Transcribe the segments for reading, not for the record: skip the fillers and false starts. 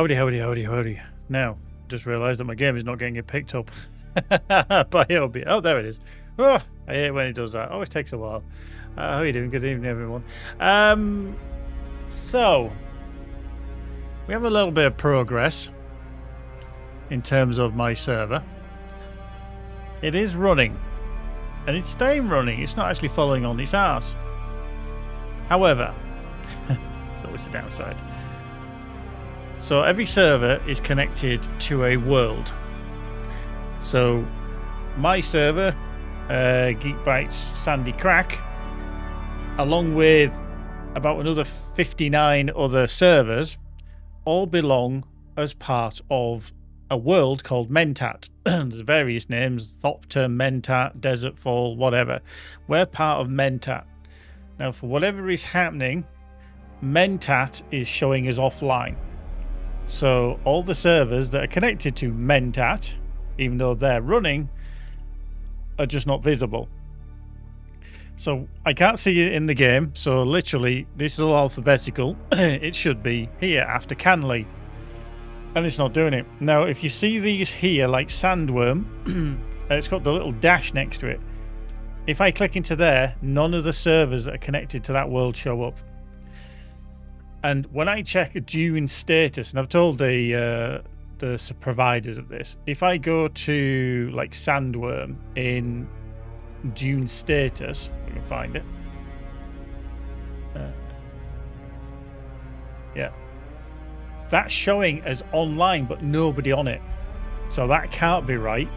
Howdy. Now, just realised that my game is not getting it picked up. But it'll be... Oh, there it is. Oh, I hate when it does that. Always takes a while. How are you doing? Good evening, everyone. So, we have a little bit of progress in terms of my server. It is running. And it's staying running. It's not actually following on its arse. However, there's always a downside. So every server is connected to a world. So my server, Geekbytes Sandy Crack, along with about another 59 other servers, all belong as part of a world called Mentat. There's various names: Thopter, Mentat, Desert Fall, whatever. We're part of Mentat. Now, for whatever is happening, Mentat is showing us offline. So all the servers that are connected to Mentat, even though they're running, are just not visible. So I can't see it in the game. So literally, this is all alphabetical. It should be here after Canley. And it's not doing it. Now, if you see these here, like Sandworm, it's got the little dash next to it. If I click into there, none of the servers that are connected to that world show up. And when I check Dune status, and I've told the providers of this, if I go to like Sandworm in Dune status, you can find it. Yeah. That's showing as online, but nobody on it. So that can't be right,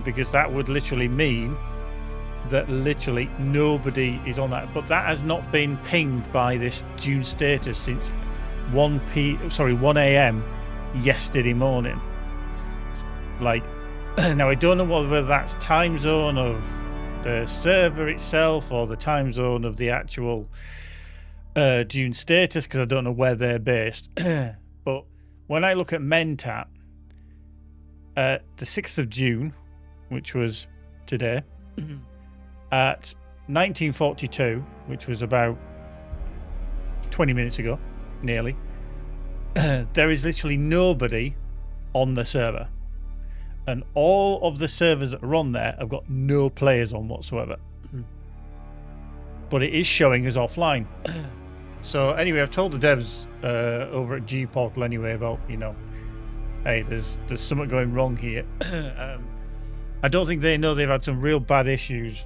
because that would literally mean that literally nobody is on that. But that has not been pinged by this Dune status since 1 a.m. yesterday morning. Like, now I don't know whether that's time zone of the server itself or the time zone of the actual Dune status, because I don't know where they're based. But when I look at Mentat, the 6th of June, which was today, at 1942, which was about 20 minutes ago, nearly, there is literally nobody on the server. And all of the servers that are on there have got no players on whatsoever. But it is showing as offline. So anyway, I've told the devs over at G Portal anyway about, you know, hey, there's something going wrong here. I don't think they know they've had some real bad issues.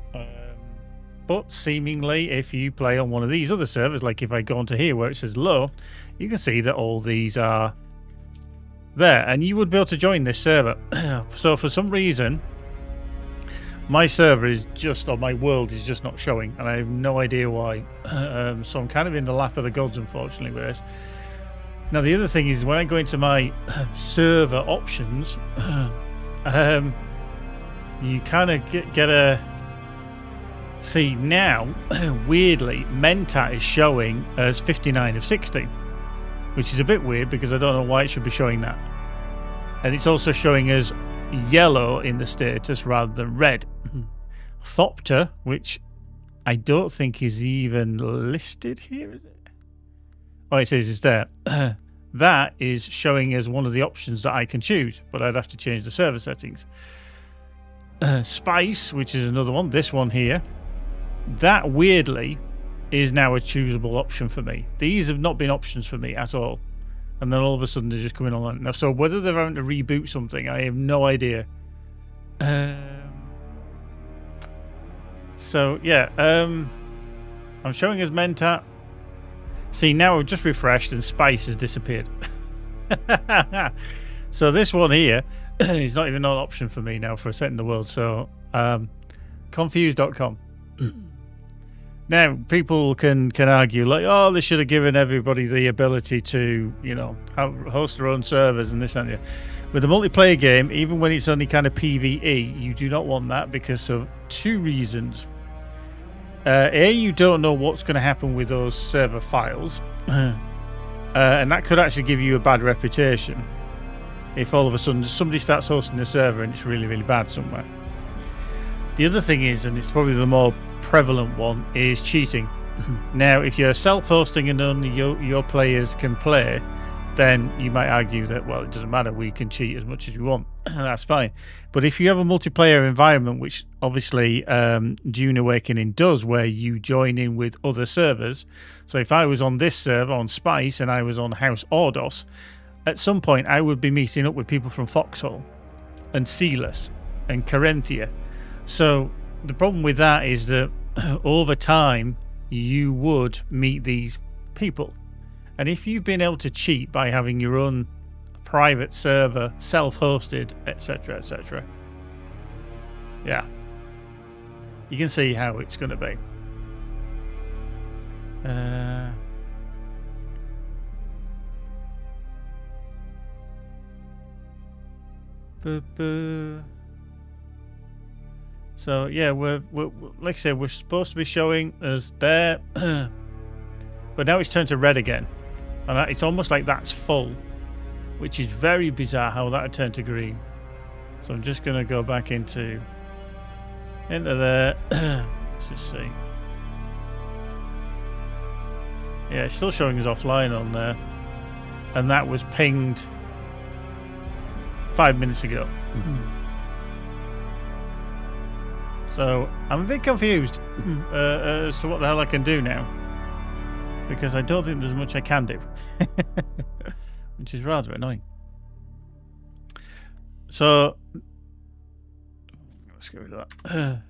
But seemingly, if you play on one of these other servers, like if I go onto here where it says low, you can see that all these are there. And you would be able to join this server. So for some reason, my server is just, or my world is just not showing, and I have no idea why. So I'm kind of in the lap of the gods, unfortunately, with this. Now, the other thing is, when I go into my server options, you kind of get a... See, now, weirdly, Mentat is showing as 59 of 60, which is a bit weird because I don't know why it should be showing that. And it's also showing as yellow in the status rather than red. Thopter, which I don't think is even listed here, is it? Oh, it says it's there. That is showing as one of the options that I can choose, but I'd have to change the server settings. Spice, which is another one, this one here, that weirdly is now a choosable option for me. These have not been options for me at all. And then all of a sudden they're just coming online. Now, so whether they're having to reboot something, I have no idea. So, yeah. I'm showing as Mentat. See, now I've just refreshed and Spice has disappeared. So this one here is not even an option for me now for a set in the world. So, confused.com. Now, people can argue, like, oh, they should have given everybody the ability to, you know, host their own servers and this and that. With a multiplayer game, even when it's only kind of PvE, you do not want that because of two reasons. A, you don't know what's going to happen with those server files. And that could actually give you a bad reputation if all of a sudden somebody starts hosting a server and it's really, really bad somewhere. The other thing is, and it's probably the more prevalent one, is cheating. Now, if you're self-hosting and only your players can play, then you might argue that, well, it doesn't matter, we can cheat as much as we want. That's fine. But if you have a multiplayer environment, which obviously Dune Awakening does, where you join in with other servers. So if I was on this server on Spice and I was on House Ordos, at some point I would be meeting up with people from Foxhole and Sealess and Carinthia. So the problem with that is that over time you would meet these people. And if you've been able to cheat by having your own private server, self-hosted, etc., etc., yeah, you can see how it's going to be. So yeah, we're like I said, we're supposed to be showing us there, but now it's turned to red again, and it's almost like that's full, which is very bizarre how that had turned to green. So I'm just gonna go back into there. Let's just see. Yeah, it's still showing us offline on there, and that was pinged 5 minutes ago. So I'm a bit confused as to what the hell I can do now, because I don't think there's much I can do, which is rather annoying. So let's get rid of that.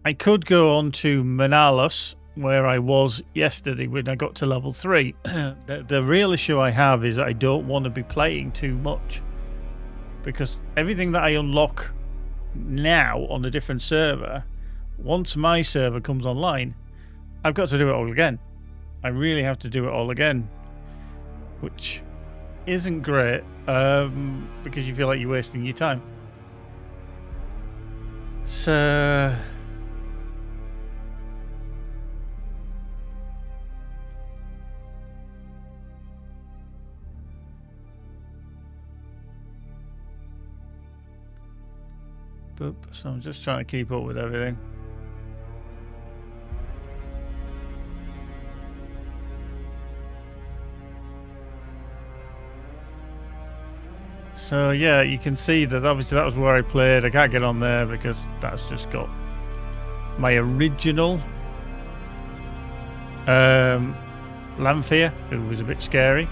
I could go on to Manalos, where I was yesterday when I got to level 3. The real issue I have is I don't want to be playing too much, because everything that I unlock now on a different server, once my server comes online, I've got to do it all again. I really have to do it all again, which isn't great, because you feel like you're wasting your time. So so I'm just trying to keep up with everything. So yeah, you can see that obviously that was where I played. I can't get on there because that's just got my original Lanfear, who was a bit scary.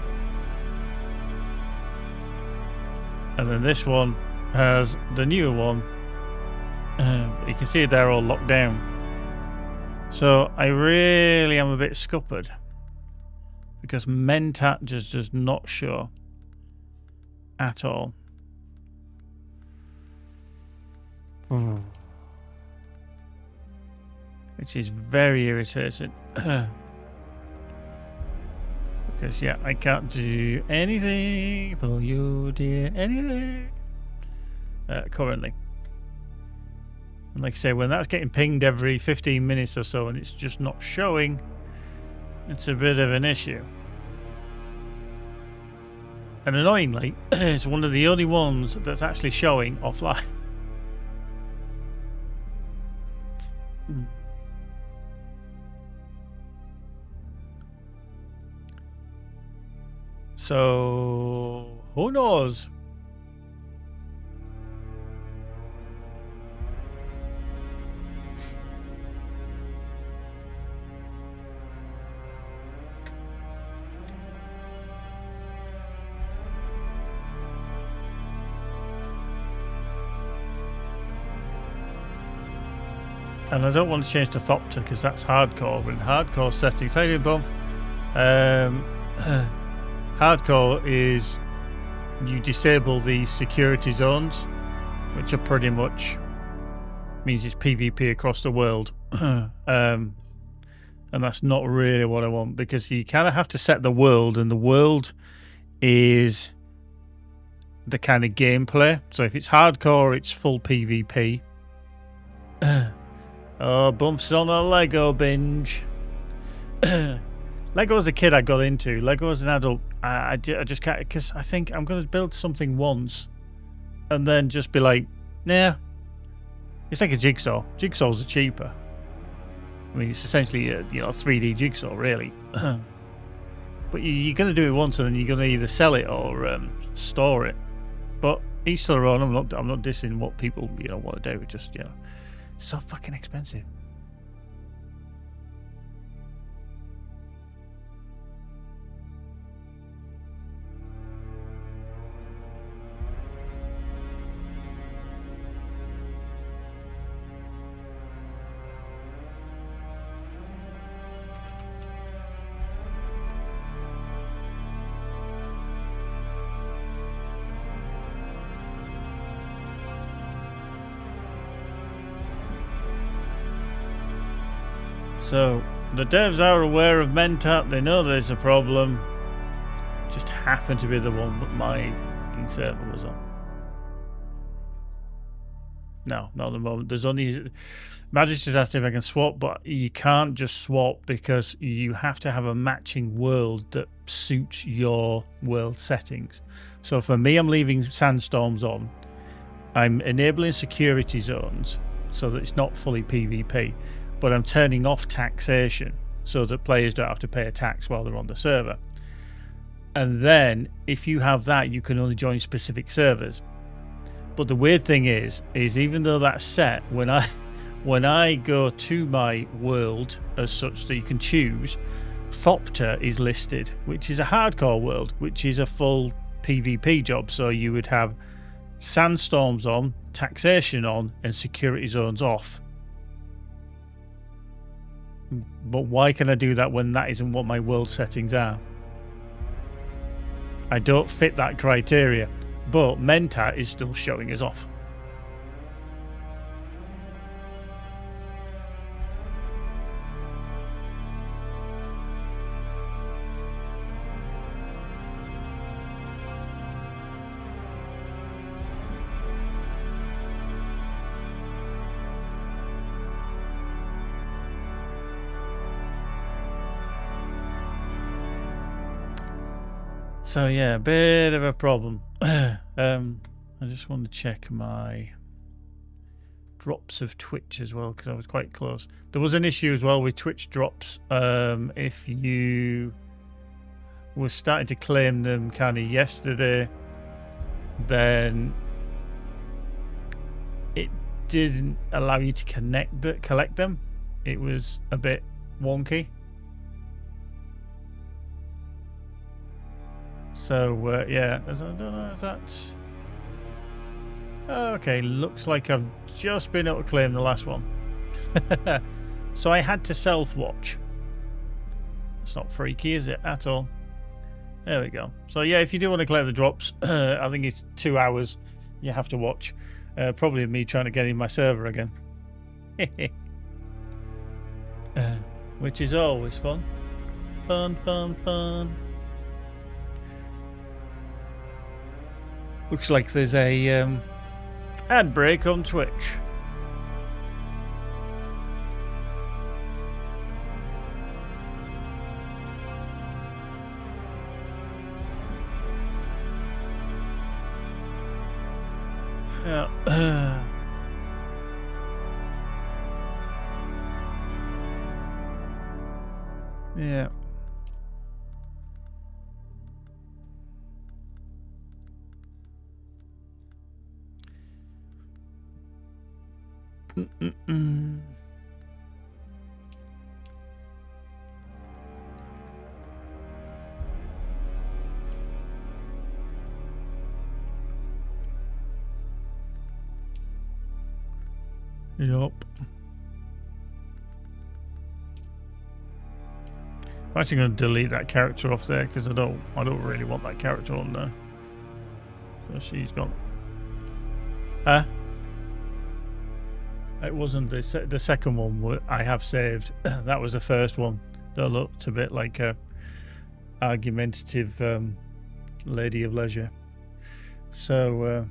And then this one has the newer one. You can see they're all locked down. So I really am a bit scuppered, because Mentat just does not show at all. Which is very irritating. Because yeah, I can't do anything for you, dear. Anything currently. And like I say, when that's getting pinged every 15 minutes or so and it's just not showing, it's a bit of an issue. And annoyingly, it's one of the only ones that's actually showing offline. So, who knows? And I don't want to change to Thopter because that's hardcore. But in hardcore settings, how do you both? Hardcore is you disable the security zones, which are pretty much means it's PvP across the world. And that's not really what I want, because you kind of have to set the world, and the world is the kind of gameplay. So if it's hardcore, it's full PvP. Oh, Bumps on a Lego binge. Lego as a kid I got into. Lego as an adult, I just can't, because I think I'm going to build something once and then just be like, nah. It's like a jigsaw. Jigsaws are cheaper. I mean, it's essentially a 3D jigsaw, really. But you're going to do it once, and then you're going to either sell it or store it. But each to their own. I'm not dissing what people want to do. It's just so fucking expensive. So, the devs are aware of Mentat, they know there's a problem. Just happened to be the one that my server was on. No, not at the moment. There's only... Magic's just asked if I can swap, but you can't just swap because you have to have a matching world that suits your world settings. So for me, I'm leaving sandstorms on. I'm enabling security zones so that it's not fully PvP. But I'm turning off taxation so that players don't have to pay a tax while they're on the server. And then, if you have that, you can only join specific servers. But the weird thing is even though that's set, when I go to my world as such that you can choose, Thopter is listed, which is a hardcore world, which is a full PvP job. So you would have sandstorms on, taxation on, and security zones off. But why can I do that when that isn't what my world settings are? I don't fit that criteria, but Mentat is still showing us off. So yeah, a bit of a problem. I just want to check my drops of Twitch as well, because I was quite close. There was an issue as well with Twitch drops. If you were starting to claim them kind of yesterday, then it didn't allow you to collect them. It was a bit wonky. So, yeah, I don't know if that's... Okay, looks like I've just been able to claim the last one. So I had to self-watch. It's not freaky, is it, at all? There we go. So, yeah, if you do want to collect the drops, I think it's 2 hours you have to watch. Probably me trying to get in my server again. Which is always fun. Fun. Looks like there's a ad break on Twitch. Yeah. Yeah. Yup. I'm actually going to delete that character off there because I don't really want that character on there. So she's gone. It wasn't the second one I have saved. That was the first one. That looked a bit like a argumentative lady of leisure. So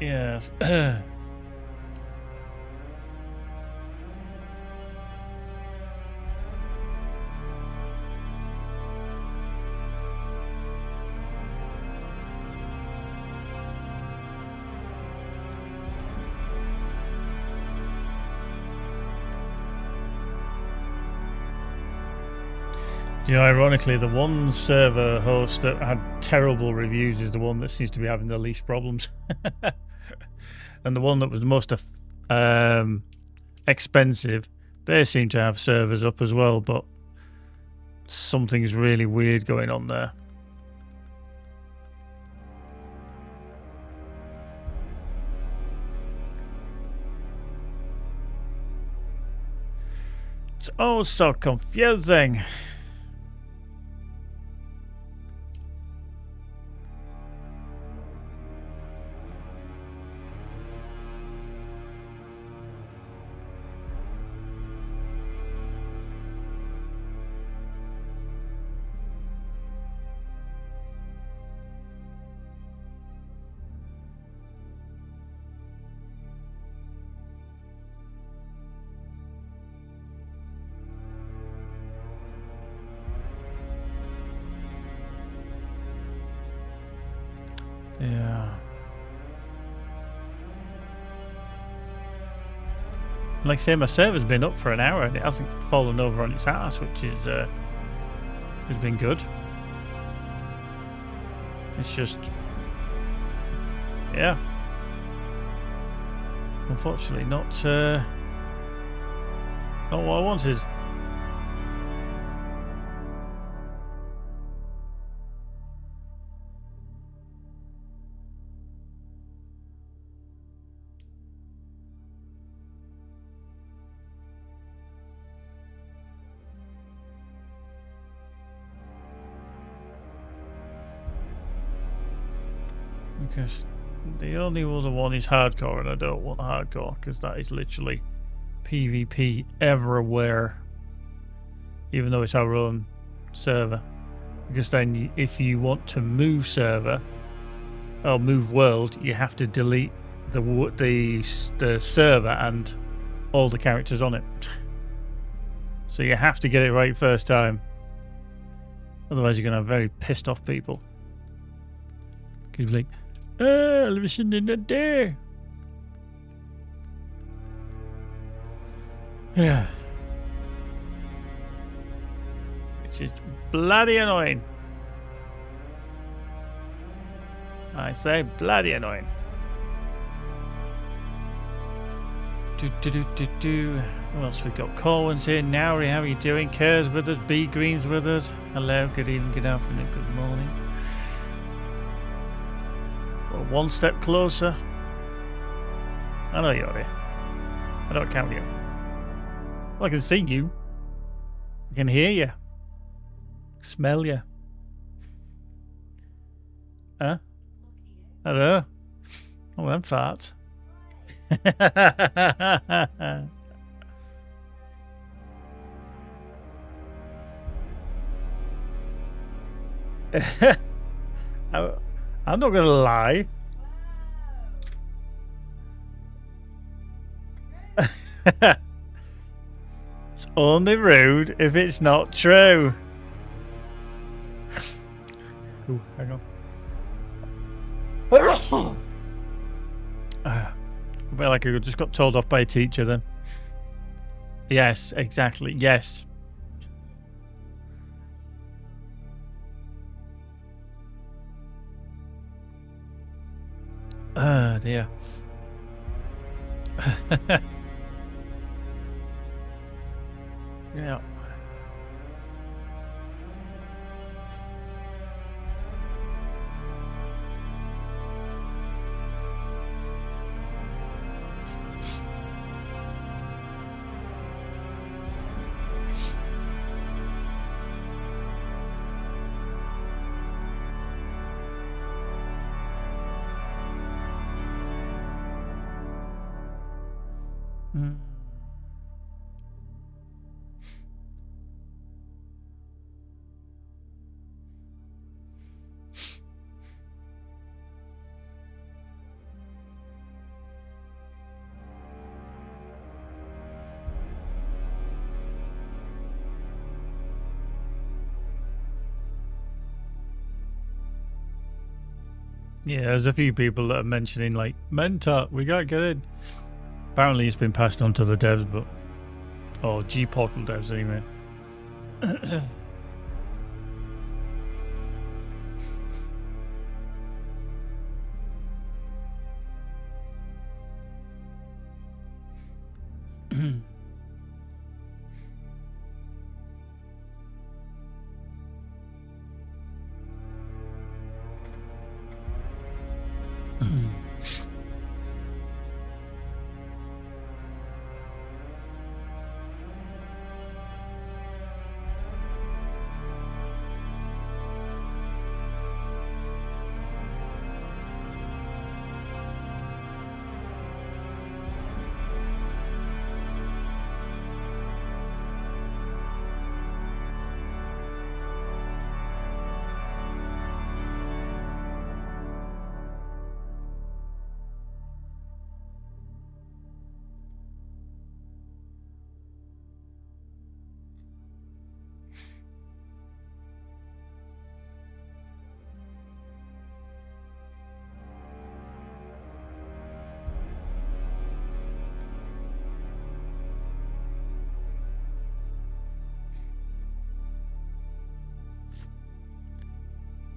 yes. You know, ironically, the one server host that had terrible reviews is the one that seems to be having the least problems. And the one that was the most expensive, they seem to have servers up as well, but something's really weird going on there. It's all so confusing. Yeah. Like I say, my server's been up for an hour and it hasn't fallen over on its ass, which is has been good. It's just, yeah, unfortunately not what I wanted. Because the only other one is hardcore, and I don't want hardcore because that is literally PvP everywhere, even though it's our own server. Because then if you want to move server or move world, you have to delete the server and all the characters on it. So you have to get it right first time, otherwise you're going to have very pissed off people. Because you're like, oh, listen in the day. Yeah. Which is bloody annoying. I say bloody annoying. Who else we got? Corwin's here. Nowry, how are you doing? Kerr's with us. B Green's with us. Hello, good evening, good afternoon, good morning. Well, one step closer. I know you're here. I don't count you. Well, I can see you. I can hear you. Smell you. Huh? Hello. Oh, them farts. I'm not gonna lie. It's only rude if it's not true. Ooh, hang on. Well, like I just got told off by a teacher then. Yes, exactly. Yes. Oh dear. Yeah. Yeah, there's a few people that are mentioning like, Mentat, we gotta get in. Apparently it's been passed on to the devs, but... or G-Portal devs anyway.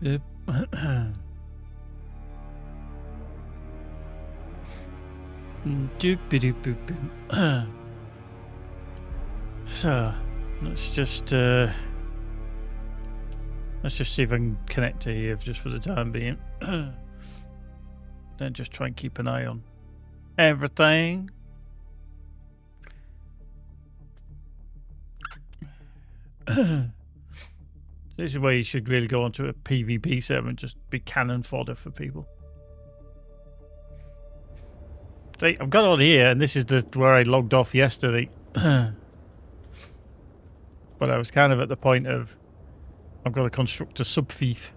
Bip. So let's just see if I can connect to here just for the time being. Then just try and keep an eye on everything. This is where you should really go onto a PvP server and just be cannon fodder for people. See, I've got on here, and this is where I logged off yesterday. But I was kind of at the point of I've got to construct a sub-thief.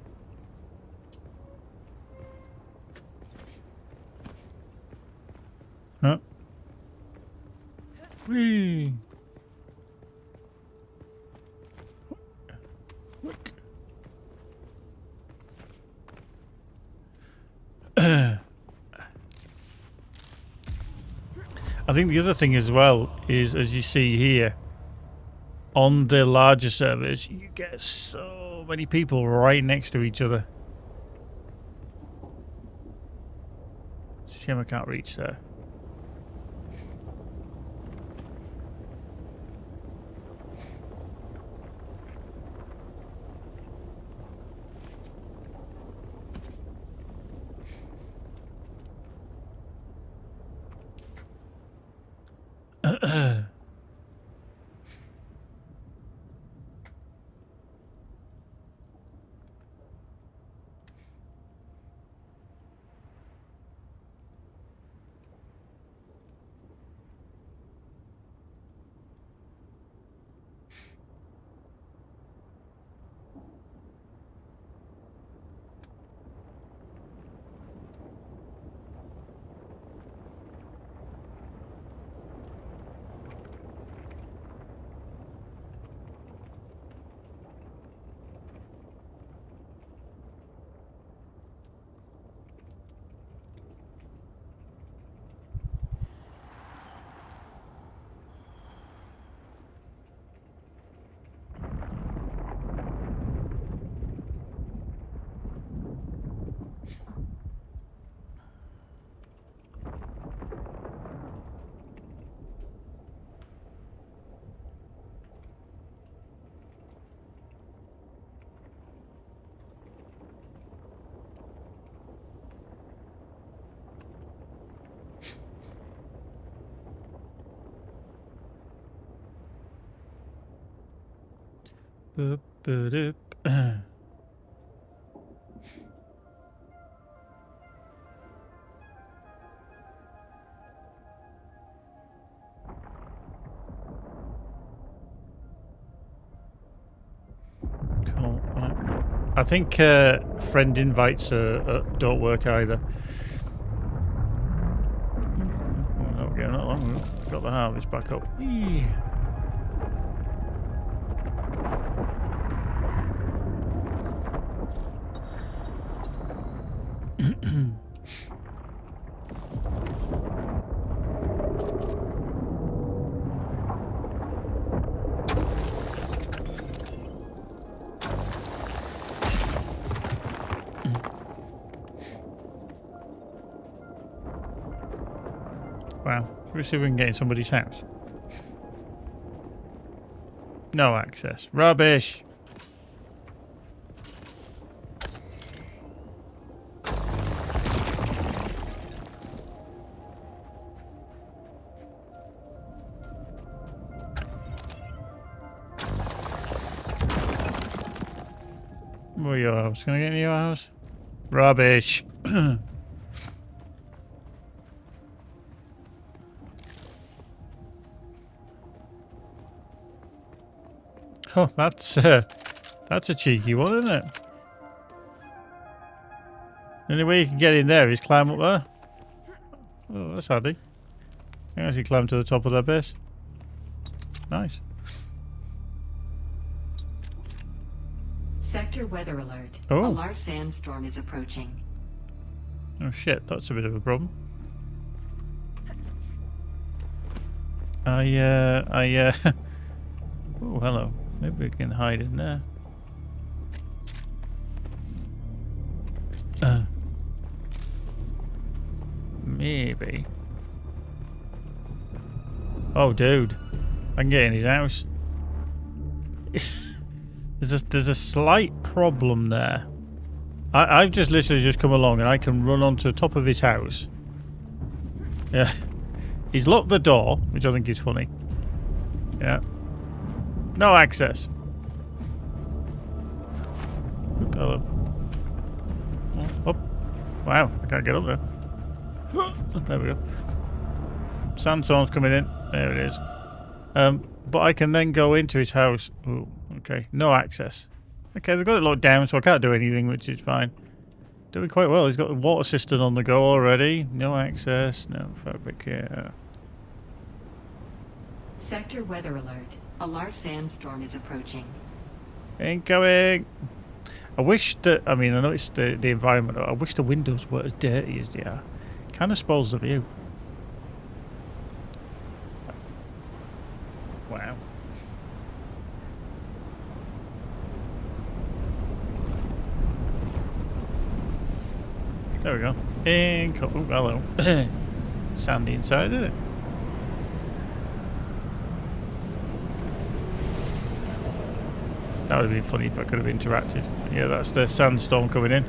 Huh? Whee! Look. I think the other thing as well is, as you see here, on the larger servers, you get so many people right next to each other. It's a shame I can't reach there. Boop, boop, boop. Cool. I think friend invites don't work either. Oh, no, we're getting that long. We've got the harvest back up. Eee. Wow. Should we see if we can get in somebody's house? No access. Rubbish. Where your house? Can I get in your house? Rubbish. Oh, that's a cheeky one, isn't it? The only way you can get in there is climb up there. Oh, that's handy. You can actually climb to the top of their base. Nice. Sector weather alert. Oh. A large sandstorm is approaching. Oh shit, that's a bit of a problem. Oh, hello. Maybe we can hide in there. Maybe. Oh, dude. I can get in his house. There's a slight problem there. I've just literally just come along and I can run onto the top of his house. Yeah. He's locked the door, which I think is funny. Yeah. No access. Oop, hello. Oh, up. Wow, I can't get up there. There we go. Sandstorm's coming in. There it is. But I can then go into his house. Ooh, okay. No access. Okay, they've got it locked down, so I can't do anything, which is fine. Doing quite well. He's got a water cistern on the go already. No access. No fabricator. Sector weather alert. A large sandstorm is approaching. Incoming! I wish that, I mean, I noticed the environment. I wish the windows were as dirty as they are. Kind of spoils the view. Wow. There we go. Oh, hello. Sandy inside, isn't it? That would have been funny if I could have interacted. Yeah, that's the sandstorm coming in.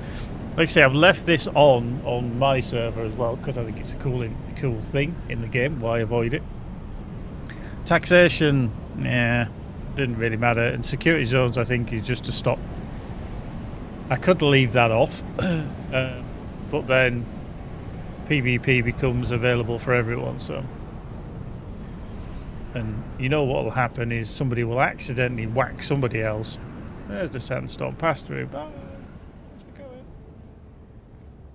Like I say, I've left this on my server as well because I think it's a cool thing in the game. Why avoid it? Taxation, nah, didn't really matter. And security zones, I think, is just to stop. I could leave that off, but then PvP becomes available for everyone. So, and you know what will happen is somebody will accidentally whack somebody else. There's the sandstorm pass through. Bye.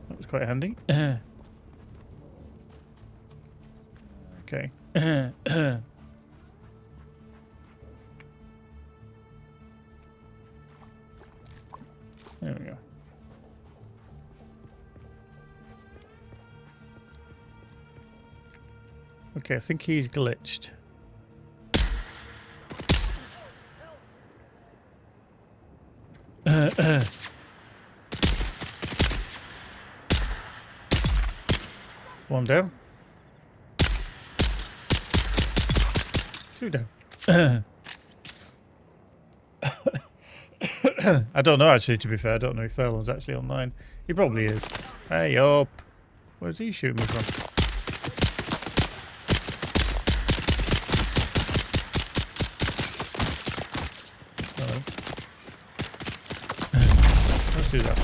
That was quite handy. Okay. There we go. Okay, I think he's glitched. One down. Two down. I don't know, actually, to be fair. I don't know if Furlong's actually online. He probably is. Hey, up. Where's he shooting me from? Let's do that.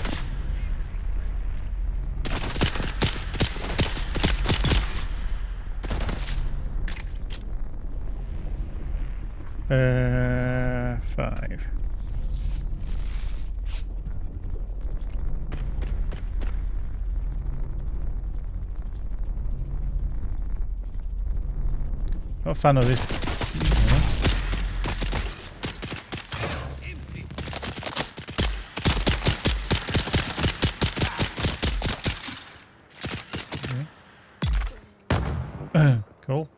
Five. Not a fan of this. Cool.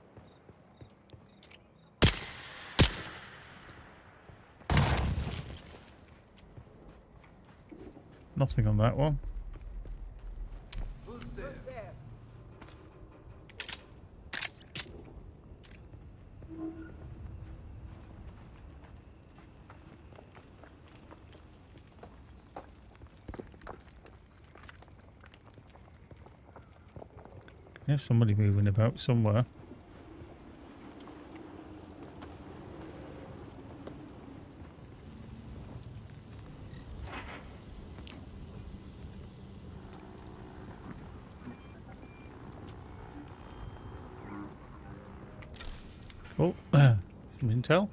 Nothing on that one. There's somebody moving about somewhere. Oh, some intel.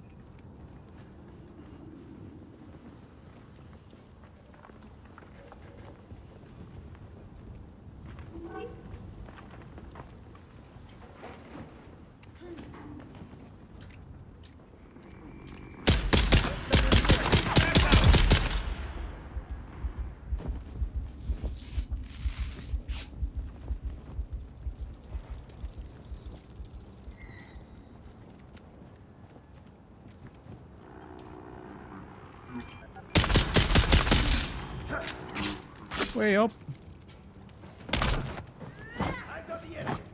Way up.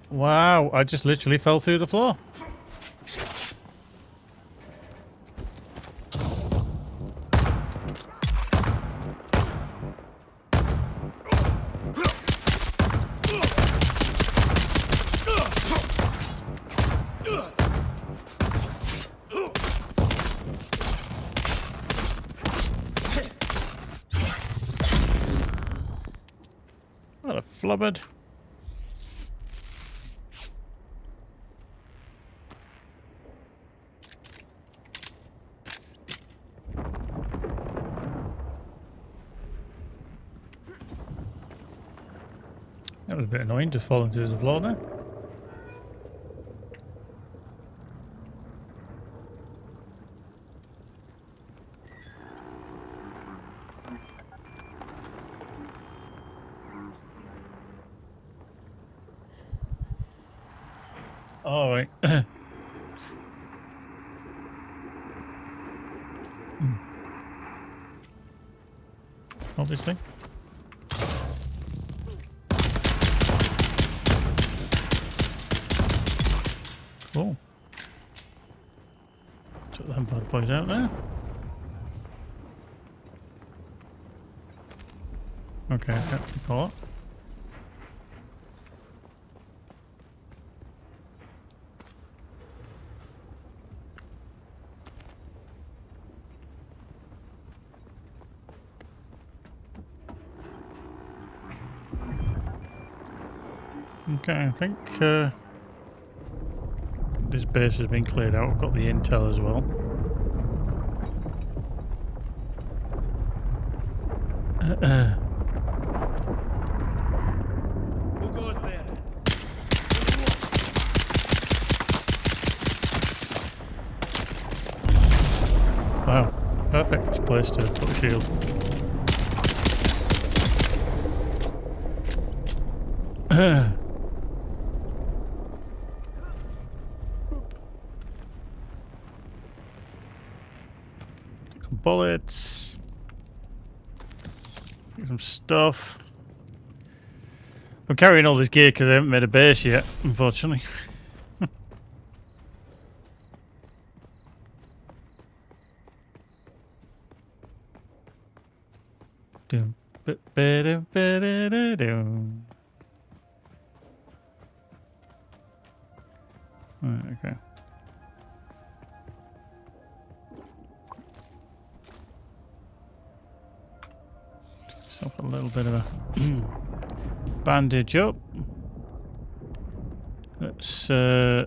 Wow, I just literally fell through the floor. What a flubbered. That was a bit annoying, just falling through the floor there. All right. Obviously. Cool. Took them bad boys out there. Okay, Captain Port. Okay, I think this base has been cleared out. I've got the intel as well. Who goes there? Wow, perfect place to put a shield. Some bullets. Take some stuff. I'm carrying all this gear because I haven't made a base yet, unfortunately. Doom. Ba-da-ba-da-da-doom. Right, okay. Myself a little bit of a bandage up. Let's cool.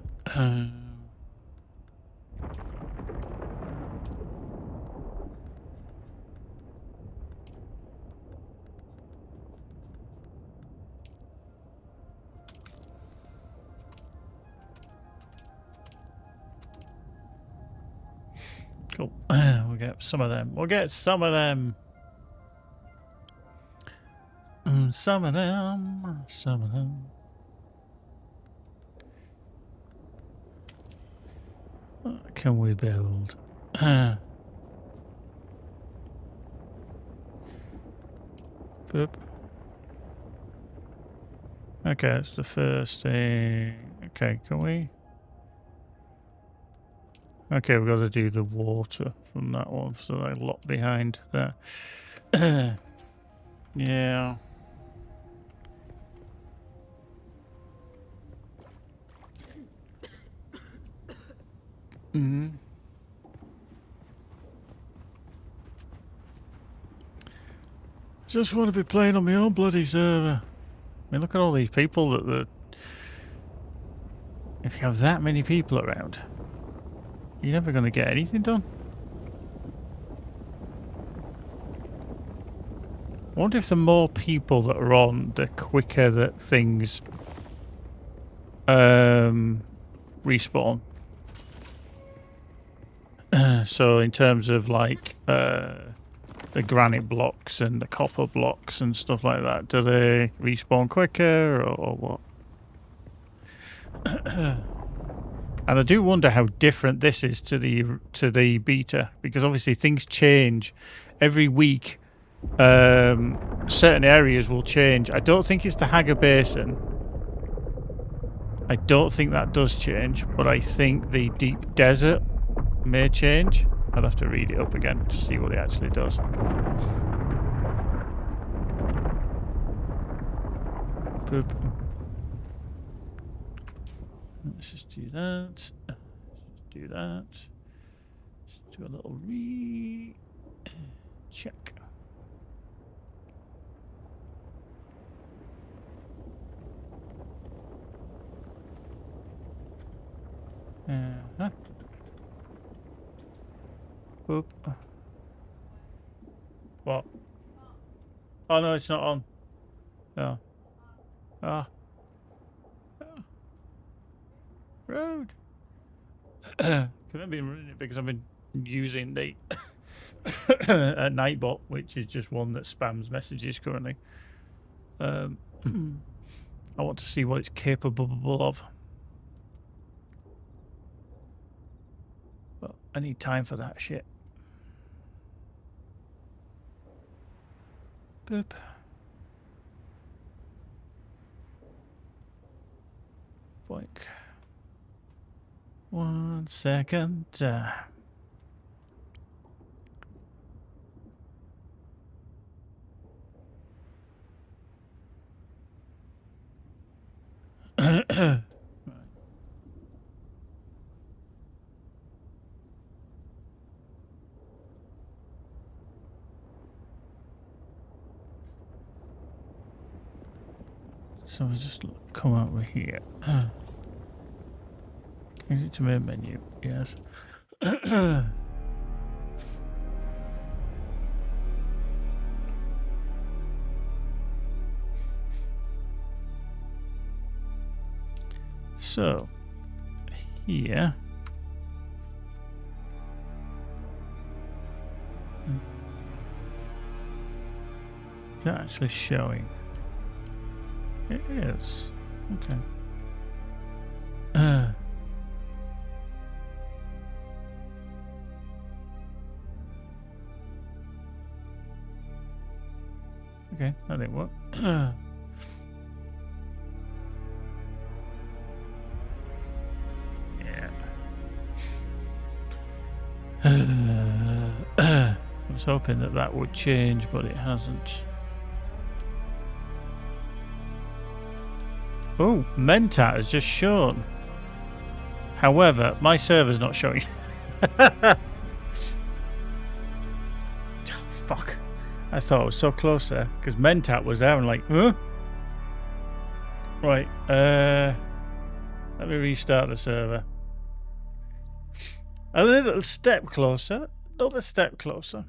We'll get some of them. We'll get some of them. Some of them. Some of them. What can we build? Boop. Okay, that's the first thing. Okay, can we? Okay, we've got to do the water from that one, so I lock behind there. Yeah. Mm-hmm. Just want to be playing on my own bloody server. I mean, look at all these people that if you have that many people around, you're never going to get anything done. I wonder if the more people that are on, the quicker that things respawn. So in terms of like the granite blocks and the copper blocks and stuff like that, do they respawn quicker or what? And I do wonder how different this is to the beta, because obviously things change every week. certain areas will change. I don't think it's the Haga Basin. I don't think that does change, but I think the deep desert may change. I'll have to read it up again to see what it actually does. Boop. Let's just do that. Do that. Let's do a little check. Uh-huh. Boop. What? Oh no, it's not on. No. Ah. Road. Because I've been running it because I've been using the Nightbot, which is just one that spams messages currently. I want to see what it's capable of. But I need time for that shit. Boop. Boink. 1 second. So we just come over here. Exit to main menu. Yes. So here. Is that actually showing? It is. Okay. Okay, that didn't work. Yeah. I was hoping that that would change, but it hasn't. Oh, Mentat has just shown. However, my server's not showing. Oh, fuck. I thought I was so close there. Because Mentat was there and like, huh? Right. Let me restart the server. A little step closer. Another step closer.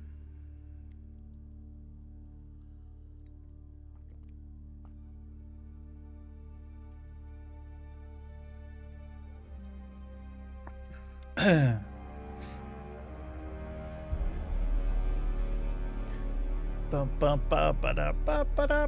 Bum, bum, ba, ba, da, ba, ba, da.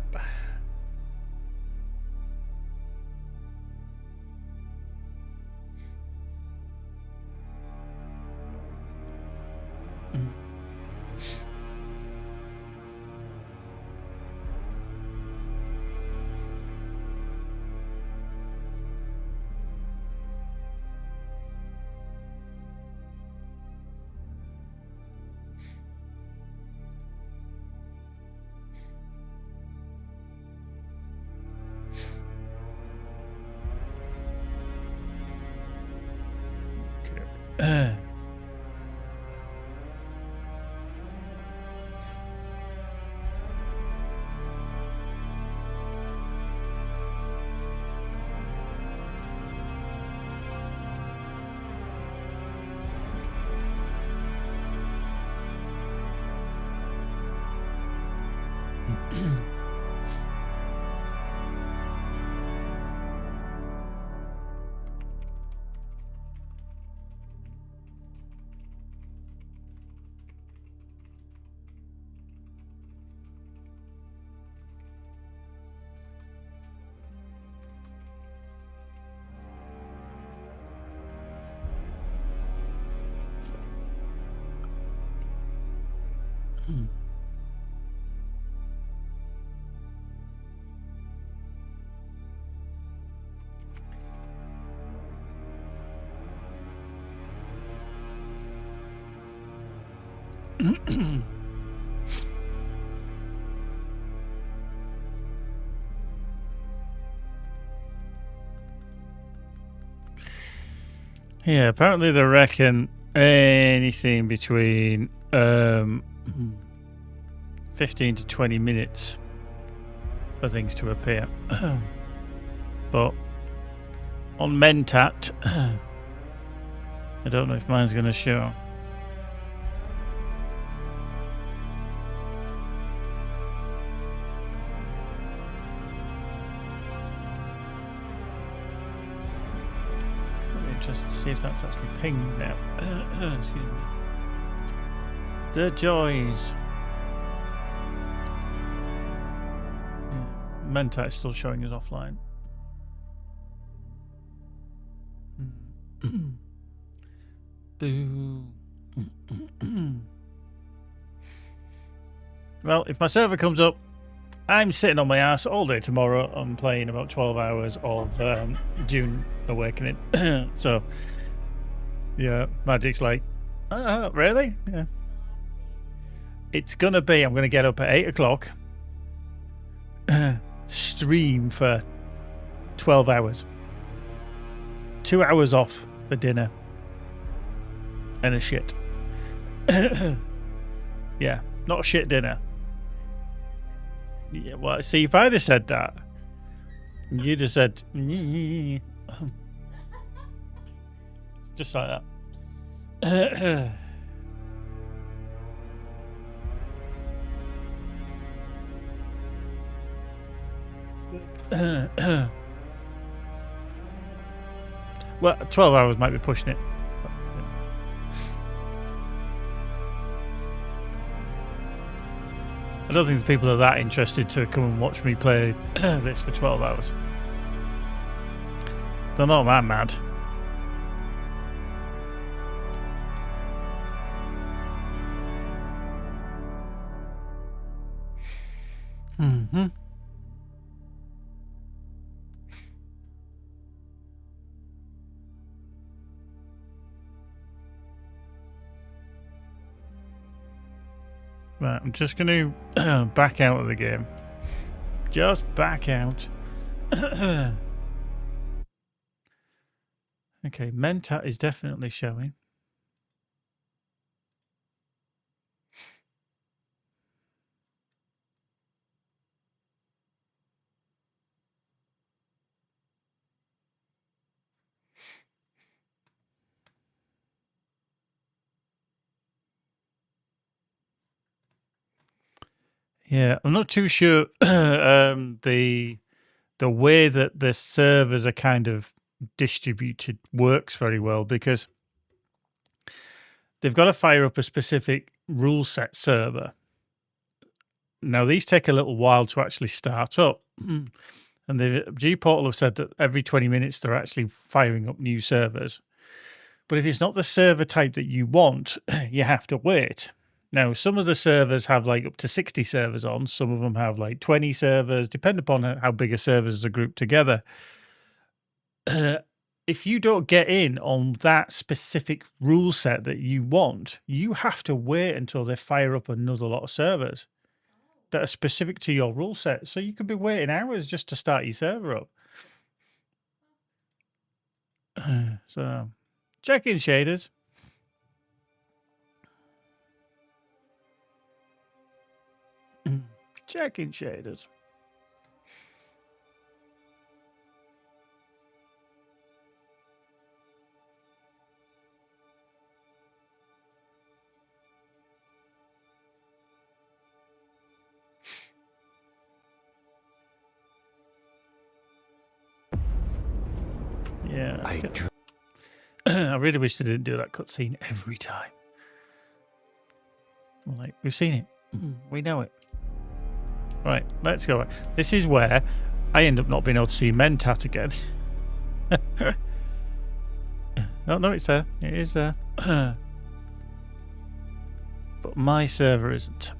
Yeah, apparently they reckon anything between 15 to 20 minutes for things to appear. But on Mentat, I don't know if mine's going to show. Just see if that's actually pinged now. Excuse me. The joys. Yeah. Mentat is still showing us offline. Boo. Well, if my server comes up, I'm sitting on my ass all day tomorrow. I'm playing about 12 hours of Dune Awakening. So, yeah, Magic's like, really? Yeah. It's going to be, I'm going to get up at 8 o'clock, stream for 12 hours. 2 hours off for dinner. And a shit. Yeah, not a shit dinner. Yeah, well, see, if I'd have said that, you'd have said, just like that. Well, 12 hours might be pushing it. I don't think the people are that interested to come and watch me play this for 12 hours. They're not that mad. Mm-hmm. Right, I'm just going to back out of the game. Just back out. Okay, Mentat is definitely showing. Yeah, I'm not too sure the way that the servers are kind of distributed works very well, because they've got to fire up a specific rule set server. Now, these take a little while to actually start up. And the G-Portal have said that every 20 minutes they're actually firing up new servers. But if it's not the server type that you want, you have to wait. Now, some of the servers have like up to 60 servers on. Some of them have like 20 servers, depending upon how big a servers are grouped together. If you don't get in on that specific rule set that you want, you have to wait until they fire up another lot of servers that are specific to your rule set. So you could be waiting hours just to start your server up. So, check in shaders. Check in shaders. Yeah. I really wish they didn't do that cutscene every time. Like, we've seen it. We know it. Right, let's go. This is where I end up not being able to see Mentat again. No, it's there. It is there. But my server isn't.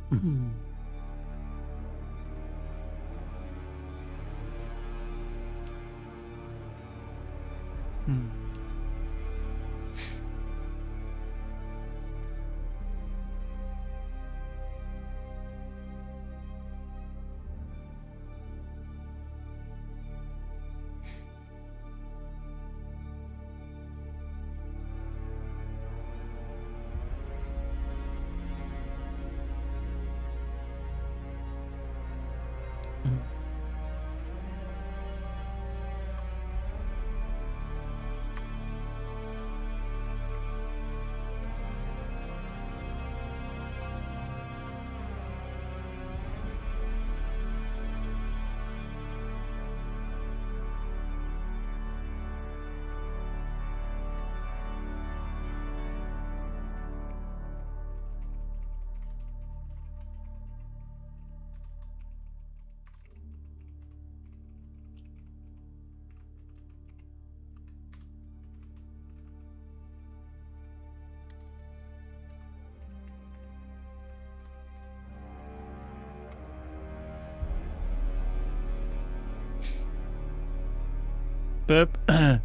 Boop. Come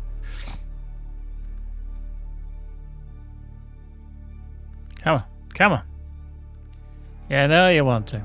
on, come on. Yeah, I know you want to.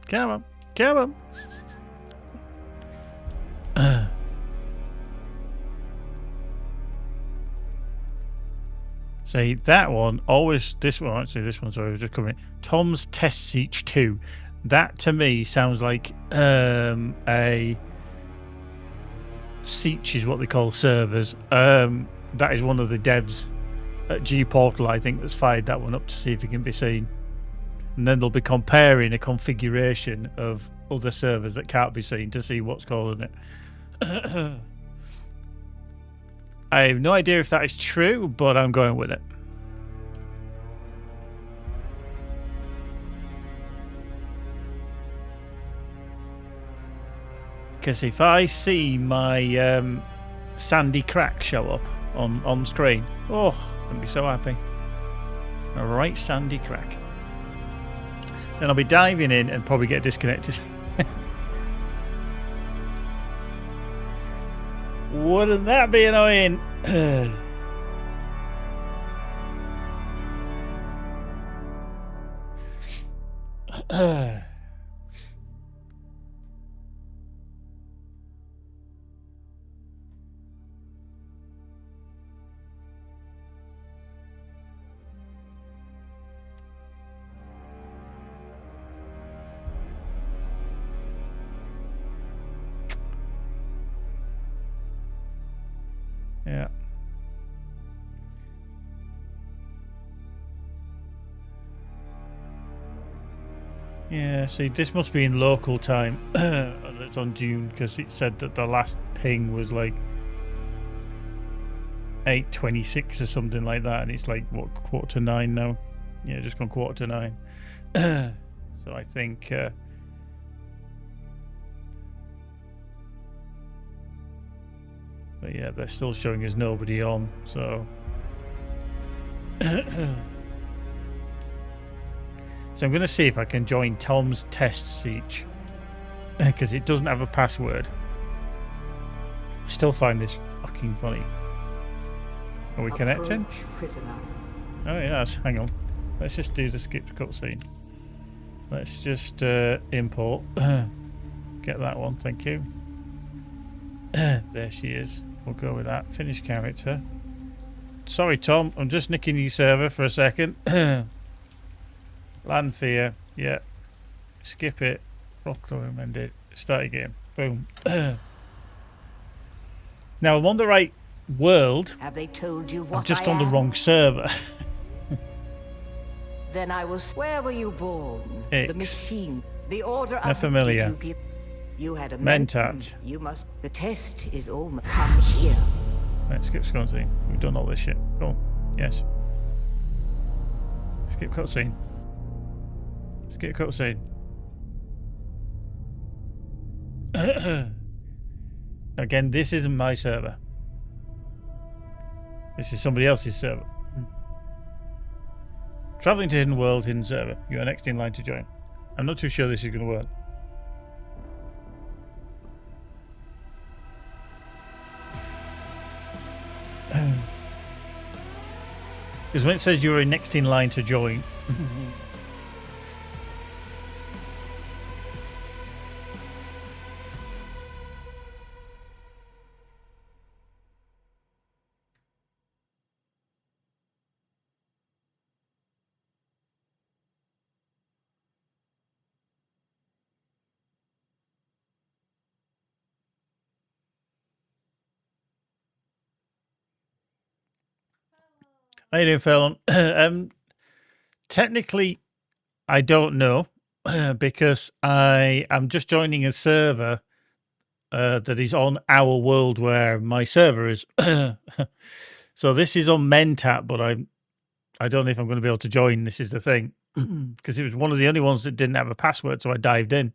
Come on, come on. See, that one, always, this one, actually, this one, sorry, I was just covering it. Tom's Test Siege 2. That, to me, sounds like a Siege is what they call servers. That is one of the devs at G-Portal, I think, that's fired that one up to see if it can be seen. And then they'll be comparing a configuration of other servers that can't be seen to see what's causing it. I have no idea if that is true, but I'm going with it. Because if I see my sandy crack show up on screen, oh, I'm going to be so happy. A right sandy crack. Then I'll be diving in and probably get disconnected. Wouldn't that be annoying? Yeah. Yeah, see, this must be in local time. It's on Dune, because it said that the last ping was like 8:26 or something like that, and it's like, what, 8:45 now? Yeah, just gone 8:45. So I think... but yeah, they're still showing us nobody on, so... So I'm going to see if I can join Tom's Test Siege, because it doesn't have a password. I still find this fucking funny. Are we connecting? Oh yes, hang on. Let's just do the skipped cutscene. Let's just import. Get that one, thank you. There she is. We'll go with that. Finish character. Sorry, Tom. I'm just nicking your server for a second. Land fear. Yeah. Skip it. Rock recommended. Start again. Boom. Now I'm on the right world. Have they told you what I'm just I on the am? wrong server. Then I will. Where were you born? X. The machine. The order of. Familiar. Did you give? You had a Mentat. You must. The test is almost. Come here. Right, skip cutscene. We've done all this shit. Cool. Yes. Skip cutscene. Skip cutscene. Again, this isn't my server. This is somebody else's server. Traveling to Hidden World, Hidden Server. You are next in line to join. I'm not too sure this is going to work. Because when it says you're next in line to join, how you doing, Fallon? Technically, I don't know because I am just joining a server that is on our world where my server is. So this is on Mentat, but I don't know if I'm going to be able to join. This is the thing, because it was one of the only ones that didn't have a password, so I dived in.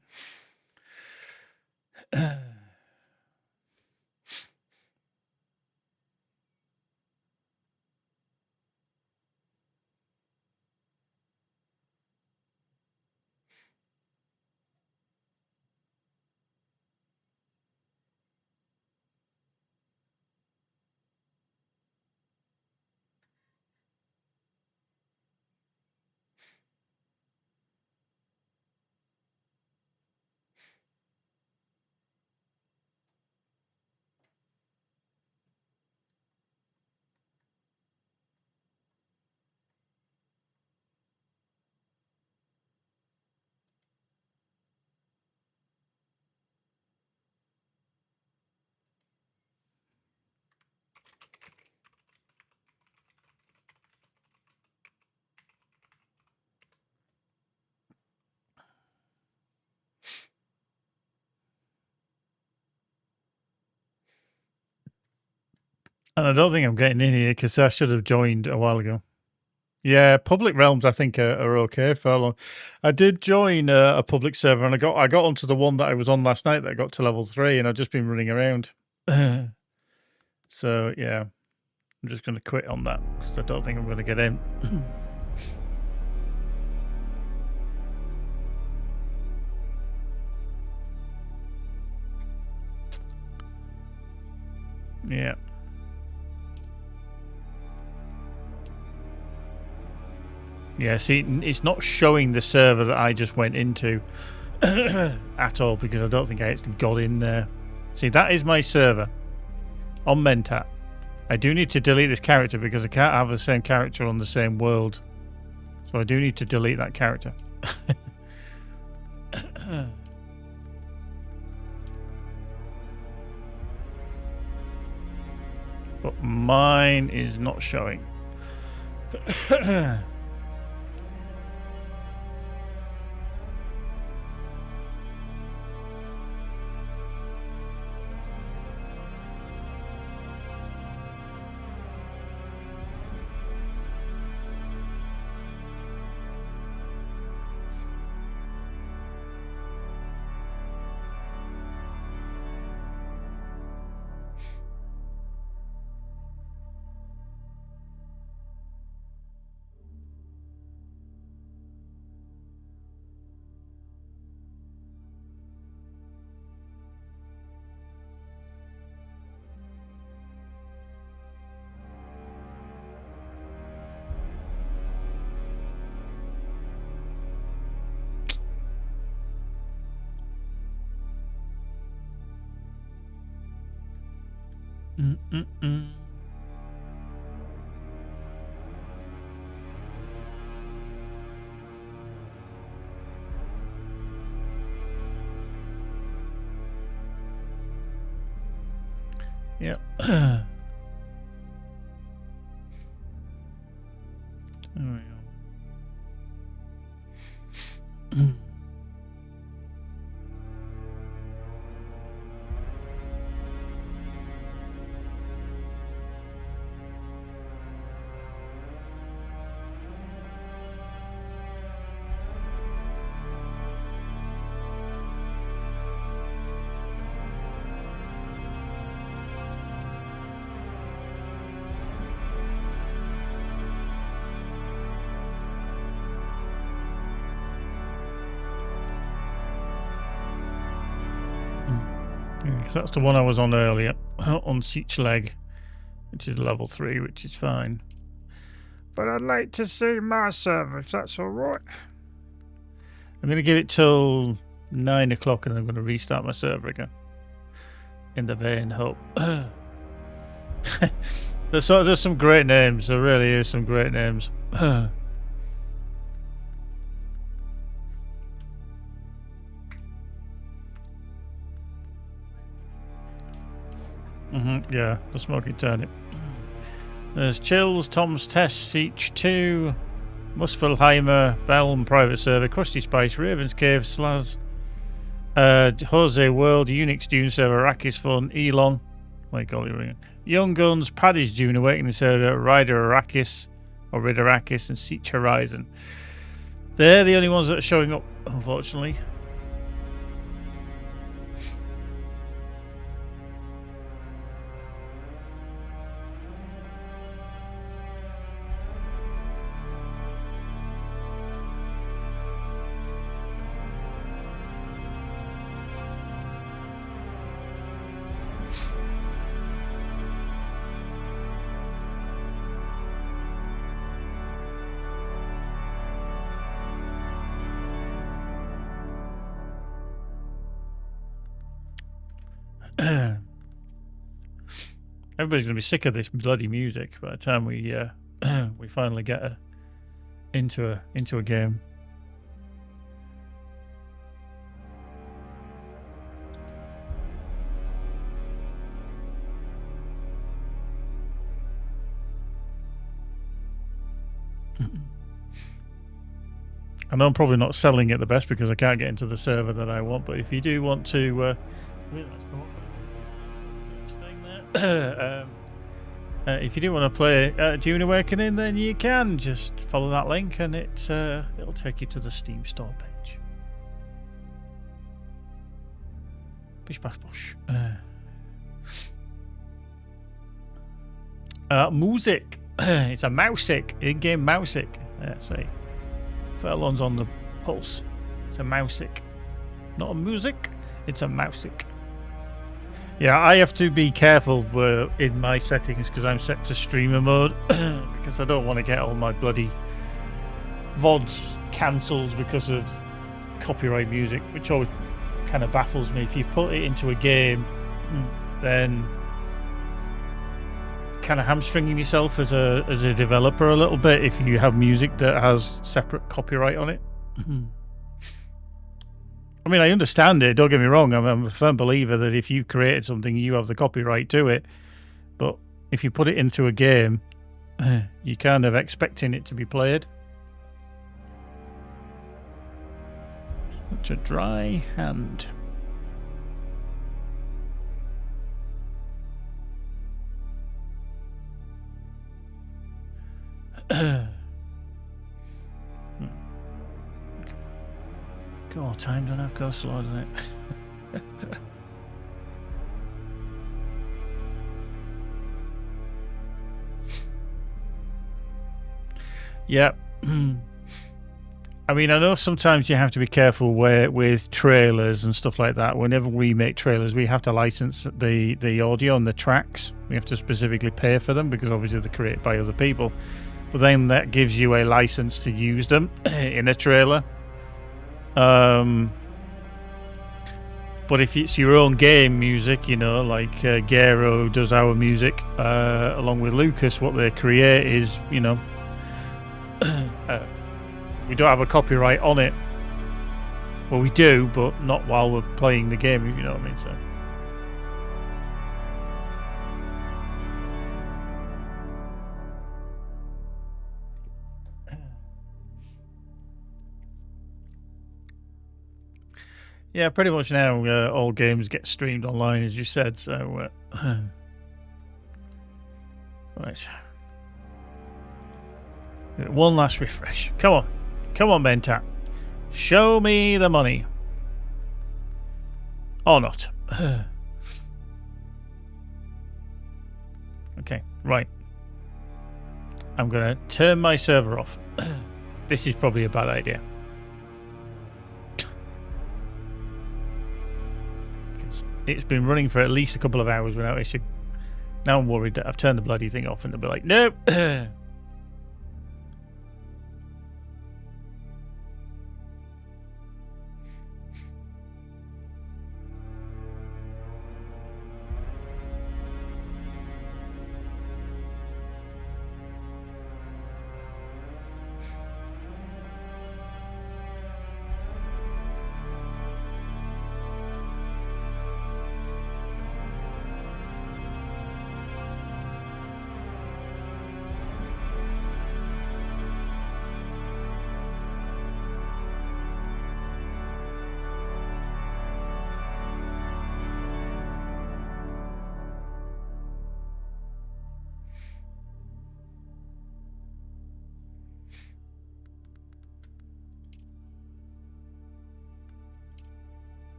And I don't think I'm getting in here because I should have joined a while ago. Yeah, public realms I think are okay, Fallon. I did join a public server, and I got onto the one that I was on last night that I got to level 3, and I've just been running around. So yeah, I'm just going to quit on that because I don't think I'm going to get in. Yeah. Yeah, see, it's not showing the server that I just went into at all because I don't think I actually got in there. See, that is my server on Mentat. I do need to delete this character because I can't have the same character on the same world. So I do need to delete that character. But mine is not showing. Yeah. Because that's the one I was on earlier, on Siege Leg, which is level 3, which is fine. But I'd like to see my server, if that's alright. I'm going to give it till 9 o'clock and I'm going to restart my server again. In the vain hope. There's some great names, there really is some great names. Yeah, the smoky turnip. There's Chills, Tom's Test, Siege 2, Muspelheimer, Belm, Private Server, Krusty Spice, Raven's Cave, Slaz, Jose World, Unix Dune Server, Arrakis Fun, Elon, like Golly, Young Guns, Paddy's Dune Awakening Server, Rider Arrakis, or Rid Arrakis, and Siege Horizon. They're the only ones that are showing up, unfortunately. Everybody's gonna be sick of this bloody music by the time we we finally get into a game. I know I'm probably not selling it the best because I can't get into the server that I want, but if you do want to if you do want to play Dune Awakening, then you can just follow that link and it'll take you to the Steam store page. Bish bash bosh. Music. It's a mouseic, in-game mouseic. See, Furlong's on the pulse. It's a mouseic, not a music. It's a mouseic. Yeah, I have to be careful in my settings because I'm set to streamer mode because I don't want to get all my bloody VODs cancelled because of copyright music, which always kind of baffles me. If you put it into a game, then kind of hamstringing yourself as a developer a little bit if you have music that has separate copyright on it. I mean, I understand it, don't get me wrong. I'm a firm believer that if you've created something, you have the copyright to it. But if you put it into a game, you're kind of expecting it to be played. Such a dry hand. God, time don't have go slow, doesn't it? Yeah. I mean, I know sometimes you have to be careful with trailers and stuff like that. Whenever we make trailers, we have to license the audio and the tracks. We have to specifically pay for them because obviously they're created by other people. But then that gives you a license to use them in a trailer. But if it's your own game music, you know, like Gero does our music along with Lucas, what they create is, you know, we don't have a copyright on it. Well, we do, but not while we're playing the game, if you know what I mean. So. Yeah, pretty much now all games get streamed online, as you said, so... Right. One last refresh. Come on. Come on, Mentat. Show me the money. Or not. Okay, right. I'm going to turn my server off. This is probably a bad idea. it's been running for at least a couple of hours without issue. Now I'm worried that I've turned the bloody thing off and they'll be like, nope.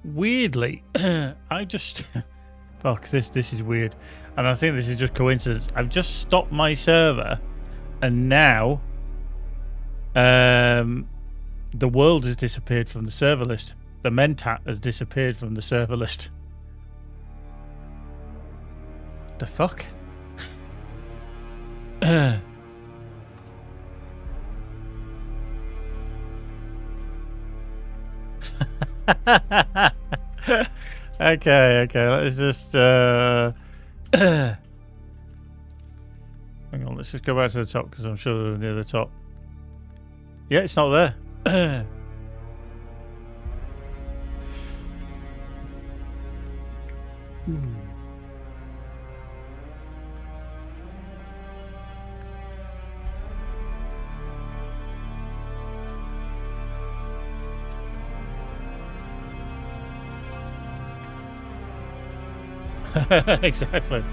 Weirdly, I just fuck this is weird, and I think this is just coincidence. I've just stopped my server, and now the world has disappeared from the server list. The Mentat has disappeared from the server list. The fuck? Okay, let's just hang on, let's just go back to the top because I'm sure they're near the top. Yeah, it's not there. Exactly.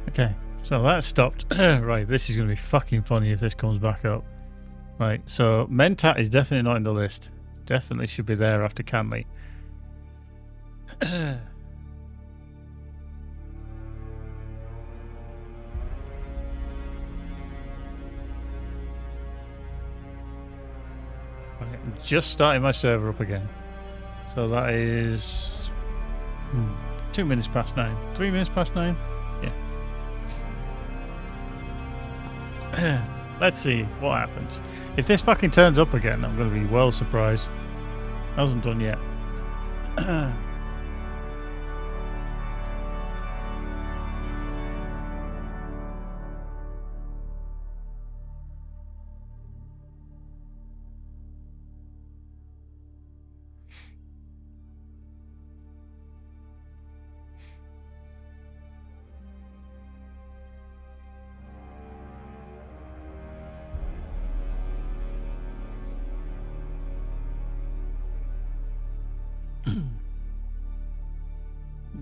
Okay, so that stopped. Right, this is going to be fucking funny if this comes back up. Right, so Mentat is definitely not in the list. Definitely should be there after Canley. Right, I'm just starting my server up again. So that is 2 minutes past 9. 3 minutes past 9? Yeah. Let's see what happens. If this fucking turns up again, I'm going to be well surprised. Hasn't done yet.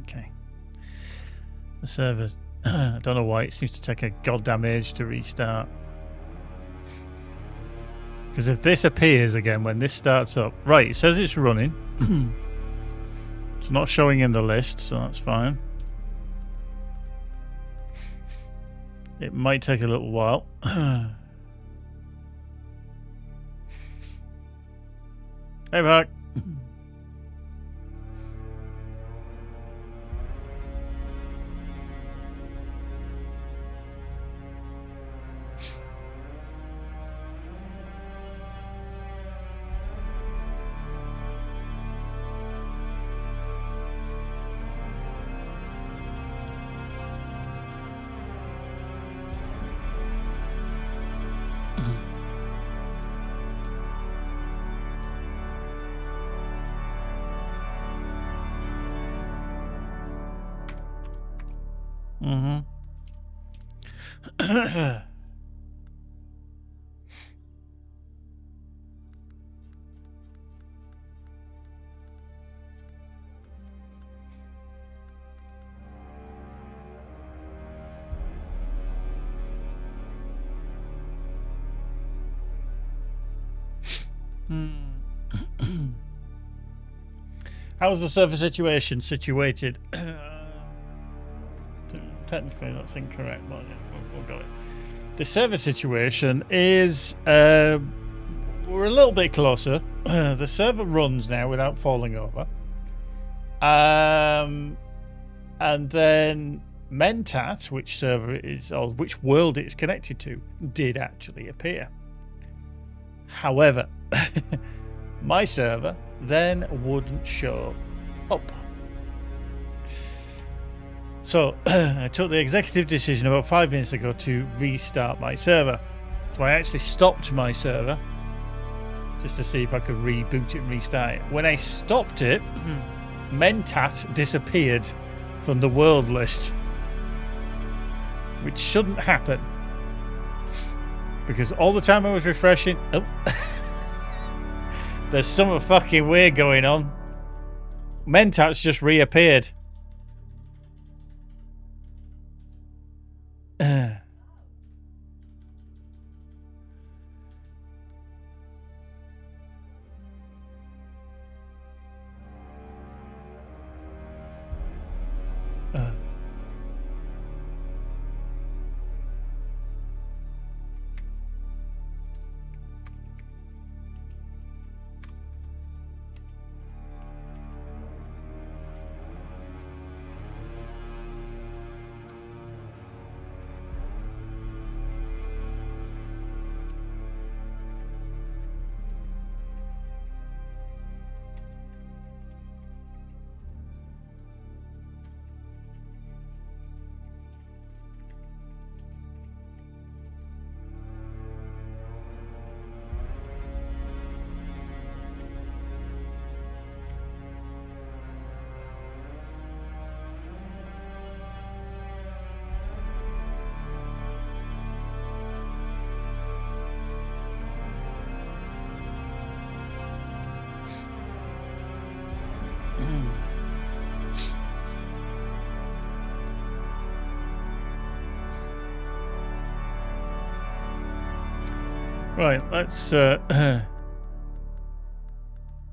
Okay. The servers, I don't know why it seems to take a goddamn age to restart. Because if this appears again when this starts up, right, it says it's running. It's not showing in the list, so that's fine. It might take a little while. Hey, Mark. Mm-hmm. How's the server situation situated? Technically, that's incorrect, but we'll go it. The server situation is we're a little bit closer. The server runs now without falling over. And then Mentat, which server is or which world it's connected to, did actually appear. However, my server then wouldn't show up. So I took the executive decision about 5 minutes ago to restart my server. So I actually stopped my server just to see if I could reboot it and restart it. When I stopped it, Mentat disappeared from the world list, which shouldn't happen because all the time I was refreshing, there's something fucking weird going on. Mentat's just reappeared. Right, let's no,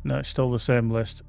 it's still the same list.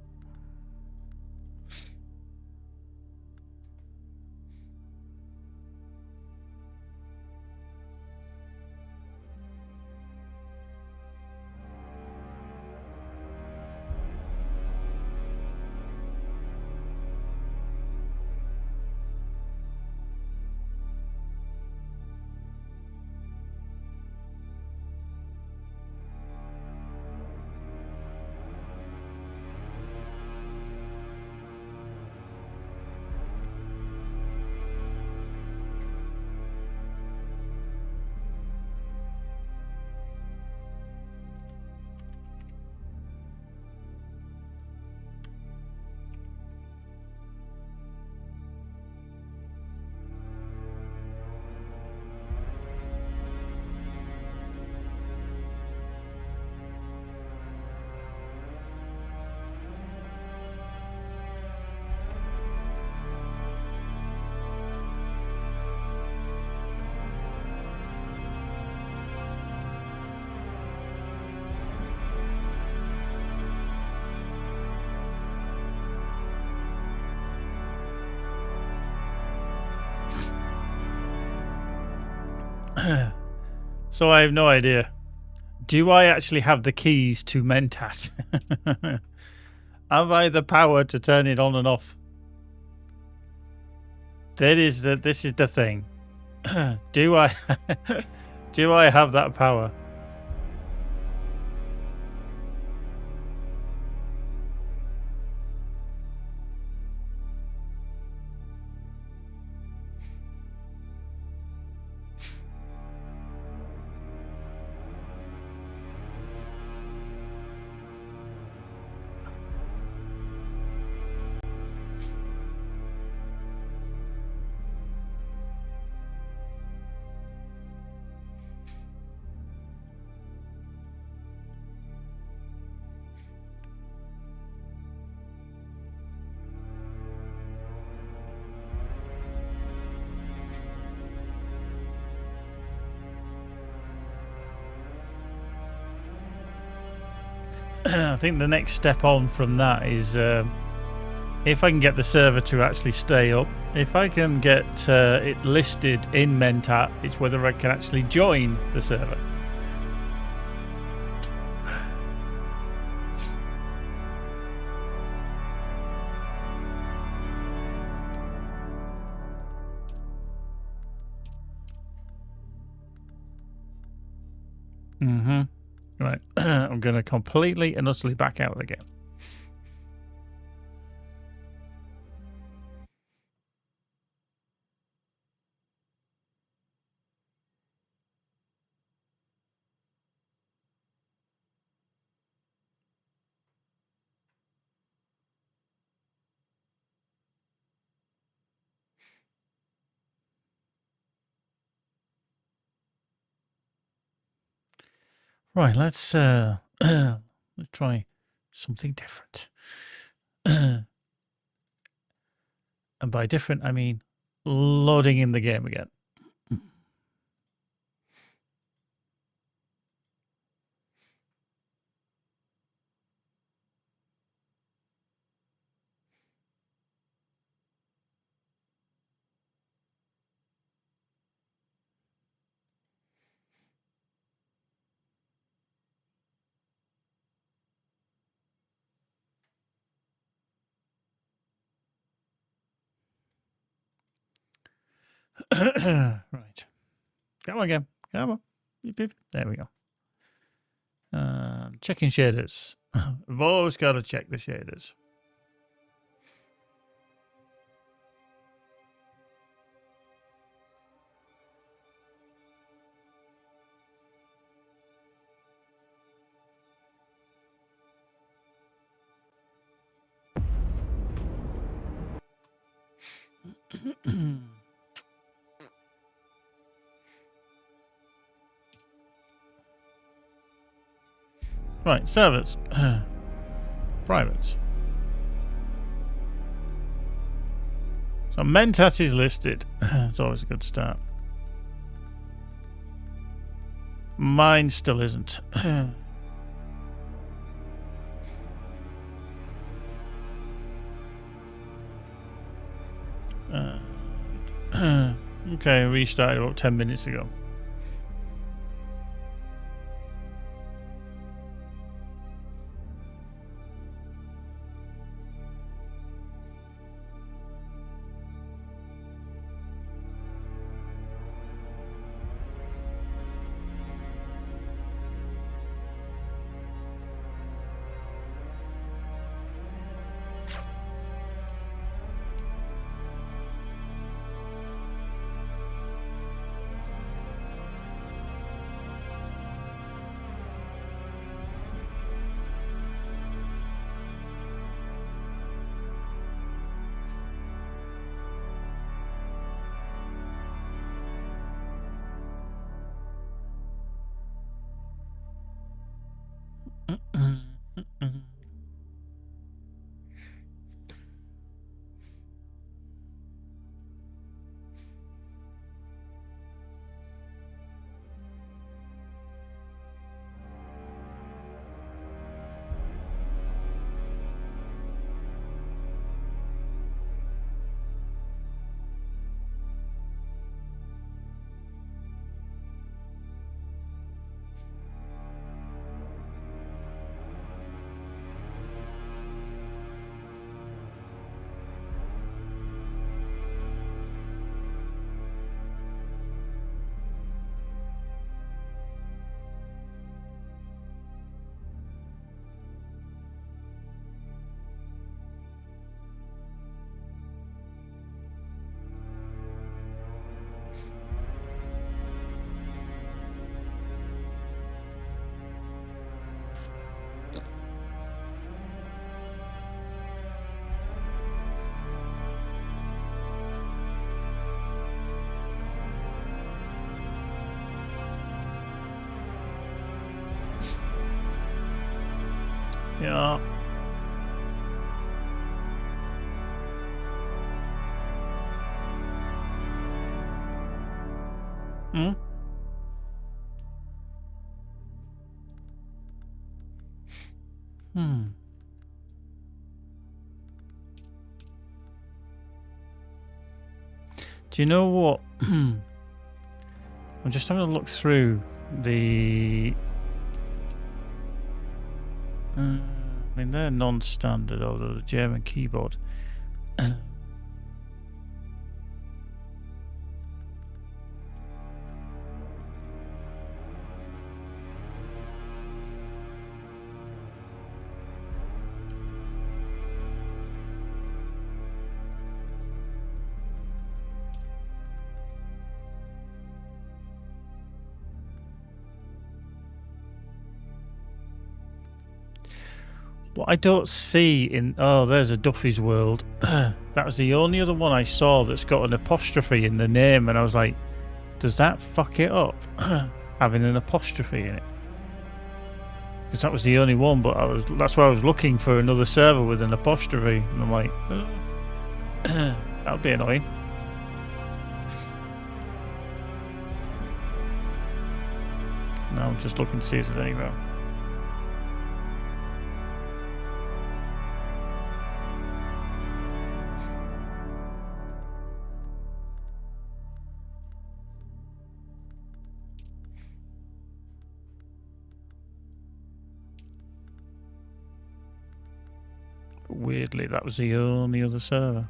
So I have no idea. Do I actually have the keys to Mentat? Have I the power to turn it on and off? This is the thing. Do I do I have that power? I think the next step on from that is if I can get the server to actually stay up, if I can get it listed in Mentat, it's whether I can actually join the server. Right. I'm going to completely and utterly back out again. Right, let's try something different. And by different, I mean loading in the game again. Right. Come on again. Come on. Beep, beep. There we go. Checking shaders. I've always got to check the shaders. Right, servers. Private. So Mentat is listed. It's always a good start. Mine still isn't. Okay, restarted about 10 minutes ago. Yeah. Hmm? Do you know what? I'm just having a look through the... I mean, they're non-standard, although the German keyboard. What I don't see in... Oh, there's a Duffy's World. That was the only other one I saw that's got an apostrophe in the name, and I was like, does that fuck it up? Having an apostrophe in it. Because that was the only one, but that's why I was looking for another server with an apostrophe. And I'm like, that would be annoying. Now I'm just looking to see if there's anywhere. Weirdly, that was the only other server.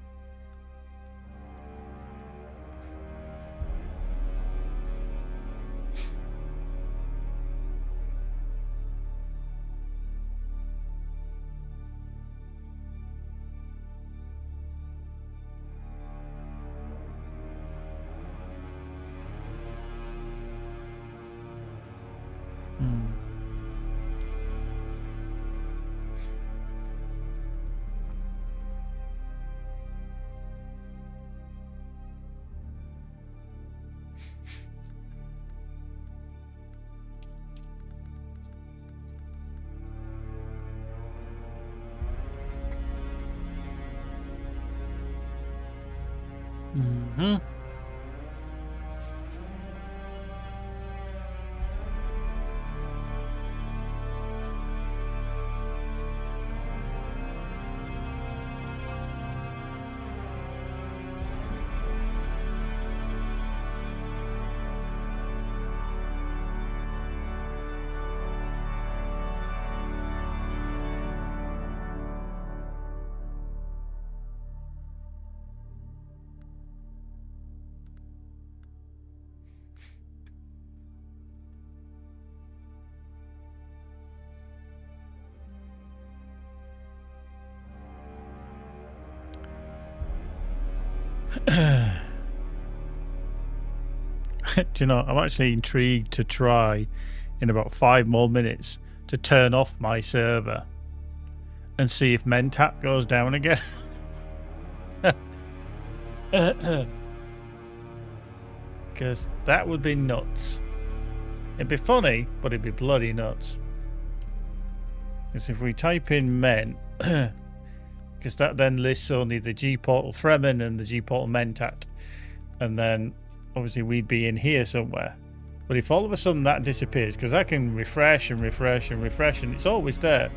Do you know, I'm actually intrigued to try in about 5 more minutes to turn off my server and see if Mentat goes down again. Because that would be nuts. It'd be funny, but it'd be bloody nuts. Because if we type in men, because that then lists only the G portal Fremen and the G portal Mentat, and then obviously we'd be in here somewhere. But if all of a sudden that disappears, because I can refresh and refresh and refresh and it's always there.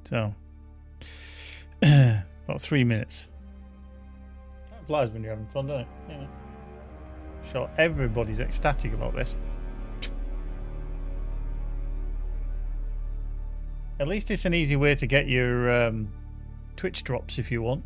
So, about 3 minutes. That flies when you're having fun, doesn't it? Yeah. I'm sure everybody's ecstatic about this. At least it's an easy way to get your Twitch drops if you want.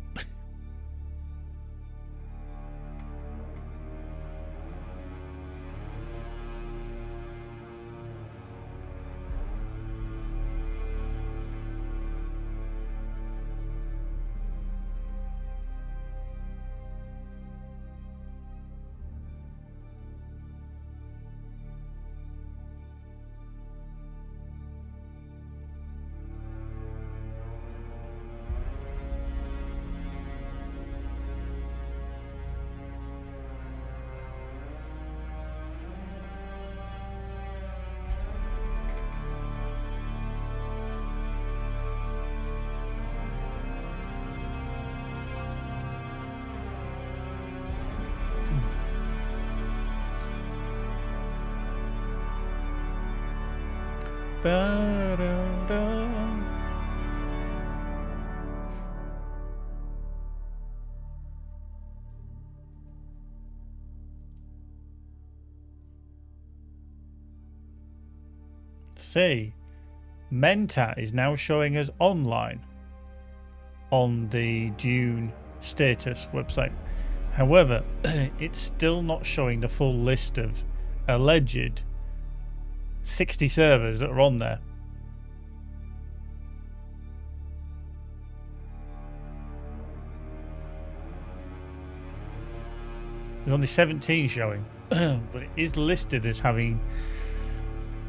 Ba-da-da. See, Mentat is now showing us online on the Dune status website. However, it's still not showing the full list of alleged 60 servers that are on there. There's only 17 showing, but it is listed as having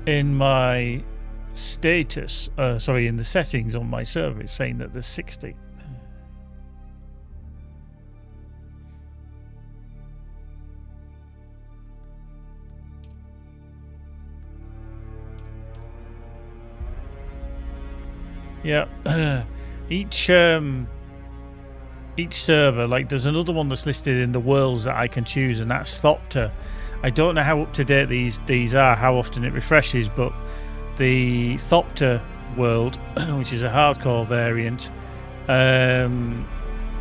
in my status, in the settings on my server, it's saying that there's 60. Yeah, each server, like there's another one that's listed in the worlds that I can choose, and that's Thopter. I don't know how up to date these are, how often it refreshes, but the Thopter world, which is a hardcore variant,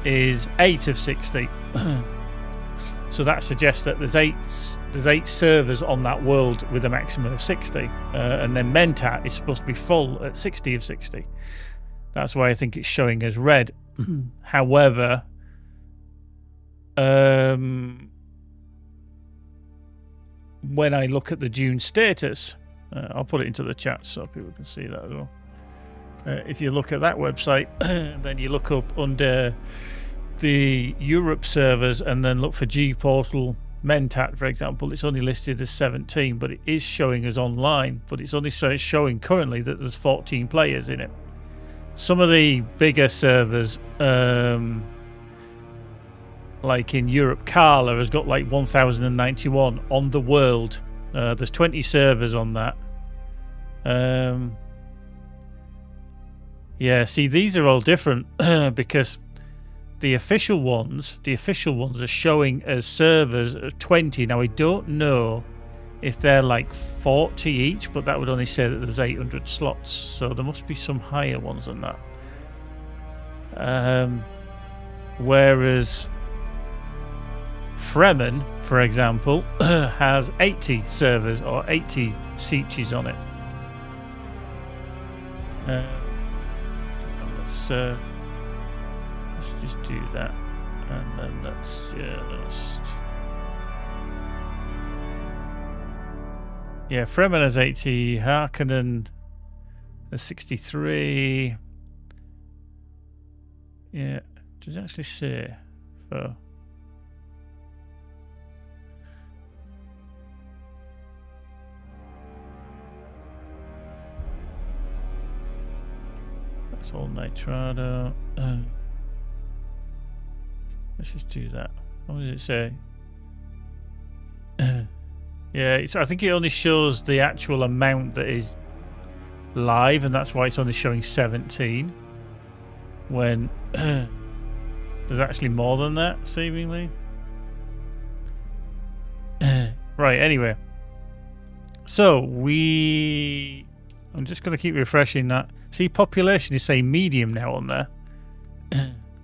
is 8 of 60. So that suggests that there's eight servers on that world with a maximum of 60, and then Mentat is supposed to be full at 60 of 60. That's why I think it's showing as red. However, when I look at the Dune status, I'll put it into the chat so people can see that as well. If you look at that website, then you look up under the Europe servers and then look for G Portal Mentat, for example, it's only listed as 17, but it is showing as online, but it's only showing currently that there's 14 players in it. Some of the bigger servers, like in Europe, Carla has got like 1091 on the world. There's 20 servers on that. Yeah, see, these are all different because the official ones are showing as servers of 20. Now, I don't know if they're like 40 each, but that would only say that there's 800 slots. So there must be some higher ones than that. Whereas Fremen, for example, has 80 servers or 80 sieges on it. Let's just do that, and then let's just... Yeah, Fremen has 80, Harkonnen has 63. Yeah, does it actually say for... That's all Nitrado. Let's just do that. What does it say? Yeah, I think it only shows the actual amount that is live, and that's why it's only showing 17. When there's actually more than that, seemingly. Right, anyway. So, I'm just going to keep refreshing that. See, population is saying medium now on there.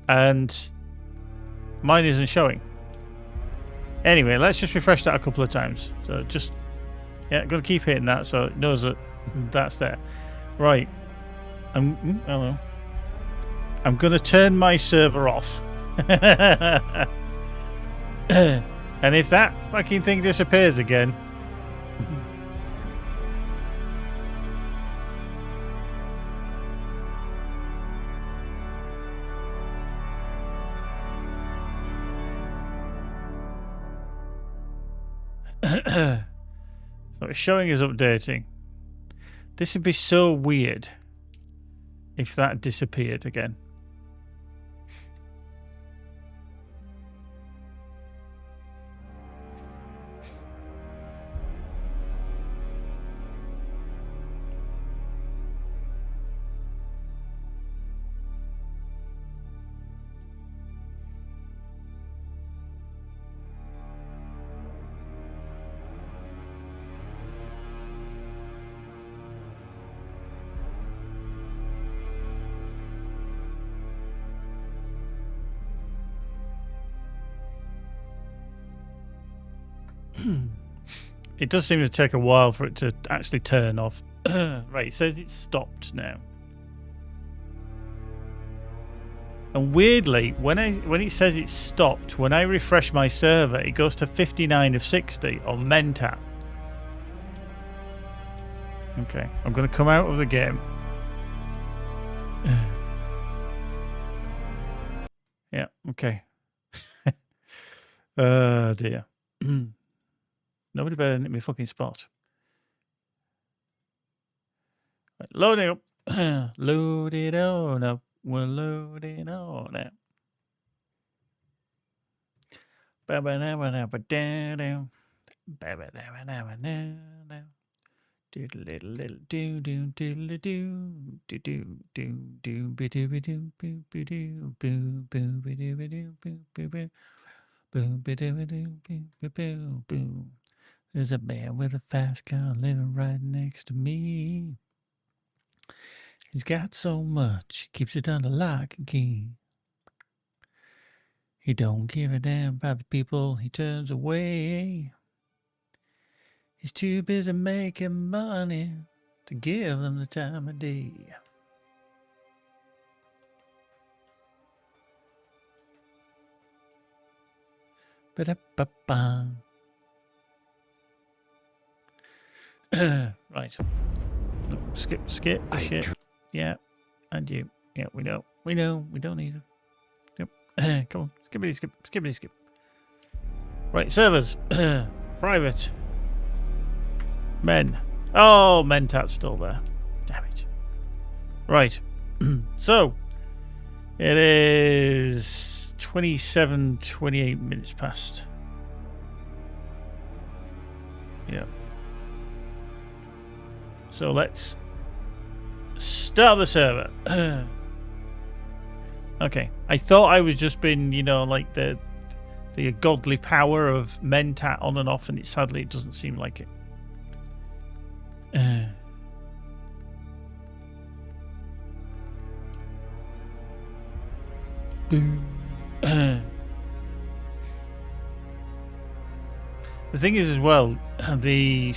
And mine isn't showing. Anyway, let's just refresh that a couple of times. So just, yeah, got to keep hitting that so it knows that that's there. Right. Hello. I'm going to turn my server off. And if that fucking thing disappears again... So it's showing as updating. This would be so weird if that disappeared again. It does seem to take a while for it to actually turn off. Right, it says it's stopped now. And weirdly, when it says it's stopped, when I refresh my server, it goes to 59 of 60 on Mentat. Okay, I'm going to come out of the game. Yeah, okay. Oh dear. Nobody better hit me fucking spot. Right, loading up. Load it on up. We're loading on up. There's a bear with a fast car living right next to me. He's got so much, he keeps it under lock and key. He don't give a damn about the people he turns away. He's too busy making money to give them the time of day. Ba-da-ba-ba. Right. Skip shit. Yeah. And you. Yeah, we know. We don't need it. Yep. Come on. Skip. Right, servers. Private. Men. Oh, Mentat's still there. Damn it. Right. So, it is 28 minutes past. Yeah. So let's start the server. Okay. I thought I was just been, like the godly power of Mentat on and off, and sadly it doesn't seem like it. The thing is as well, the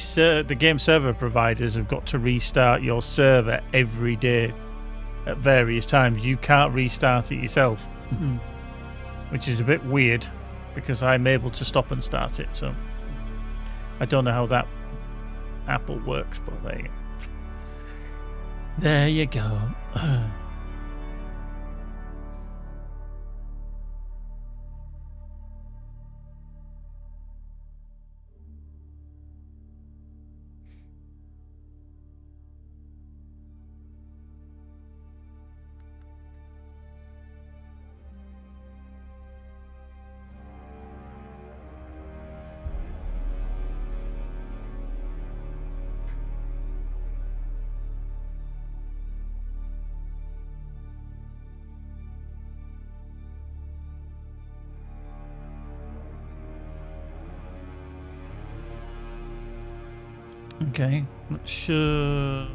game server providers have got to restart your server every day at various times. You can't restart it yourself, which is a bit weird because I'm able to stop and start it. So I don't know how that Apple works, but there you go. Okay, not sure.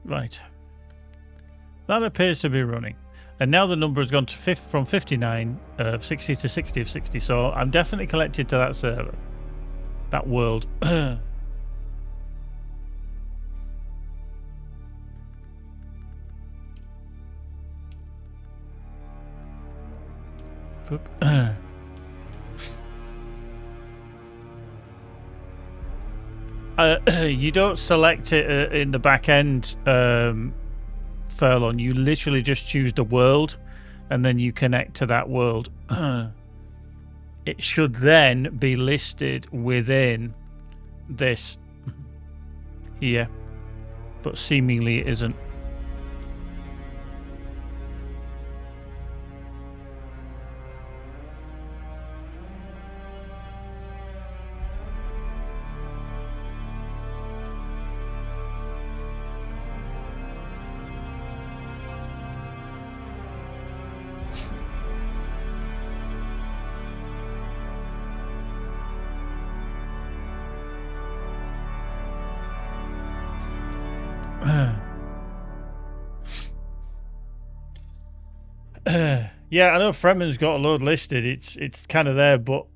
Right. That appears to be running. And now the number has gone to from 59 of 60 to 60 of 60. So I'm definitely connected to that server. That world. you don't select it in the back end, Furlong. You literally just choose the world, and then you connect to that world. It should then be listed within this here, but seemingly it isn't. Yeah, I know Fremen's got a load listed. It's kind of there, but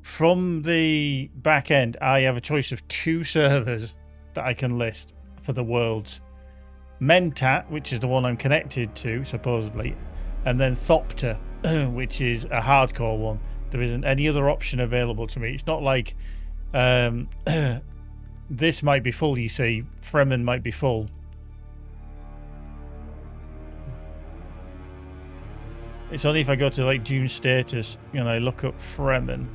from the back end, I have a choice of 2 servers that I can list for the worlds. Mentat, which is the one I'm connected to, supposedly, and then Thopter, which is a hardcore one. There isn't any other option available to me. It's not like this might be full, you see. Fremen might be full. It's only if I go to like Dune status and I look up Fremen.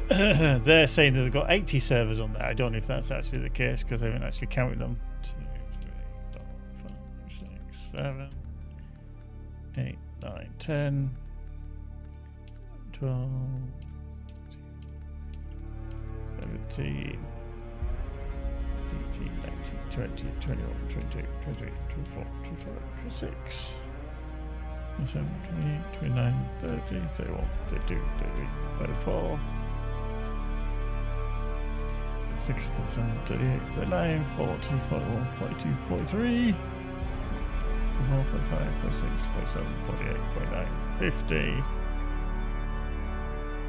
They're saying that they've got 80 servers on there. I don't know if that's actually the case because I haven't actually counted them. 2, 3, 4, 5, 6, 7, 8, 9, 10, 12, 17, 18, 19, 20, 21, 22, 23, 24, 25, 26. 27, 28, 29, 30, 31, 32, 33, 34, 36, 37, 38, 39, 40, 41, 42, 43, 44, 45, 46, 47, 48, 49, 50,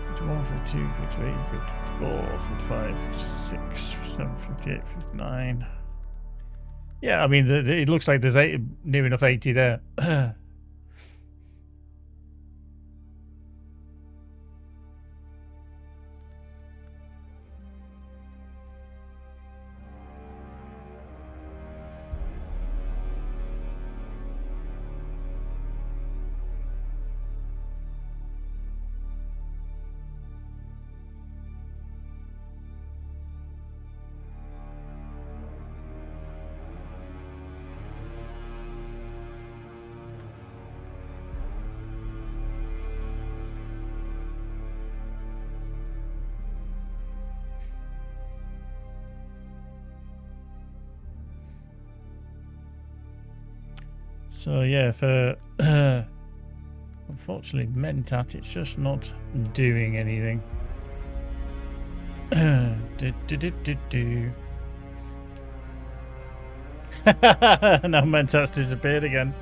51, 52, 53, 54, 55, 56, 57, 58, 59. Yeah, I mean, it looks like there's near enough 80 there. So yeah, for unfortunately Mentat, it's just not doing anything. Now Mentat's disappeared again.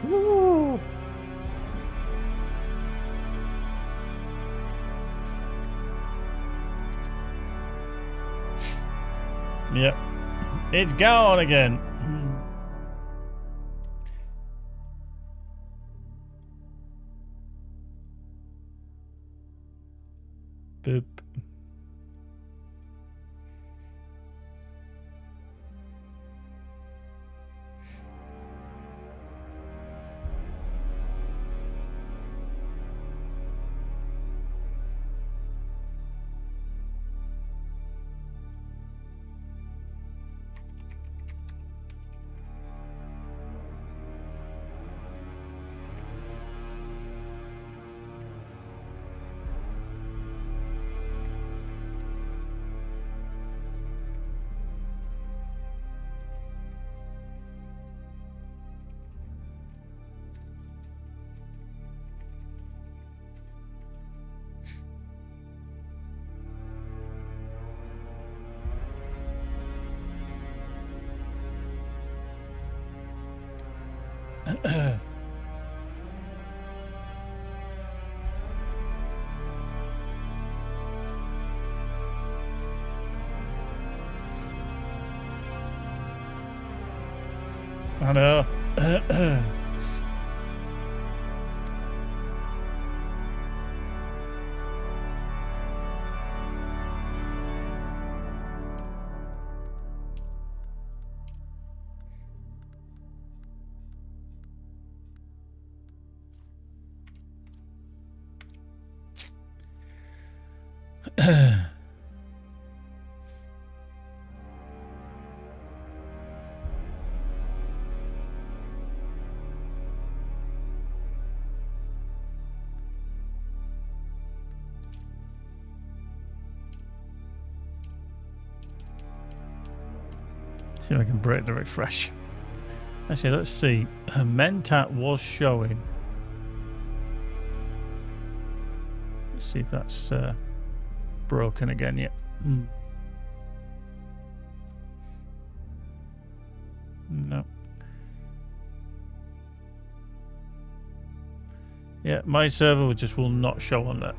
Woo! Yep, it's gone again. Boop. I know. See if I can break the refresh. Actually, let's see. Mentat was showing. Let's see if that's broken again yet. No. Yeah, my server just will not show on that.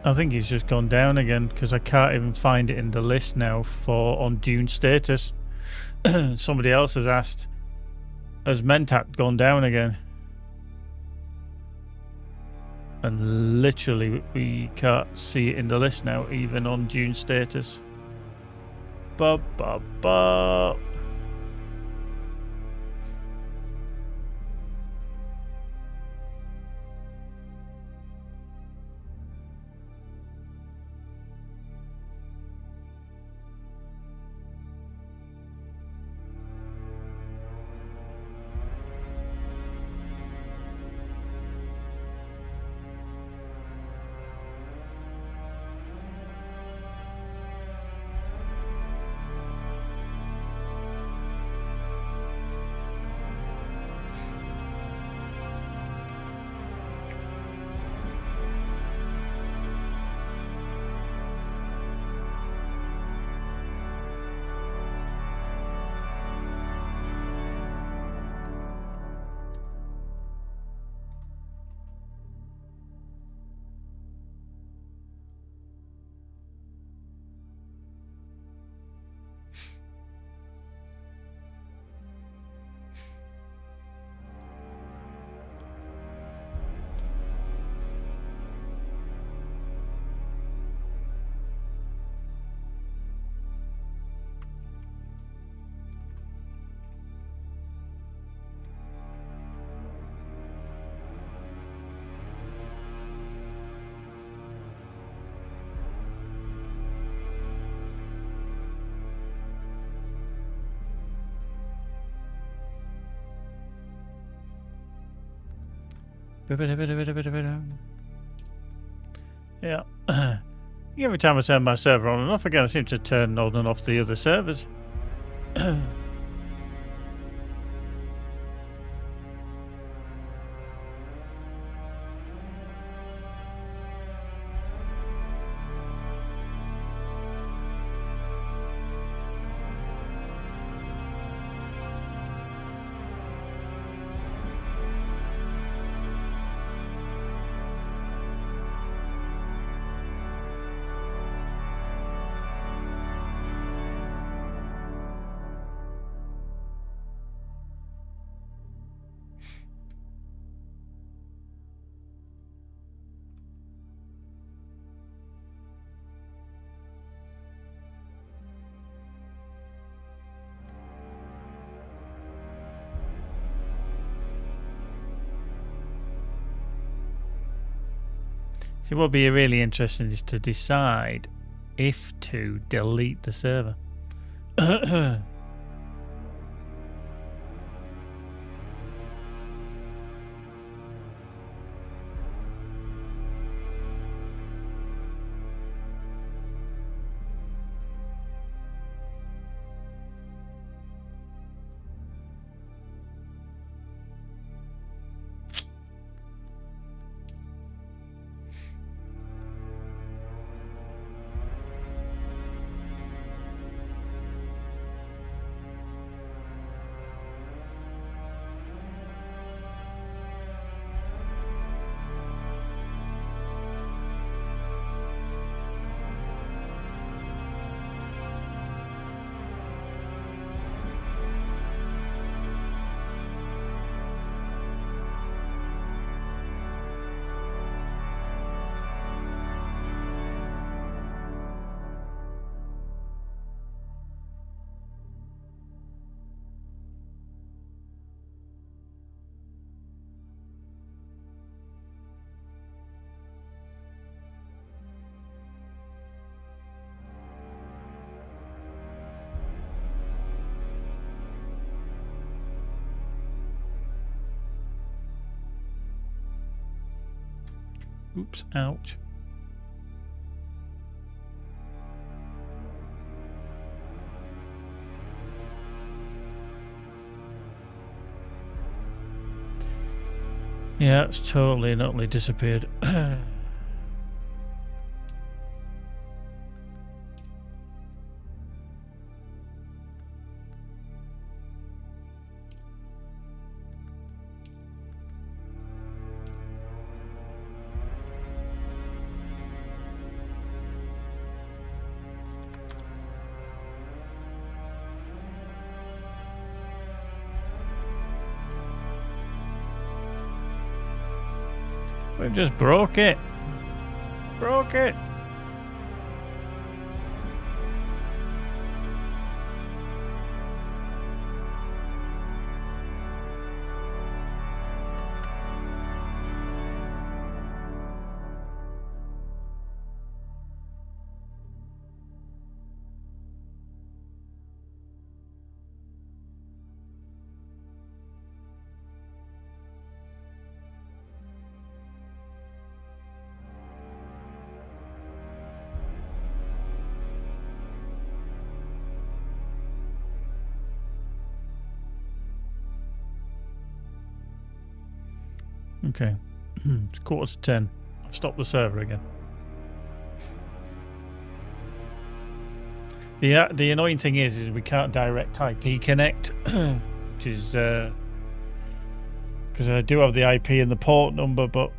I think he's just gone down again because I can't even find it in the list now for on Dune status. Somebody else has asked, has Mentat gone down again? And literally we can't see it in the list now, even on Dune status. Ba ba ba. Yeah. Every time I turn my server on and off again, I seem to turn on and off the other servers. See, what would be really interesting is to decide if to delete the server. Oops, ouch. Yeah, it's totally and utterly disappeared. We've just broke it. Broke it. Okay, it's 9:45. I've stopped the server again. The annoying thing is we can't direct IP connect, which is because I do have the IP and the port number, but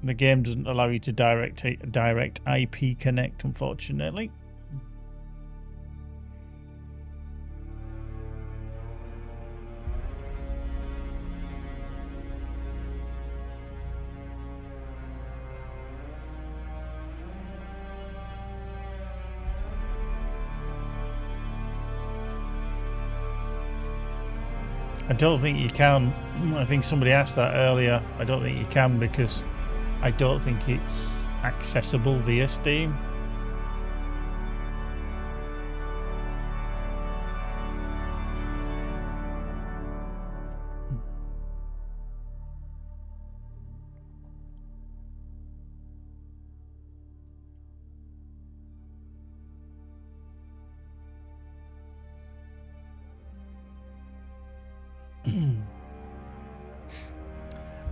the game doesn't allow you to direct IP connect, unfortunately. I don't think you can. I think somebody asked that earlier. I don't think you can because I don't think it's accessible via Steam.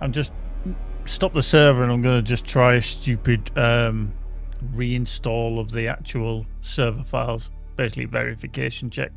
I'm just stop the server and I'm going to just try a stupid reinstall of the actual server files. Basically verification check.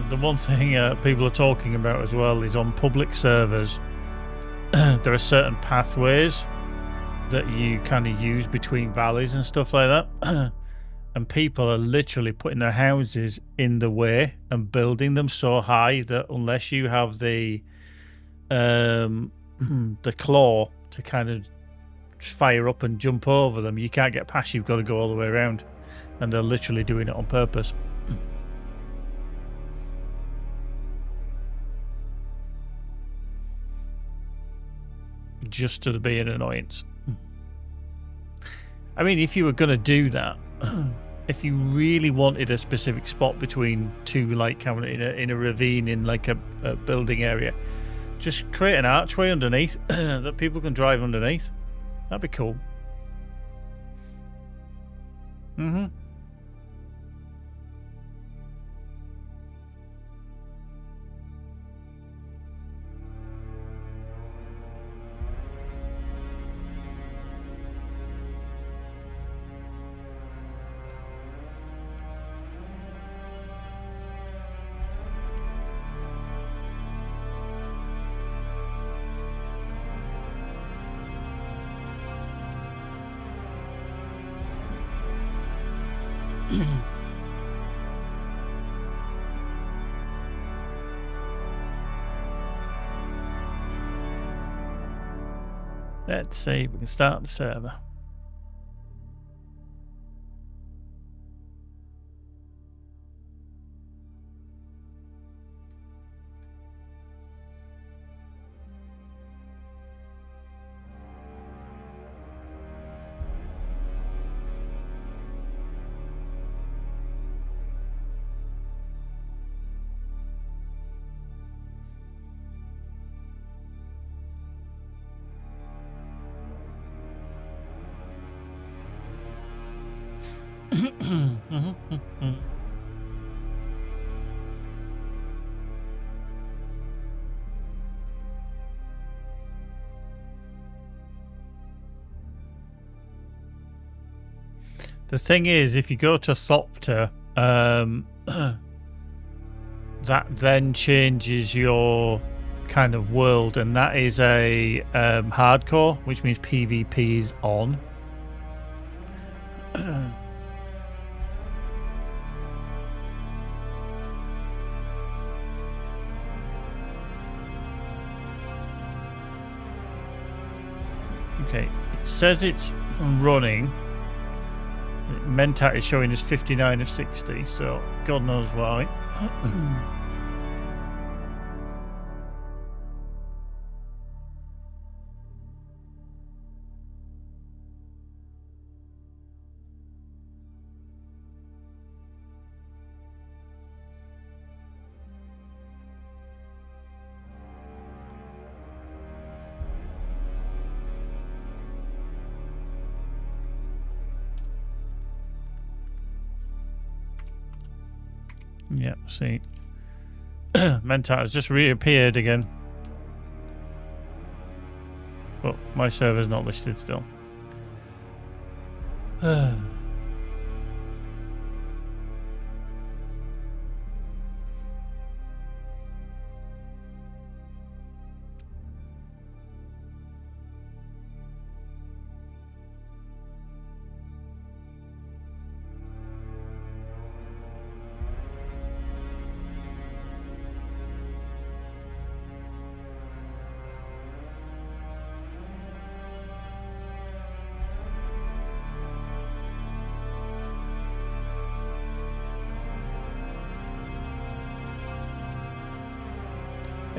The one thing people are talking about as well is on public servers there are certain pathways that you kind of use between valleys and stuff like that. And people are literally putting their houses in the way and building them so high that unless you have the the claw to kind of fire up and jump over them, you can't get past. You've got to go all the way around, and they're literally doing it on purpose. Just to be an annoyance. I mean, if you were going to do that, if you really wanted a specific spot between two, like in a ravine in like a building area, just create an archway underneath that people can drive underneath. That'd be cool. Mm-hmm. Let's see, we can start the server. The thing is, if you go to Thopter, that then changes your kind of world, and that is a hardcore, which means PvP is on. Okay, it says it's running. Mentat is showing us 59 of 60, so God knows why. Yep, see. Mentat has just reappeared again. But my server's not listed still.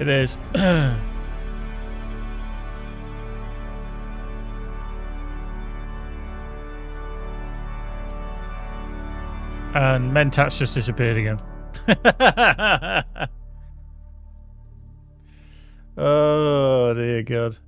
It is. And Mentat's just disappeared again. Oh dear God.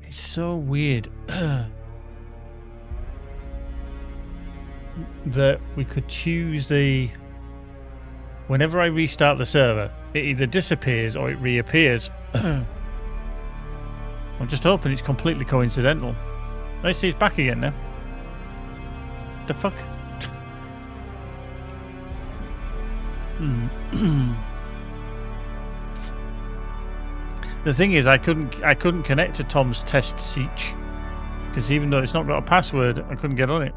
It's so weird that we could choose the... Whenever I restart the server, it either disappears or it reappears. I'm just hoping it's completely coincidental. I see it's back again now. The fuck? The thing is, I couldn't connect to Tom's test seach because even though it's not got a password, I couldn't get on it.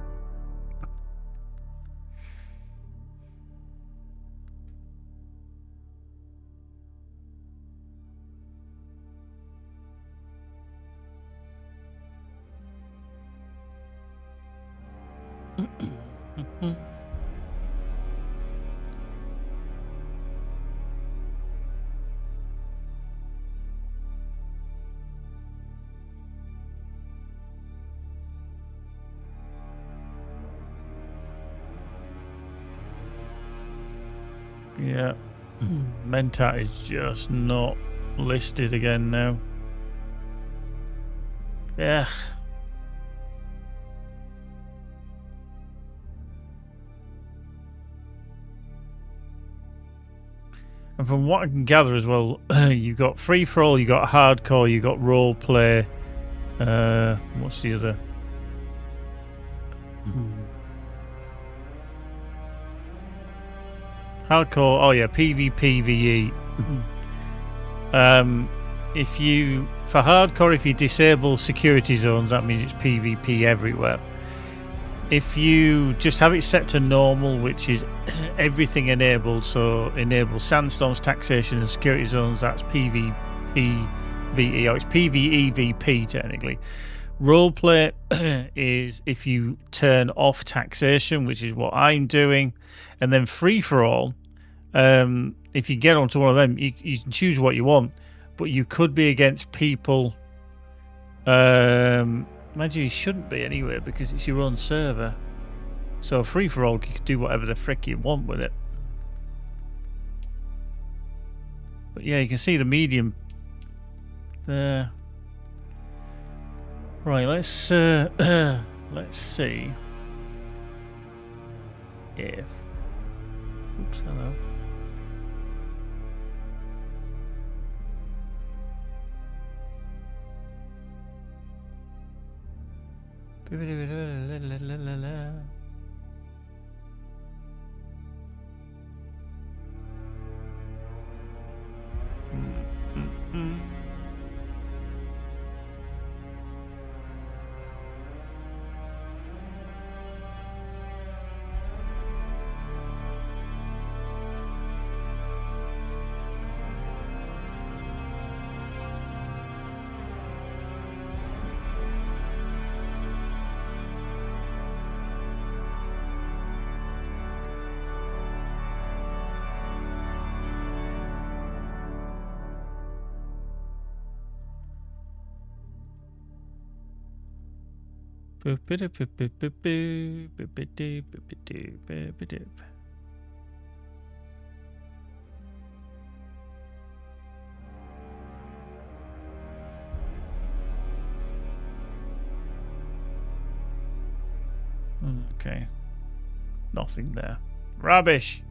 Yeah, Mentat is just not listed again now. Yeah. And from what I can gather as well, you got free for all, you got hardcore, you got role play. What's the other? Hardcore. Oh yeah, PvPvE. If you for hardcore, if you disable security zones, that means it's PvP everywhere. If you just have it set to normal, which is everything enabled, so enable sandstorms, taxation, and security zones, that's PvPvE, or it's PvEVP technically. Roleplay is if you turn off taxation, which is what I'm doing, and then free for all. If you get onto one of them, you can choose what you want, but you could be against people. Mind you, you shouldn't be anyway because it's your own server. So free for all, you can do whatever the frick you want with it. But yeah, you can see the medium there. Right, let's see if. Oops, hello. Okay. Nothing there. Rubbish.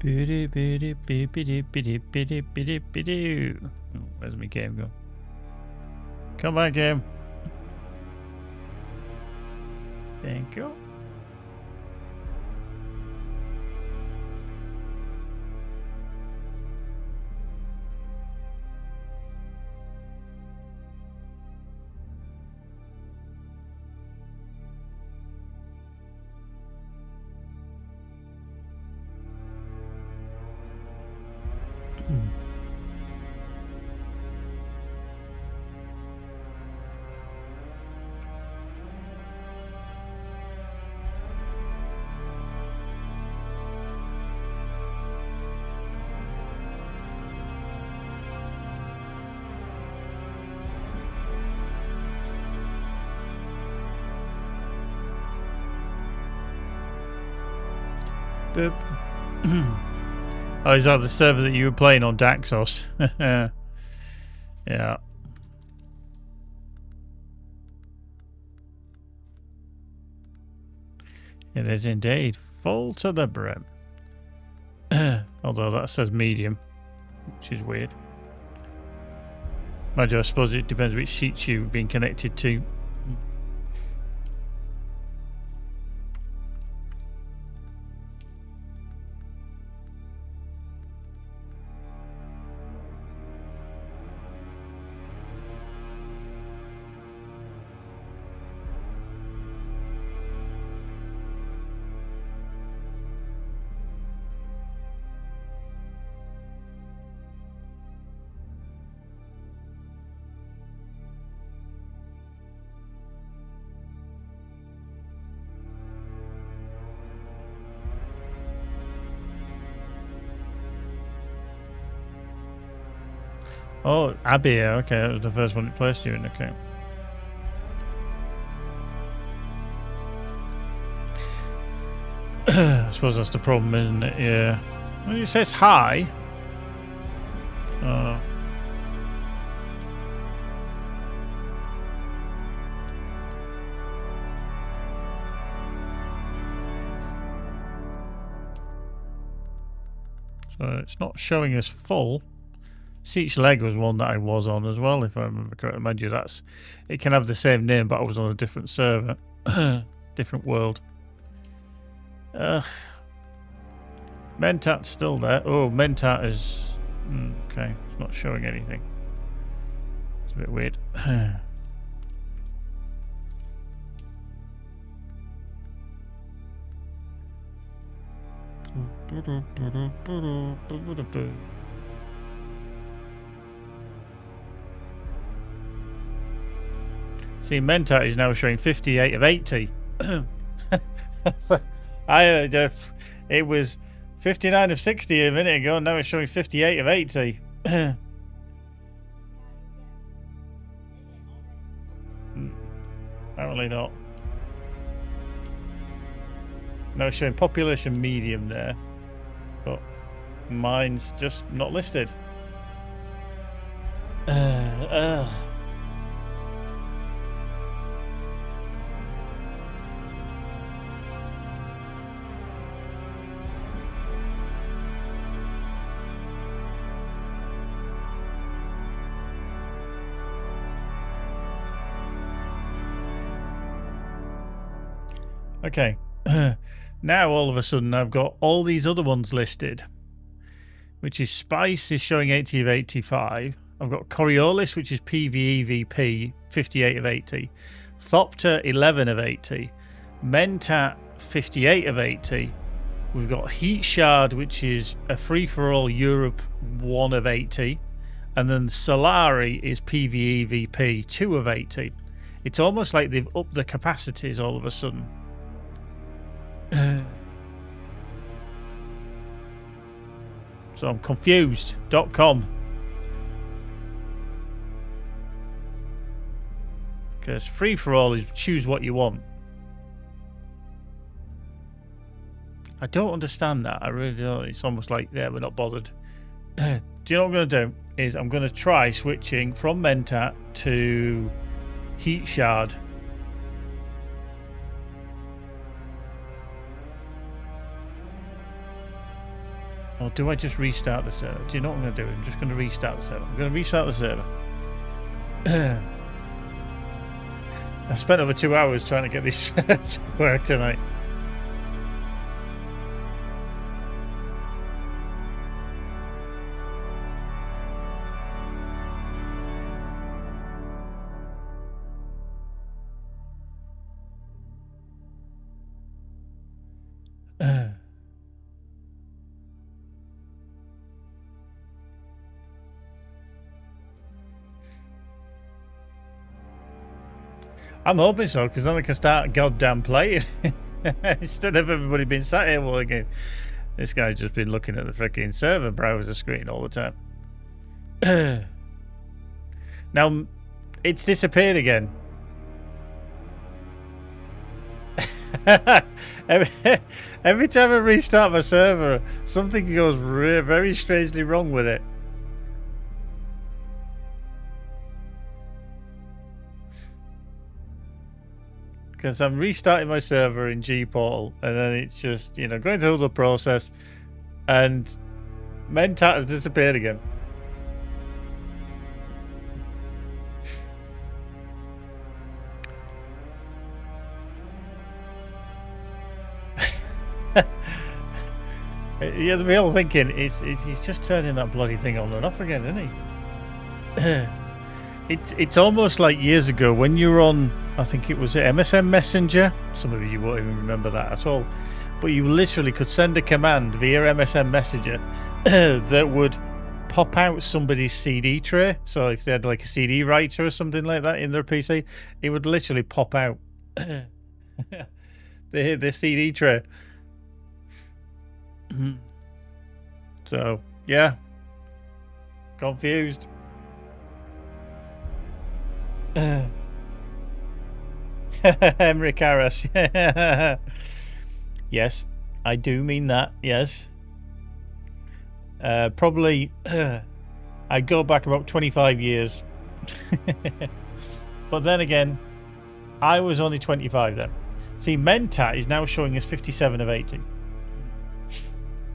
Where's my game go? Come on, game. Thank you. Boop. Oh, is that the server that you were playing on, Daxos? Yeah. It is indeed full to the brim. Although that says medium, which is weird. I suppose it depends which seats you've been connected to. Oh, Abbey, okay, that was the first one it placed you in, okay. I suppose that's the problem, isn't it? Yeah. Well, it says hi. Oh. So it's not showing us full. Seach Leg was one that I was on as well, if I remember correctly. Mind you, it can have the same name, but I was on a different server, different world. Mentat's still there. Oh, Mentat is okay. It's not showing anything. It's a bit weird. See, Mentat is now showing 58 of 80. It was 59 of 60 a minute ago, and now it's showing 58 of 80. Apparently not. Now it's showing population medium there, but mine's just not listed. Okay, now all of a sudden I've got all these other ones listed, which is Spice is showing 80 of 85. I've got Coriolis, which is PvEVP, 58 of 80. Thopter, 11 of 80. Mentat, 58 of 80. We've got Heat Shard, which is a free-for-all Europe, 1 of 80. And then Solari is PvEVP, 2 of 80. It's almost like they've upped the capacities all of a sudden. So I'm confused.com. Because free for all is choose what you want. I don't understand that. I really don't. It's almost like, yeah, we're not bothered. Do you know what I'm going to do? Is I'm going to try switching from Mentat to Heat Shard. Or do I just restart the server? Do you know what I'm going to do? I'm just going to restart the server. I'm going to restart the server. I spent over 2 hours trying to get this to work tonight. I'm hoping so, because then I can start goddamn playing. Instead of everybody being sat here all again. This guy's just been looking at the freaking server browser screen all the time. Now, it's disappeared again. Every time I restart my server, something goes very strangely wrong with it. Because I'm restarting my server in G-Portal, and then it's just, you know, going through the process, and Mentat has disappeared again. He has me all thinking, he's just turning that bloody thing on and off again, isn't he? It's almost like years ago when you were on, I think it was MSN Messenger. Some of you won't even remember that at all. But you literally could send a command via MSN Messenger that would pop out somebody's CD tray. So if they had like a CD writer or something like that in their PC, it would literally pop out the CD tray. So, yeah. Confused. Emric Harris. Yes, I do mean that, yes. Probably I go back about 25 years. But then again, I was only 25 then. See, Mentat is now showing us 57 of 80.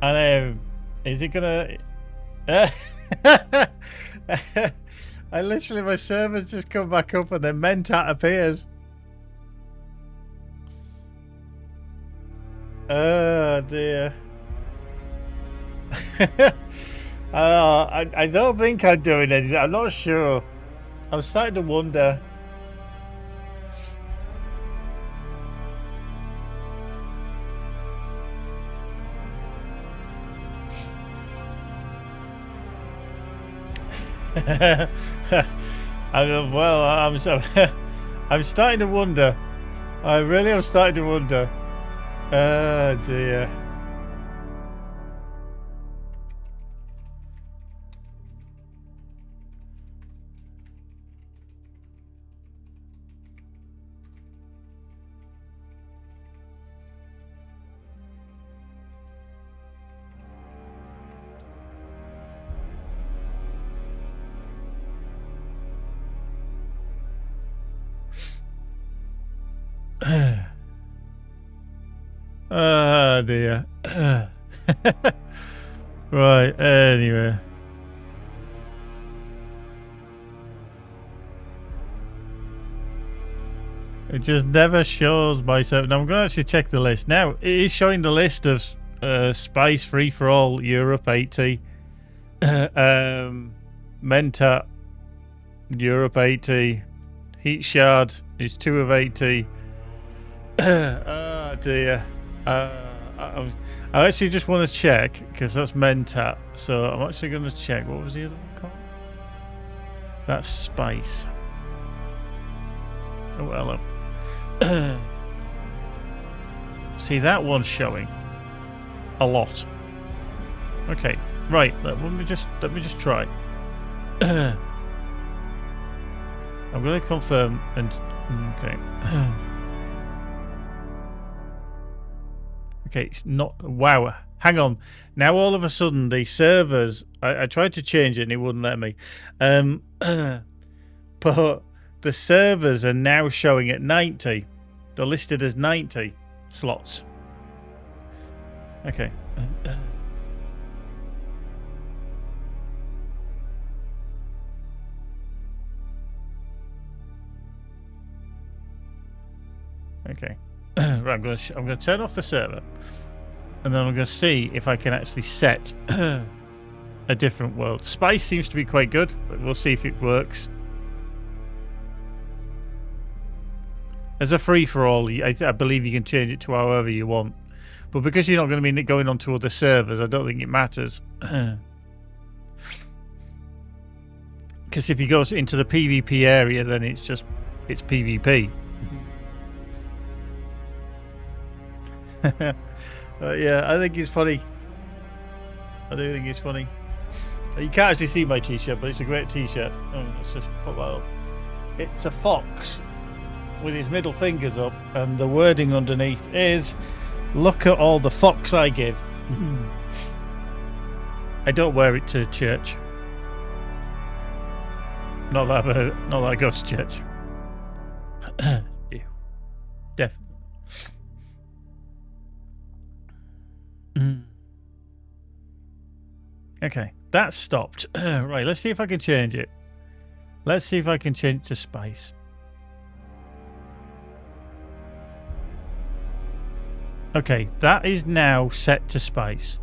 And is it gonna I literally, my server's just come back up and then Mentat appears. Oh dear. I don't think I'm doing anything. I'm not sure. I'm starting to wonder. I'm starting to wonder. I really am starting to wonder. Oh dear. Oh dear. Right, anyway. It just never shows myself. Now I'm going to actually check the list. Now, it is showing the list of Spice Free for All Europe 80. Mentat Europe 80. Heat Shard is 2 of 80. Oh dear. I actually just want to check because that's Mentat. So I'm actually going to check. What was the other one called? That's Spice. Oh, hello. See, that one's showing a lot. Okay, right. Let me just try. I'm going to confirm and okay. Okay, it's not. Wow. Hang on. Now all of a sudden the servers. I tried to change it and it wouldn't let me. But the servers are now showing at 90. They're listed as 90 slots. Okay. Okay. Right, I'm gonna turn off the server, and then I'm gonna see if I can actually set a different world. Spice seems to be quite good, but we'll see if it works. As a free-for-all, I believe you can change it to however you want. But because you're not going to be going on to other servers, I don't think it matters. Because if you go into the PvP area, then it's PvP. Yeah, I think it's funny. I do think it's funny. You can't actually see my t-shirt, but it's a great t-shirt. Oh, let's just put that up. It's a fox with his middle fingers up, and the wording underneath is, "Look at all the fox I give." I don't wear it to church. Not that I go to church. Yeah, definitely. Okay, that's stopped. Right, let's see if I can change it. Let's see if I can change it to spice. Okay, that is now set to spice.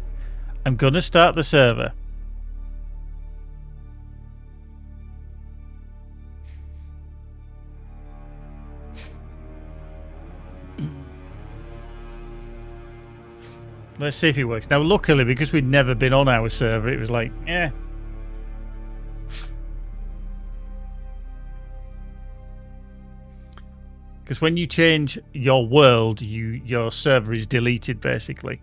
I'm going to start the server. Let's see if it works. Now, luckily, because we'd never been on our server, it was like, eh. Because when you change your world, your server is deleted, basically.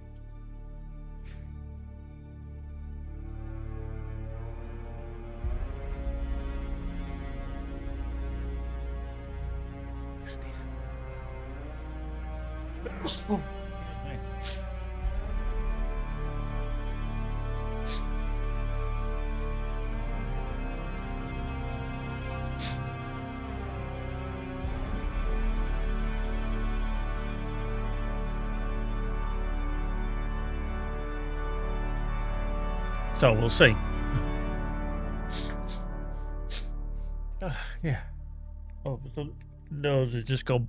So we'll see. Yeah. Oh, the nose has just gone.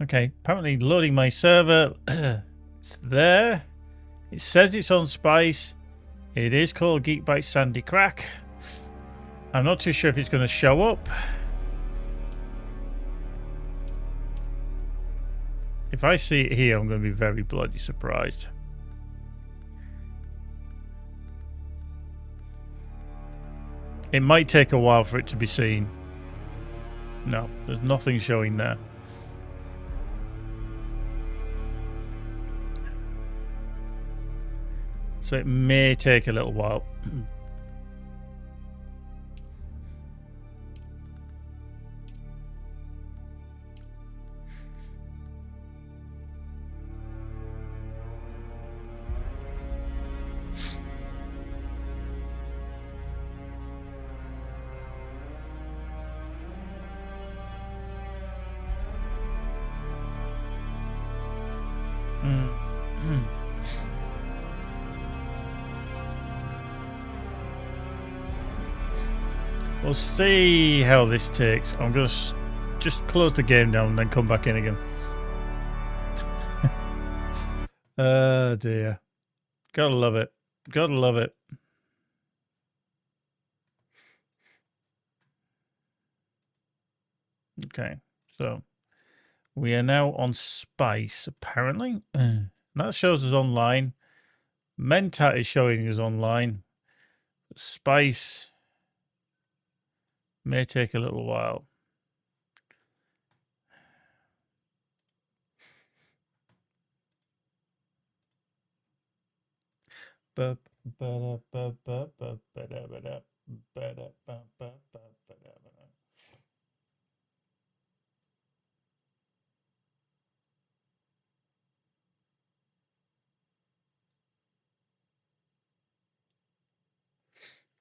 Okay, apparently loading my server. It's there. It says it's on Spice. It is called Geek by Sandy Crack. I'm not too sure if it's going to show up. If I see it here, I'm going to be very bloody surprised. It might take a while for it to be seen. No, there's nothing showing there. So it may take a little while. We'll see how this takes. I'm going to just close the game down and then come back in again. Oh dear. Gotta love it. Gotta love it. Okay, so we are now on Spice, apparently. That shows us online. Mentat is showing us online. Spice may take a little while.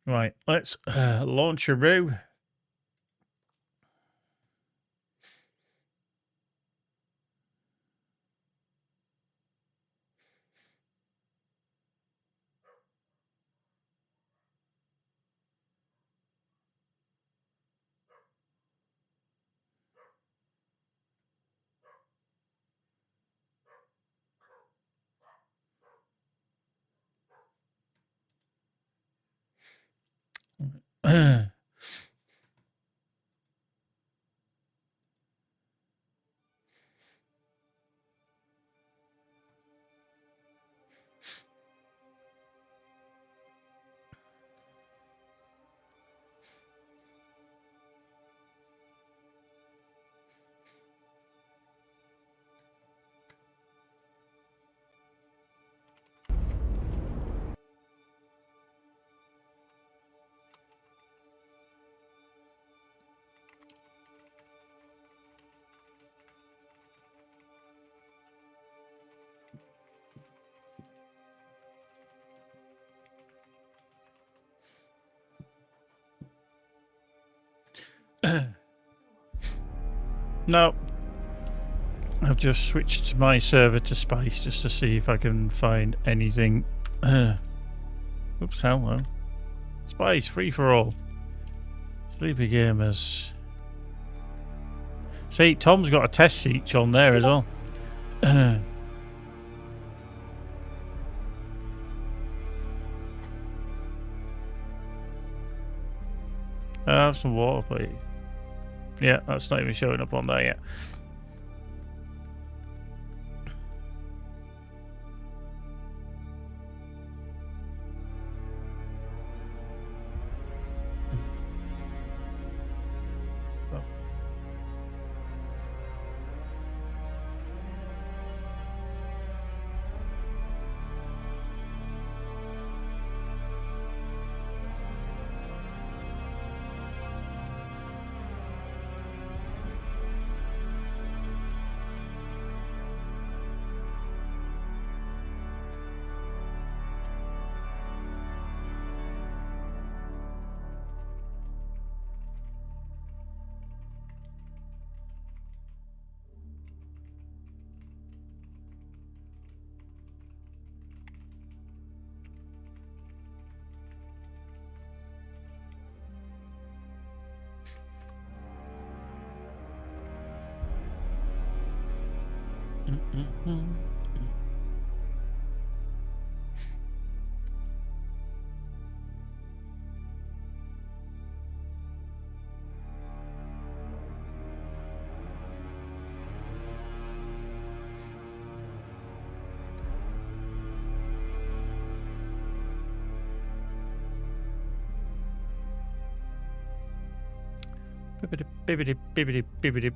Right, let's launch a roux. No. I've just switched my server to space just to see if I can find anything. Oops, hello. Space, free for all. Sleepy gamers. See, Tom's got a test seat on there as well. I have some water, please. Yeah, that's not even showing up on there yet. Bibbidi, bibbidi, bibbidi, bibbidi.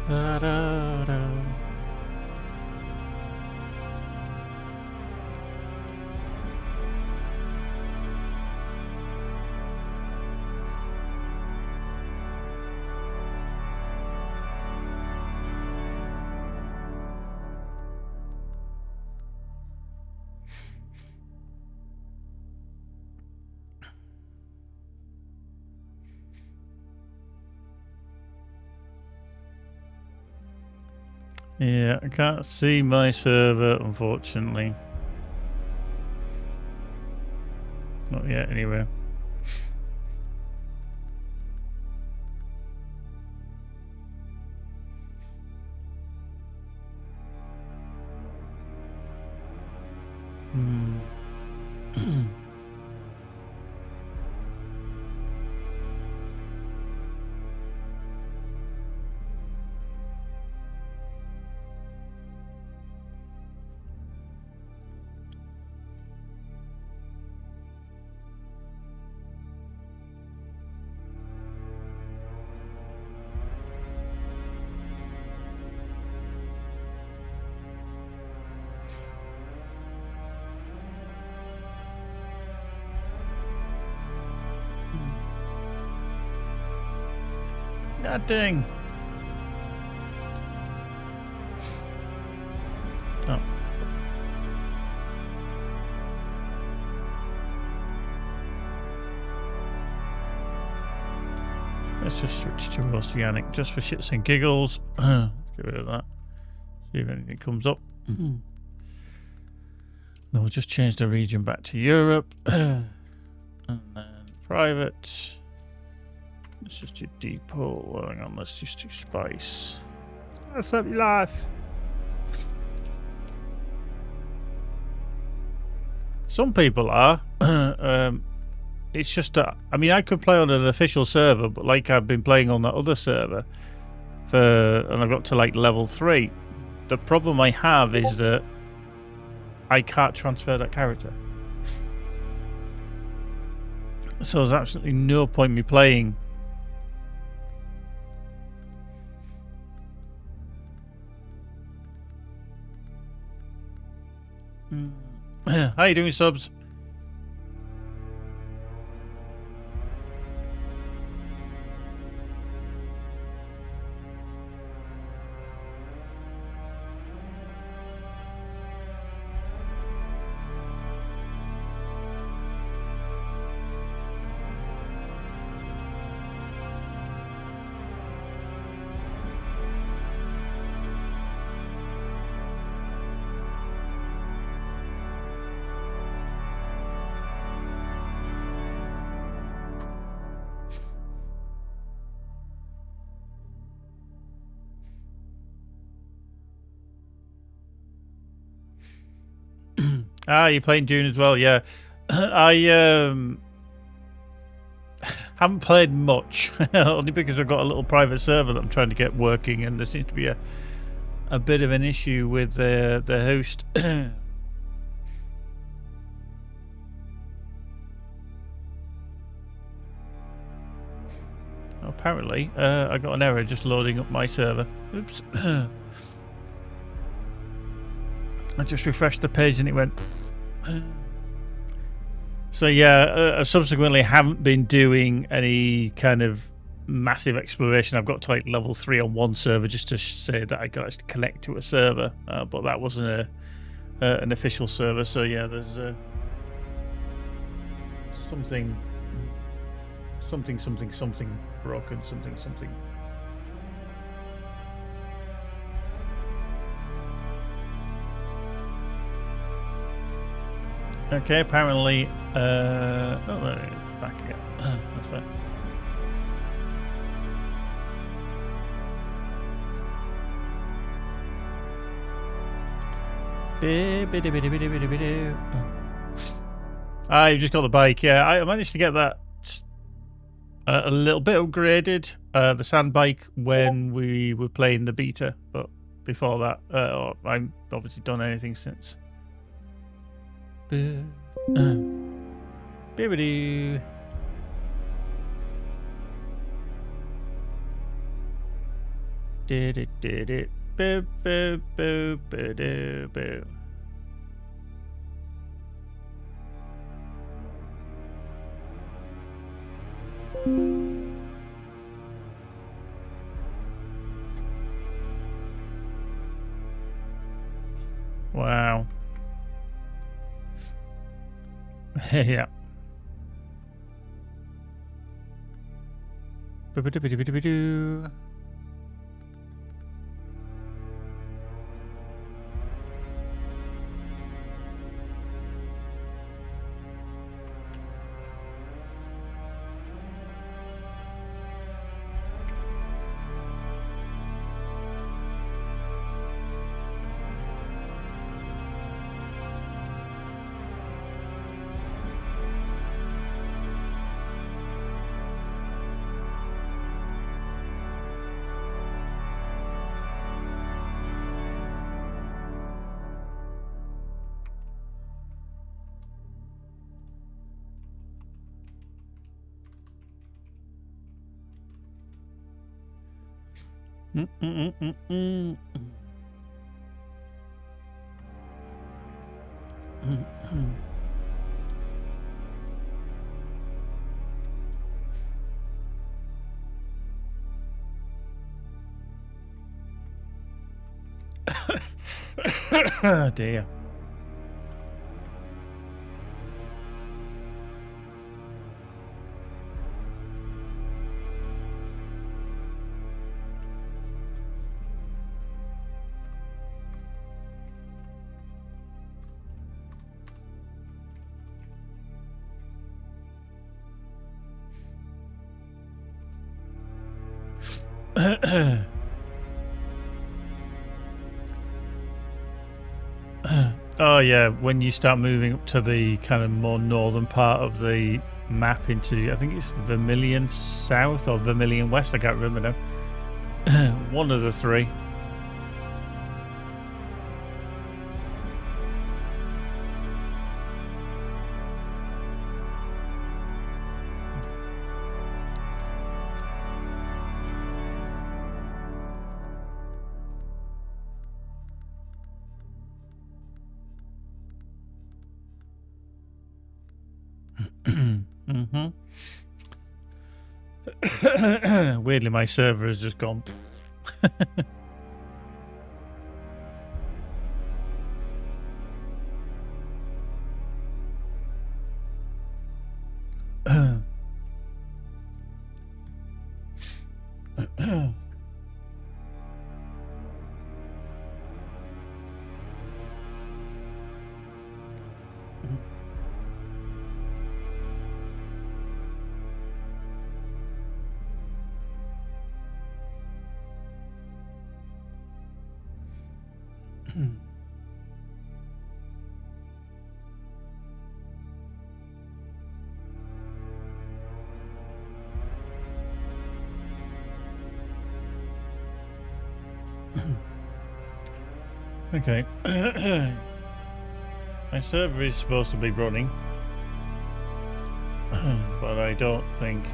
Da, da, da. Yeah, I can't see my server, unfortunately. Not yet, anyway. God dang. Oh. Let's just switch to Oceanic just for shits and giggles. Get rid of that. See if anything comes up. Then we'll just change the region back to Europe. And then private. Let's just do depot. Well, hang on, let's just do spice. That's up your life. Some people are. It's just that, I mean, I could play on an official server, but like I've been playing on that other server and I've got to like level 3. The problem I have is that I can't transfer that character. So there's absolutely no point in me playing. How you doing, subs? You're playing Dune as well, yeah. I haven't played much, only because I've got a little private server that I'm trying to get working, and there seems to be a bit of an issue with the host. Apparently, I got an error just loading up my server. Oops. I just refreshed the page and it went. So yeah, I subsequently haven't been doing any kind of massive exploration. I've got to like level 3 on one server just to say that I can actually connect to a server, but that wasn't an official server. So yeah, there's something broken, something. Okay, apparently, oh, there it is, back again. That's fine. You just got the bike. Yeah, I managed to get that a little bit upgraded. The sand bike when we were playing the beta, but before that, I've obviously done anything since. Bibbidi. Did it. Boo, boo, boo, boo, doo, boo. Wow. Yeah. Boo-ba-doo-ba-doo-ba-doo. Oh dear. Oh yeah, when you start moving up to the kind of more northern part of the map into, I think it's Vermilion South or Vermilion West, I can't remember now. One of the three. Weirdly, my server has just gone. Okay. My server is supposed to be running, but I don't think.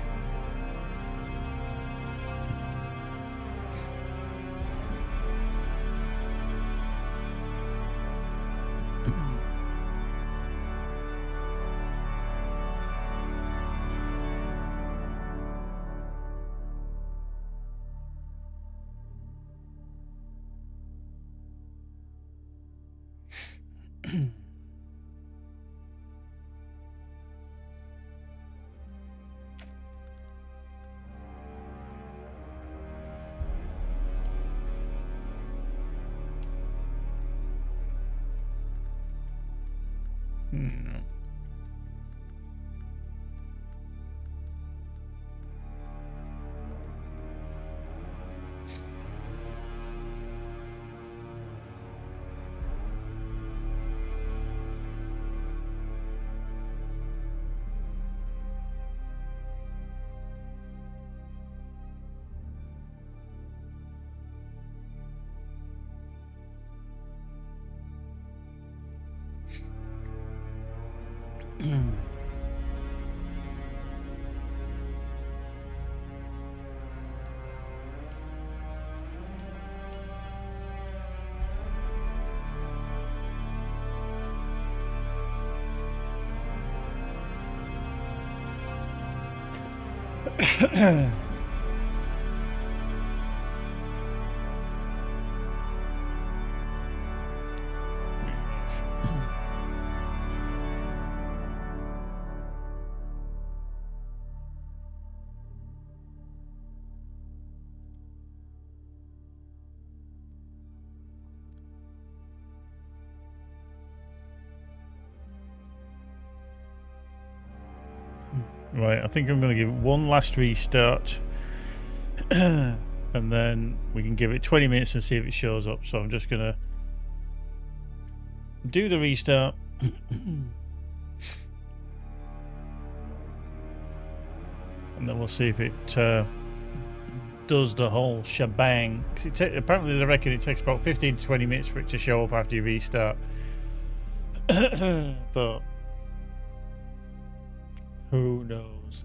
Right, I think I'm going to give it one last restart and then we can give it 20 minutes and see if it shows up. So I'm just going to do the restart. And then we'll see if it does the whole shebang. Apparently they reckon it takes about 15 to 20 minutes for it to show up after you restart. But who knows?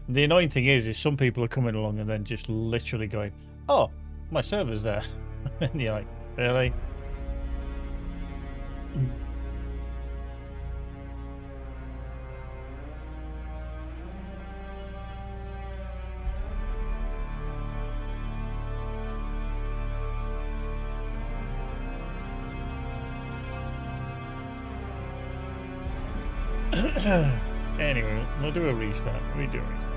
The annoying thing is some people are coming along and then just literally going, "Oh, my server's there," and you're like, "Really?" Anyway, we'll do a restart. We do a restart.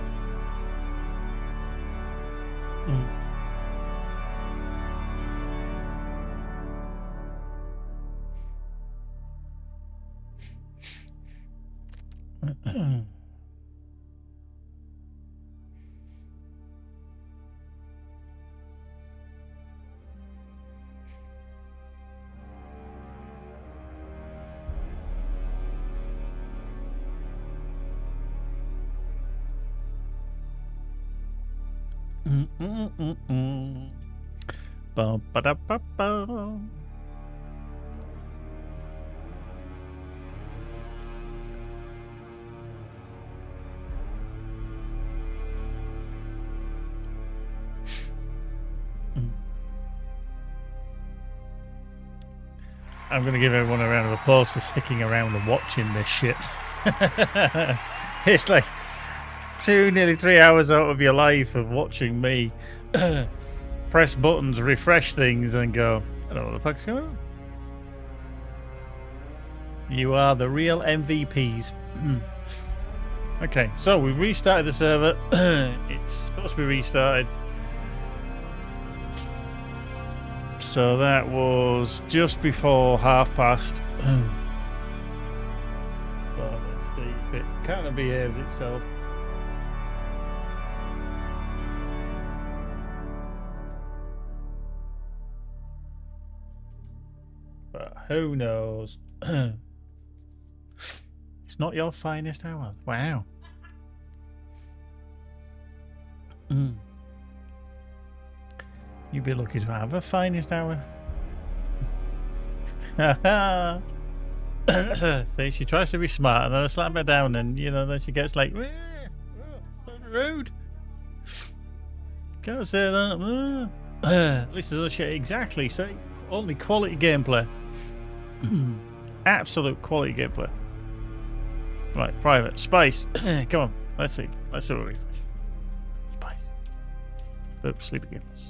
Ba-ba-da-ba-ba. I'm going to give everyone a round of applause for sticking around and watching this shit. It's like nearly 3 hours out of your life of watching me press buttons, refresh things, and go, I don't know what the fuck's going on. You are the real MVPs. Okay, so we restarted the server. It's supposed to be restarted. So that was just before past. So let's see if it kind of behaves itself. But who knows? It's not your finest hour. Wow. You'd be lucky to have a finest hour. See, she tries to be smart and then I slap her down and, you know, then she gets like, that's rude. Can't say that. At least there's no shit. Exactly. So only quality gameplay. Absolute quality gameplay. Right, private. Spice. Come on. Let's see. Let's see what we refresh. Spice. Oops, sleepy games.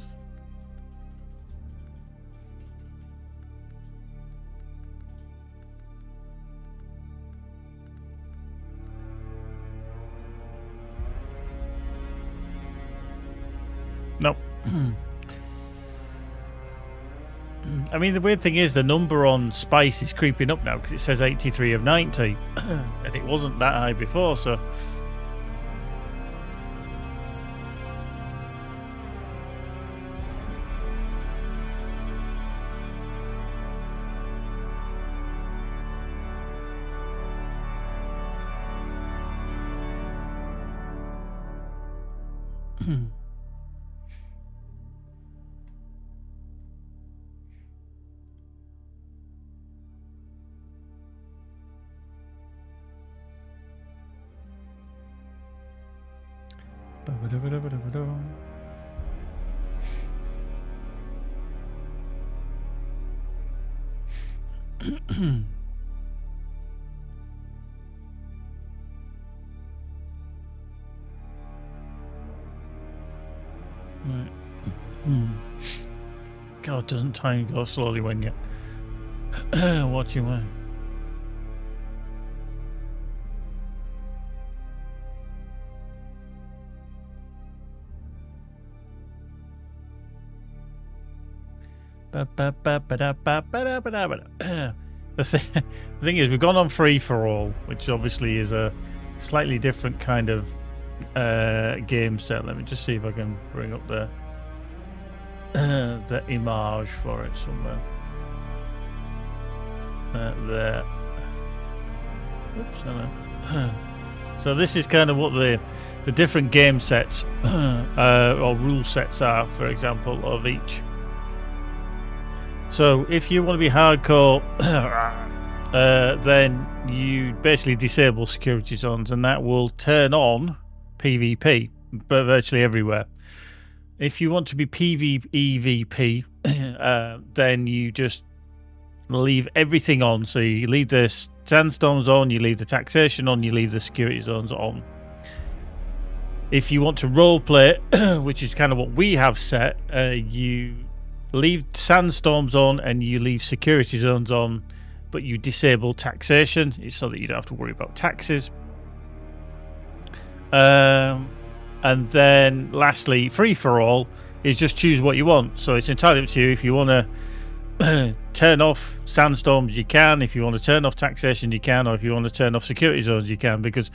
Nope. I mean, the weird thing is the number on Spice is creeping up now because it says 83 of 90 and it wasn't that high before, so God, doesn't time go slowly when you what you want? The thing is, we've gone on free for all, which obviously is a slightly different kind of game set. Let me just see if I can bring up the image for it somewhere. There. Oops, hello. So this is kind of what the different game sets or rule sets are, for example, of each. So if you want to be hardcore, then you basically disable security zones, and that will turn on PvP, but virtually everywhere. If you want to be PvEVP, then you just leave everything on. So you leave the sandstorms on, you leave the taxation on, you leave the security zones on. If you want to roleplay, which is kind of what we have set, you leave sandstorms on and you leave security zones on, but you disable taxation so that you don't have to worry about taxes. And then lastly, free for all is just choose what you want. So it's entirely up to you. If you want to turn off sandstorms, you can. If you want to turn off taxation, you can. Or if you want to turn off security zones, you can. Because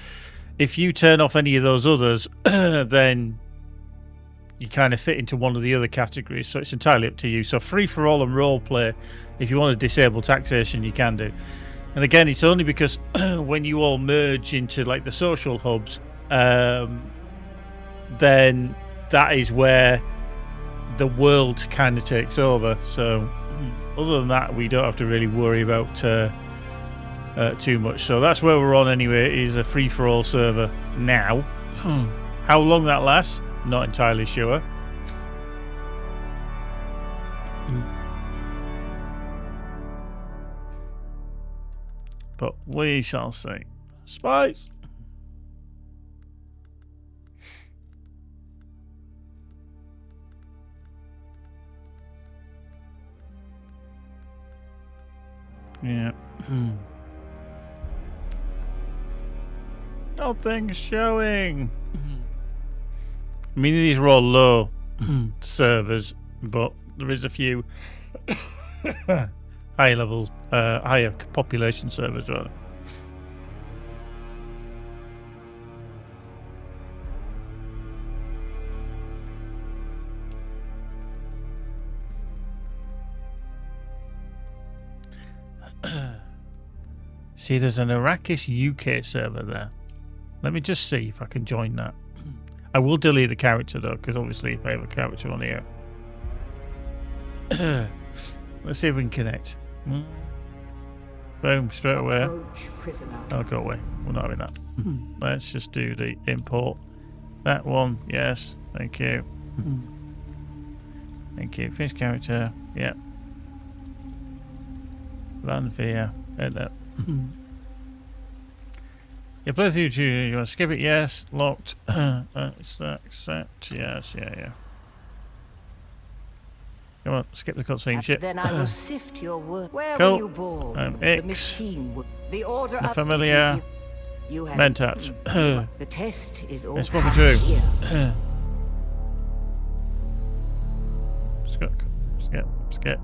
if you turn off any of those others, then you kind of fit into one of the other categories. So it's entirely up to you. So free for all and role play, if you want to disable taxation, you can do. And again, it's only because when you all merge into like the social hubs, then that is where the world kind of takes over. So other than that, we don't have to really worry about too much. So that's where we're on anyway. It is a free-for-all server now. How long that lasts, not entirely sure. But we shall see. Spice! Yeah. Nothing's showing. I mean, these are all low servers, but there is a few higher level, higher population servers, rather. See, there's an Arrakis UK server there. Let me just see if I can join that. I will delete the character though, because obviously if I have a character on here. Let's see if we can connect. Boom, straight away. Oh, go away. We're not having that. Let's just do the import. That one, yes. Thank you. Thank you. Fish character, yeah. Land via. You play through. You want to skip it? Yes. Locked. Accept. Yes. Yeah. Come on, skip the cutscene shit. Then I will sift your work. Where Cool. were you born? X. The machine. The order. The familiar. You had Mentat. the test is all. It's spoken true. Here. Skip. Skip.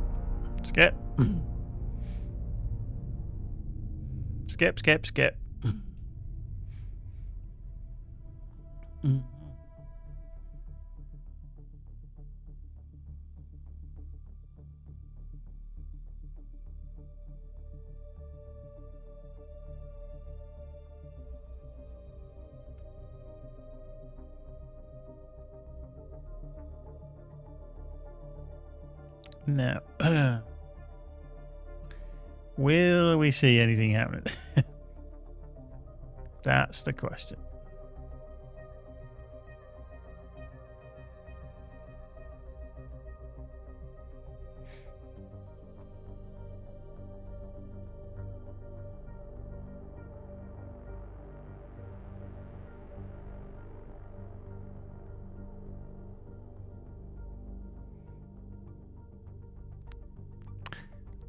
Now, will we see anything happening? That's the question.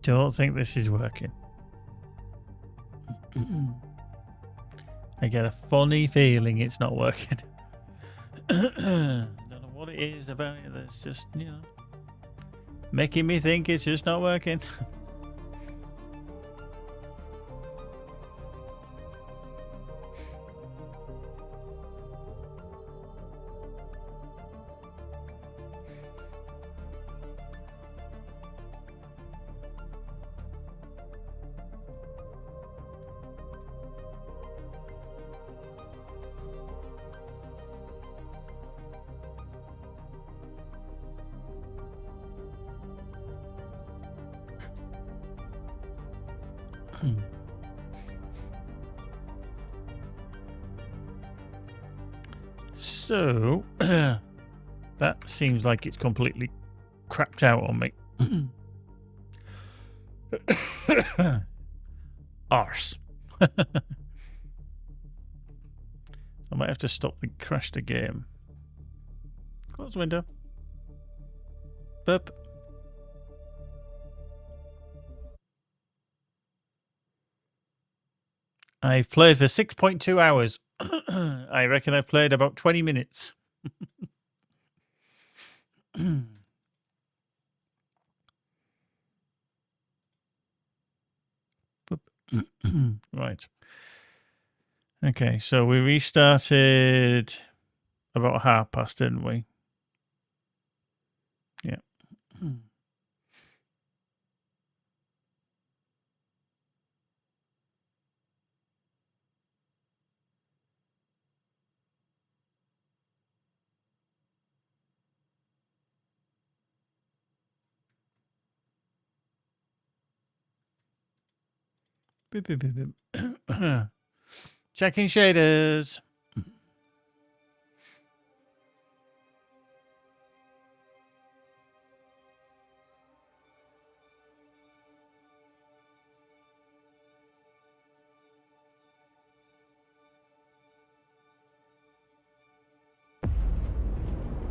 Don't think this is working. I get a funny feeling it's not working. Don't know what it is about it that's just, making me think it's just not working. So, that seems like it's completely crapped out on me. Arse. I might have to stop and crash the game. Close the window. Burp. I've played for 6.2 hours. I reckon I've played about 20 minutes. Right. Okay, so we restarted about past, didn't we? Yeah. Beep, beep, beep, beep. Checking shaders.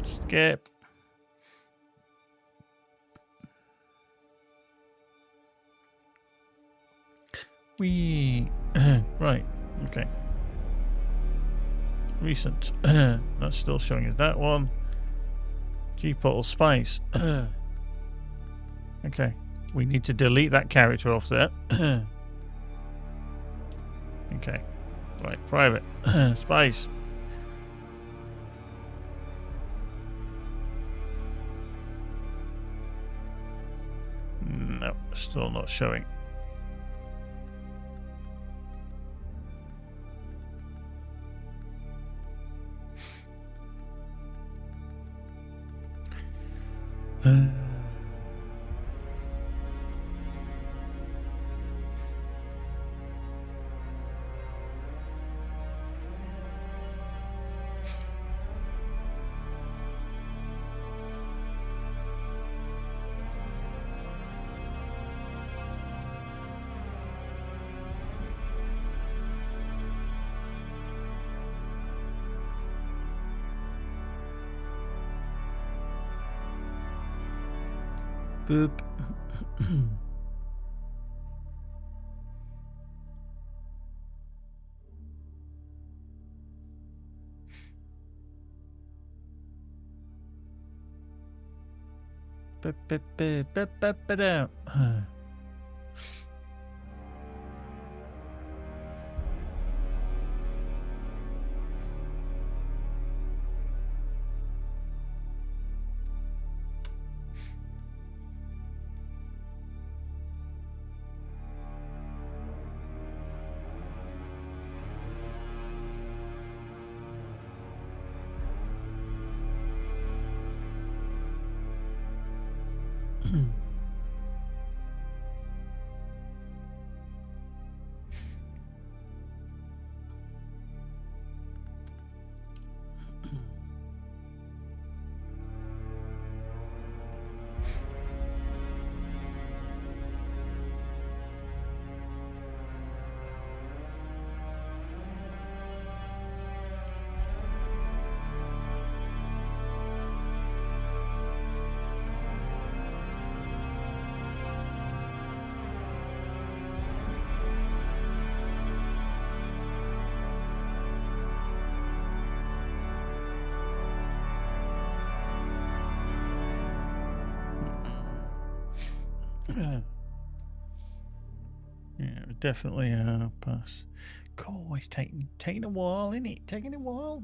Skip. We right. Okay. Recent. That's still showing us that one. G portal spice. Okay. We need to delete that character off there. Okay. Right. Private. Spice. No, still not showing. Boop. Yeah, definitely a pass. Cool, it's taking a while, isn't it? Taking a while.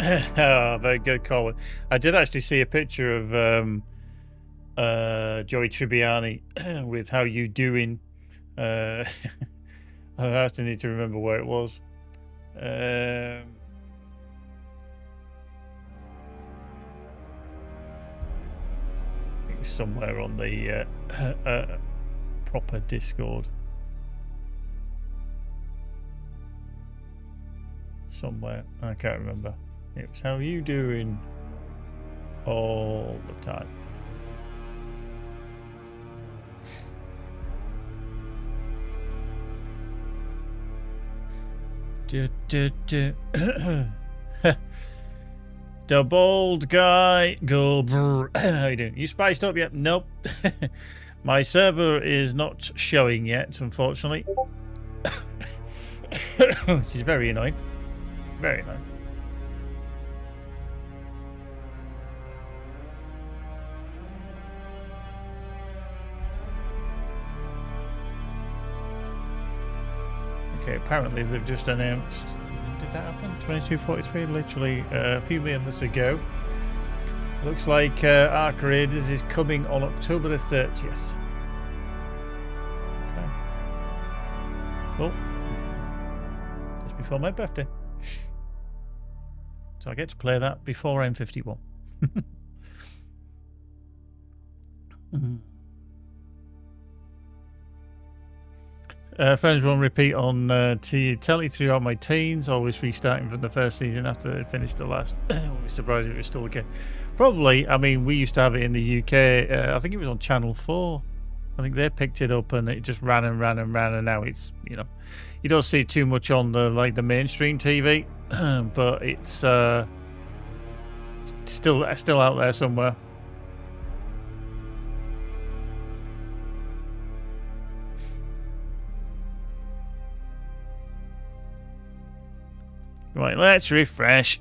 Oh, very good, Colin. I did actually see a picture of Joey Tribbiani with "How You Doing." I have to need to remember where it was. I think somewhere on the proper Discord. somewhere. I can't remember. It was how you doing all the time. The bald guy go brr. How you doing? You spiced up yet? Nope. My server is not showing yet, unfortunately. Which is very annoying. Very annoying. Okay, apparently they've just announced. Did that happen? 22:43, literally a few minutes ago. Looks like Ark Raiders is coming on October the 30th. Okay. Cool. Just before my birthday. So I get to play that before M51. Friends won't repeat on telly throughout my teens, always restarting from the first season after they finished the last. I wouldn't be surprised if it was still okay. Probably, I mean, we used to have it in the UK. I think it was on Channel 4. I think they picked it up and it just ran and ran and ran, and now it's, you know, you don't see it too much on the mainstream TV, but it's still out there somewhere. Right, let's refresh.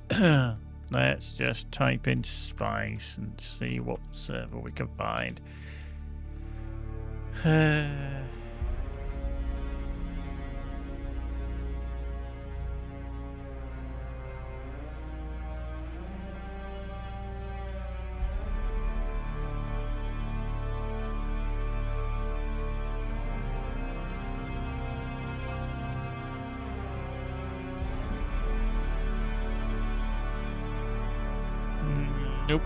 Let's just type in Spice and see what server we can find. Nope.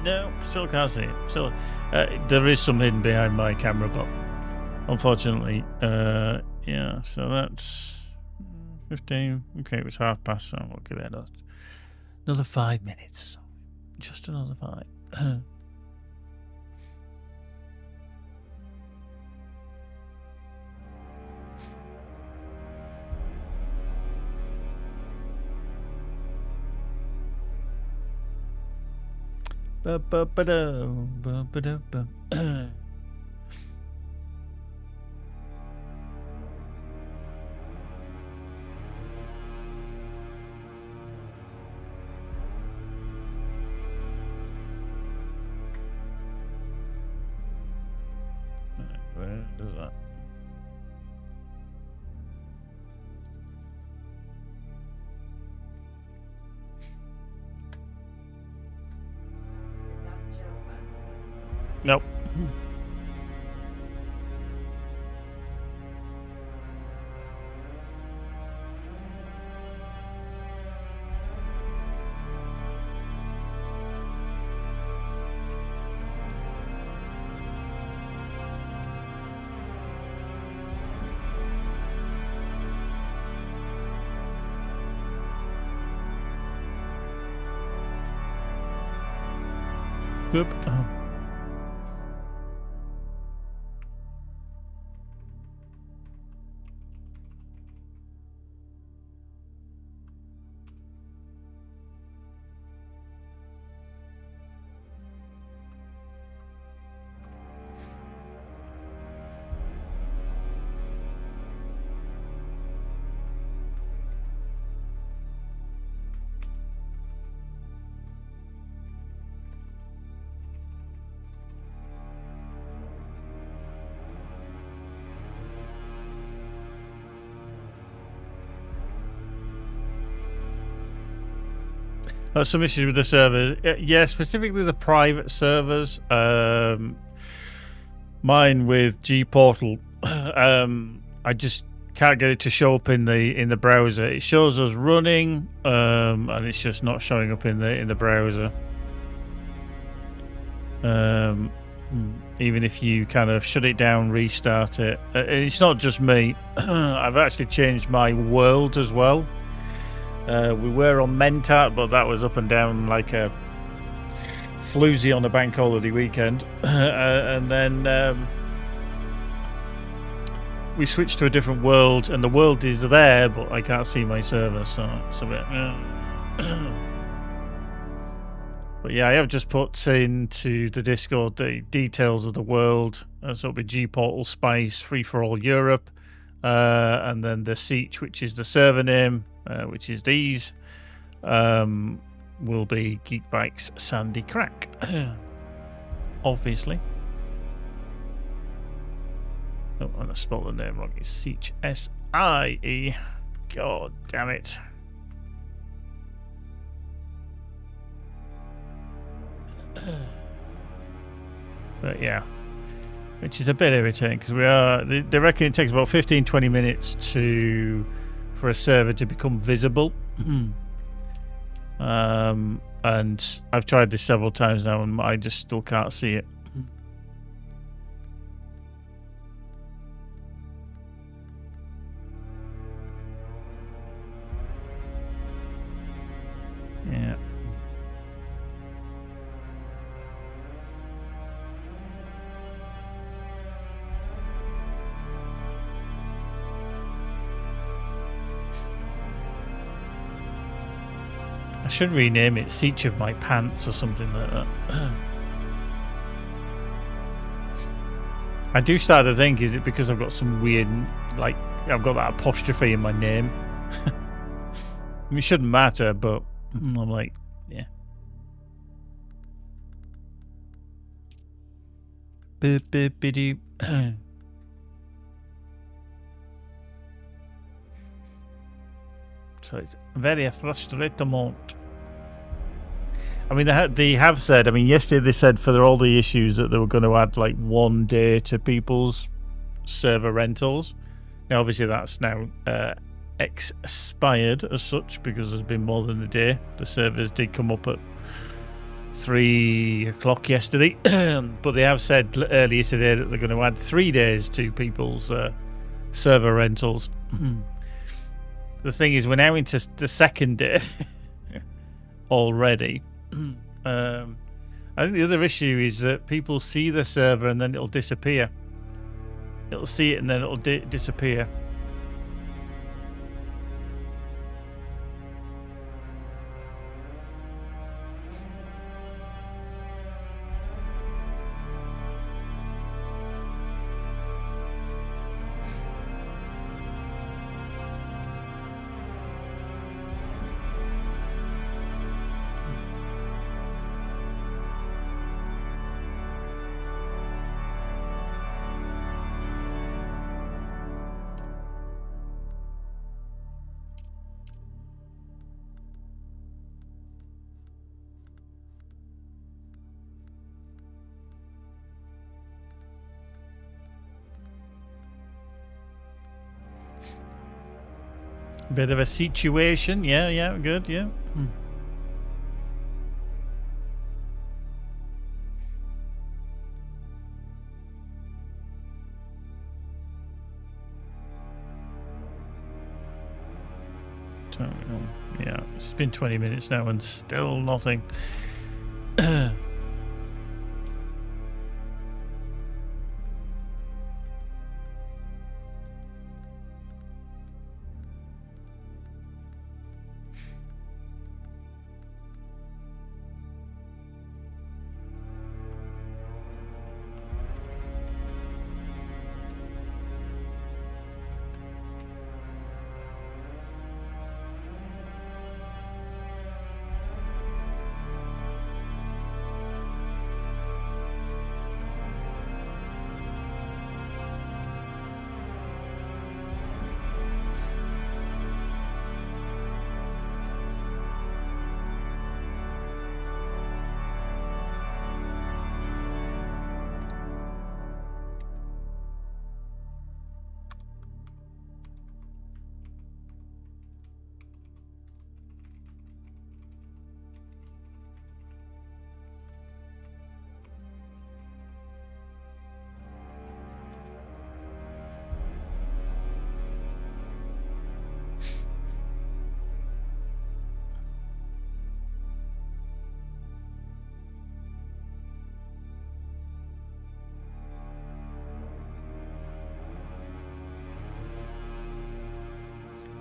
Nope, still can't see it. Still, there is some hidden behind my camera, but unfortunately, yeah, so that's 15. Okay, it was past, so we'll give it another 5 minutes. Just another 5. Where does that? Nope. Whoop. Some issues with the servers. Yeah, specifically the private servers. Mine with G Portal. I just can't get it to show up in the browser. It shows us running, and it's just not showing up in the browser. Even if you kind of shut it down, restart it. It's not just me. I've actually changed my world as well. We were on Mentat, but that was up and down like a floozy on a bank holiday weekend. And then we switched to a different world, and the world is there, but I can't see my server, so it's a bit... But yeah, I have just put into the Discord the details of the world. So it'll be G-Portal Spice, Free for All Europe, and then the Siege, which is the server name, which is these, will be Geek Bikes Sandy Crack, obviously. Oh, and I spelled the name wrong. It's Siege, S-I-E. God damn it. But yeah, which is a bit irritating because they reckon it takes about 15-20 minutes for a server to become visible. And I've tried this several times now and I just still can't see it. Yeah. I should rename it Siege of My Pants or something like that. I do start to think, is it because I've got some weird, like, I've got that apostrophe in my name? I mean, it shouldn't matter, but I'm like, yeah. Biddy. So it's very frustrating. I mean, they have said, I mean, yesterday they said for all the issues that they were going to add like 1 day to people's server rentals. Now, obviously, that's now expired as such because there's been more than a day. The servers did come up at 3 o'clock yesterday, but they have said earlier today that they're going to add 3 days to people's server rentals. The thing is, we're now into the second day already. I think the other issue is that people see the server and then it'll disappear. It'll see it and then it'll disappear. Bit of a situation, yeah, good, yeah. Yeah, it's been 20 minutes now and still nothing.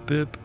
boop.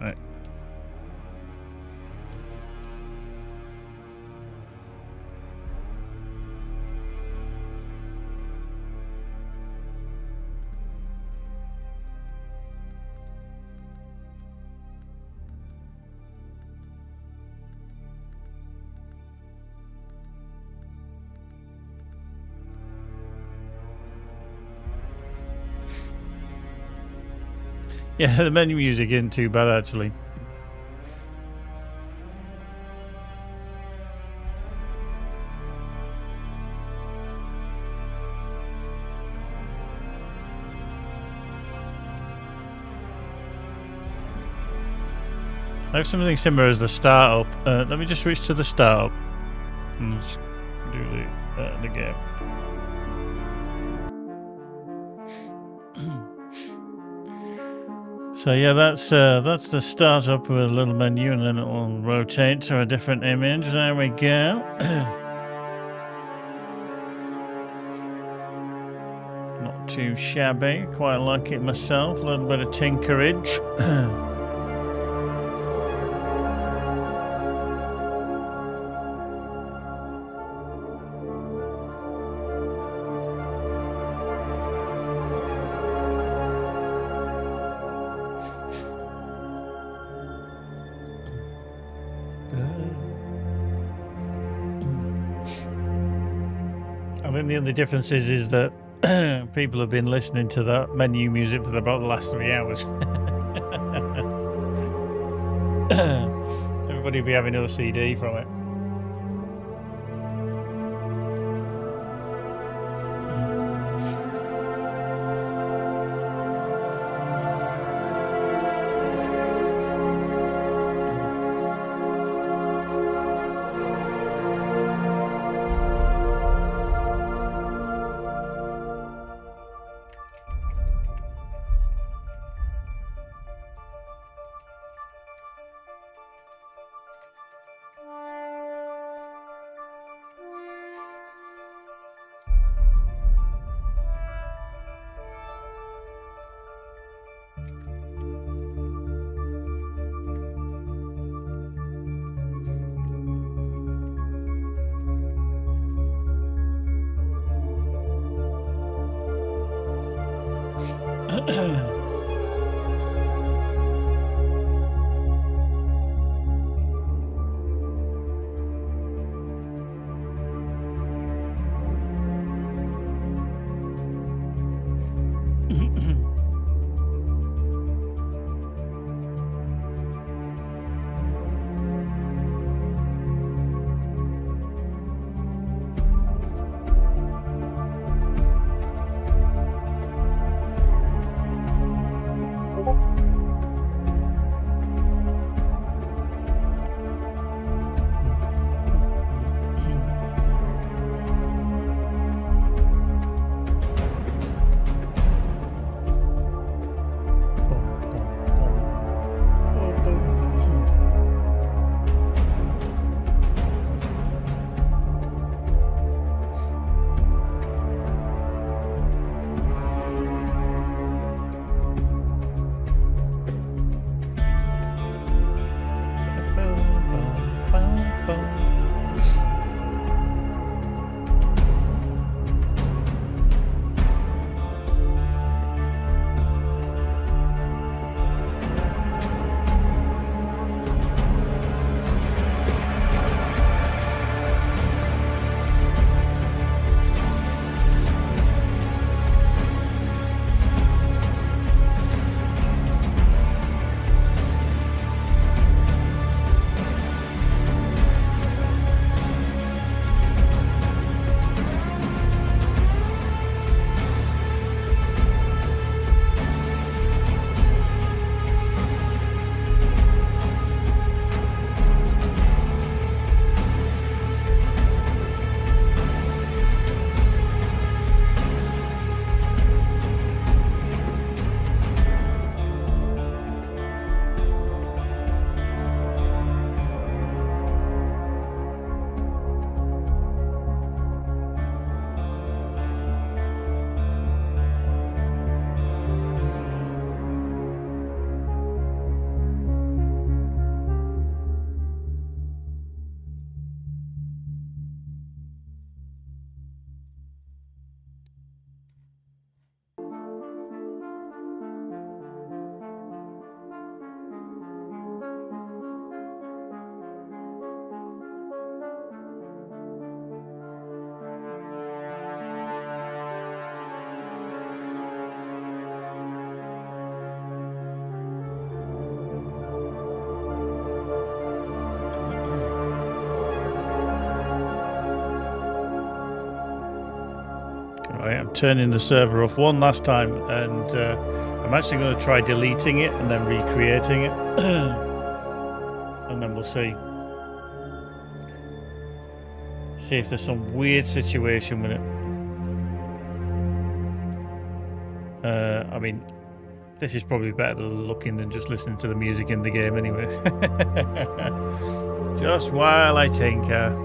Right. Yeah, the menu music isn't too bad actually. I have something similar as the startup. Let me just switch to the startup and just do the game. So yeah, that's the startup with a little menu, and then it will rotate to a different image. There we go. Not too shabby. Quite like it myself. A little bit of tinkerage. I think the only difference is that people have been listening to that menu music for about the last 3 hours. Everybody will be having OCD from it. Right, I'm turning the server off one last time, and I'm actually going to try deleting it and then recreating it, and then we'll see if there's some weird situation with it. I mean, this is probably better looking than just listening to the music in the game anyway. Just while I tinker.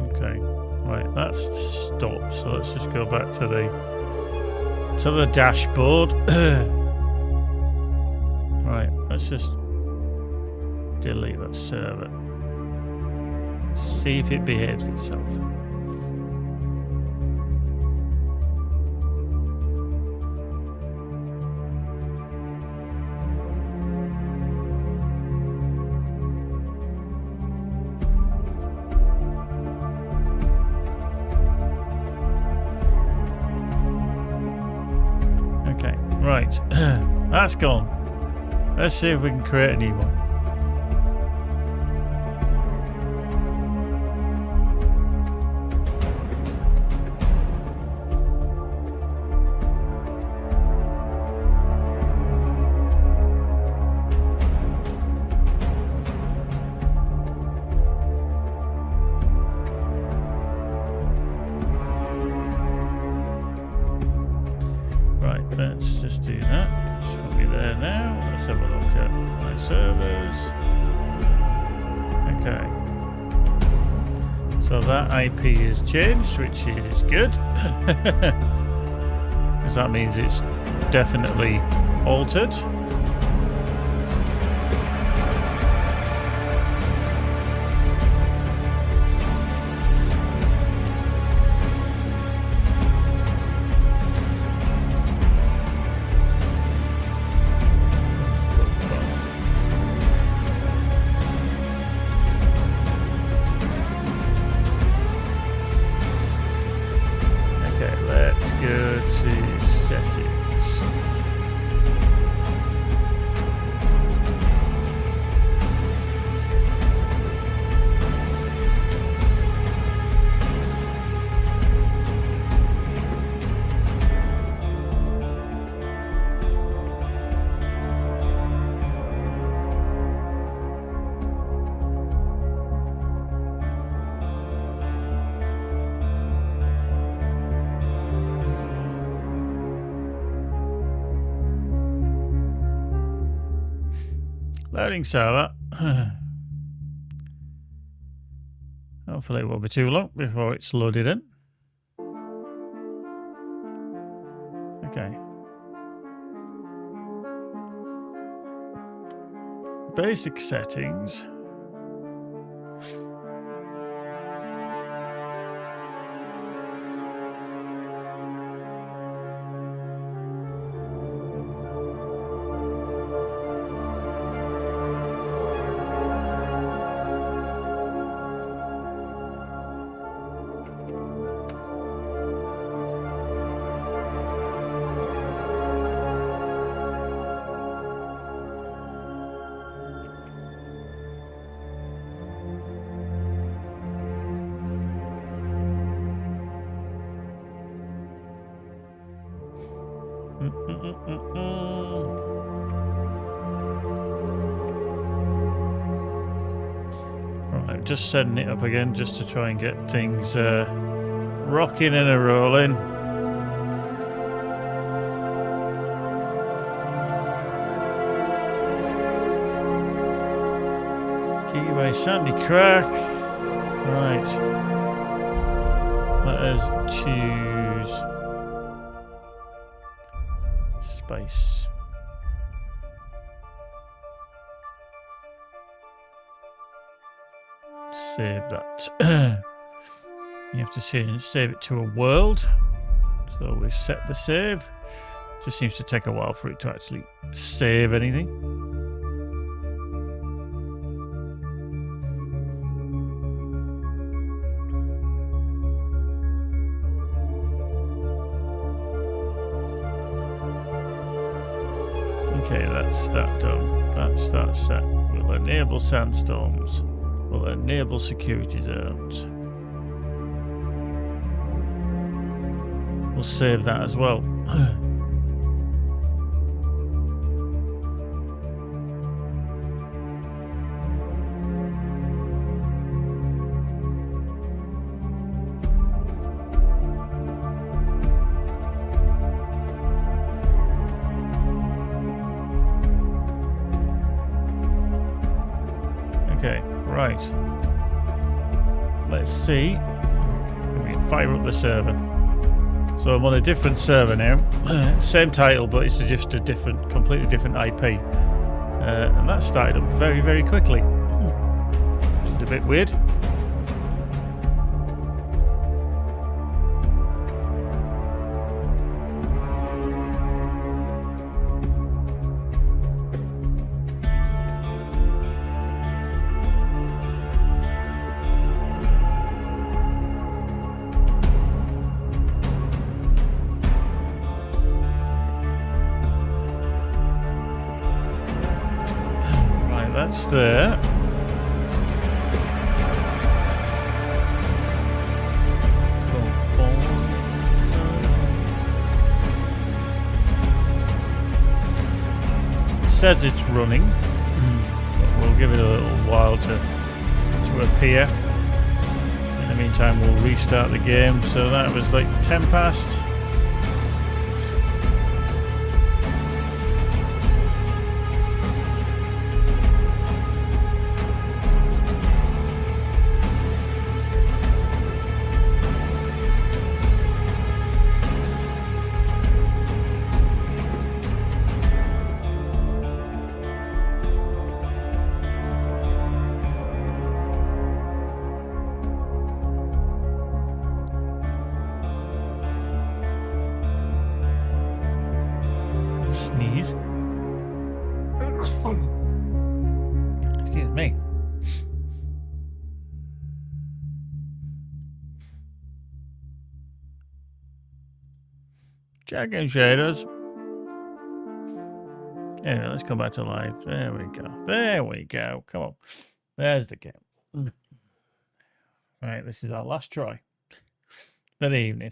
Okay, right, that's stopped. So let's just go back to the dashboard. Right, let's just delete that server. See if it behaves itself. Okay, right. That's gone. Let's see if we can create a new one. just do that. Just put me there now. Let's have a look at my servers. Okay. So that IP is changed, which is good. Because that means it's definitely altered. Loading server. Hopefully it won't be too long before it's loaded in. Okay. Basic settings. Right, just setting it up again just to try and get things rocking and a rolling. Keyway Sandy Crack. Right. Let us choose space. Save that. You have to save it to a world. So we set the save. Just seems to take a while for it to actually save anything. Okay, that's that done. That's that set. We'll enable sandstorms. We'll enable security zones. We'll save that as well. Okay, right. Let's see. We can fire up the server. So I'm on a different server now. Same title, but it's just a different, completely different IP. And that started up very, very quickly. Which is a bit weird. That's there. It says it's running, but we'll give it a little while to appear. In the meantime, we'll restart the game. So that was like 10 past. Sneeze. Excuse me. Checking shaders. Anyway, let's come back to life. There we go. There we go. Come on. There's the game. Right, this is our last try for the evening.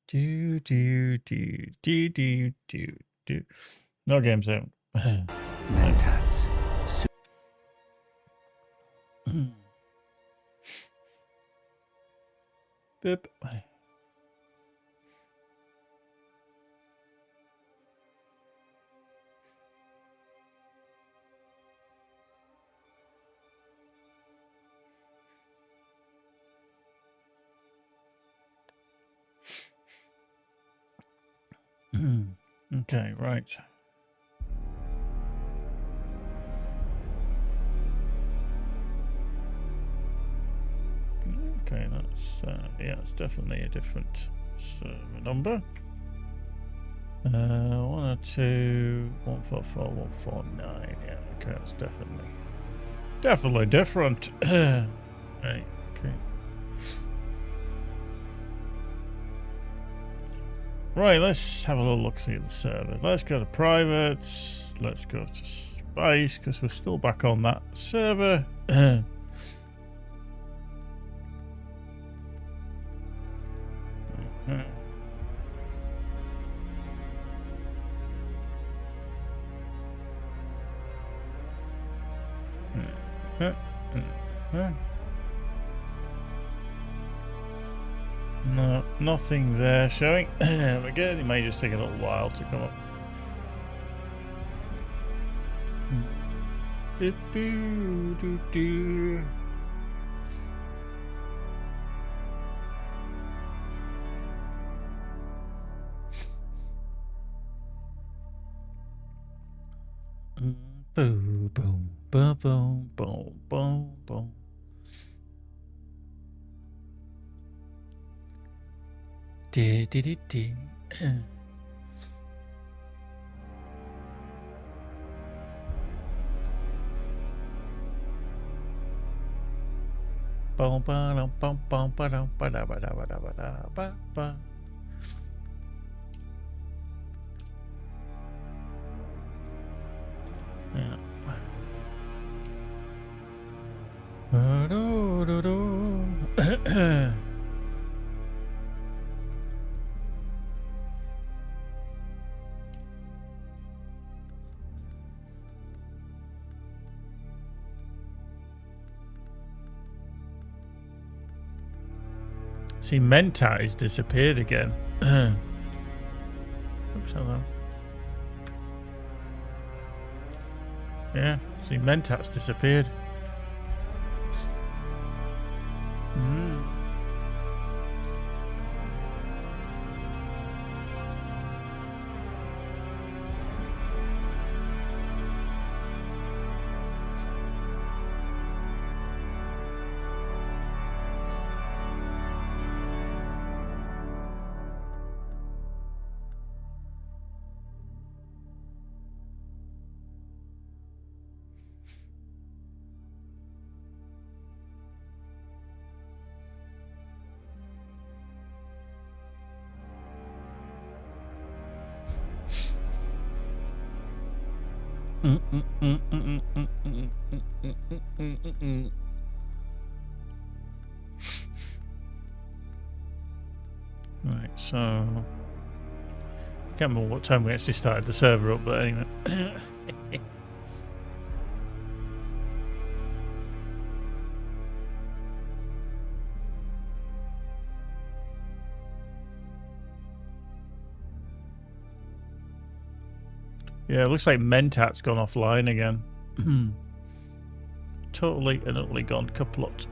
Do do do do do do do. No game sound. Mentats. Boop. Okay, right. Okay, that's yeah, it's definitely a different server number. 102 144 149. Yeah, okay, that's definitely different. Right, okay. Right, let's have a little look see at the server. Let's go to private. Let's go to space because we're still back on that server. No, nothing there showing. Again, it may just take a little while to come up. Boom, boom, boom, boom, boom, boom, boom. Dee dee dee dee. Bum ba bum bum ba dum ba da ba da ba da ba da ba ba. Yeah. See, Menta has disappeared again. Oops, hello. Yeah, see, Mentat's disappeared. Right, so I can't remember what time we actually started the server up, but anyway. Yeah, it looks like Mentat's gone offline again. Totally and utterly gone kaput.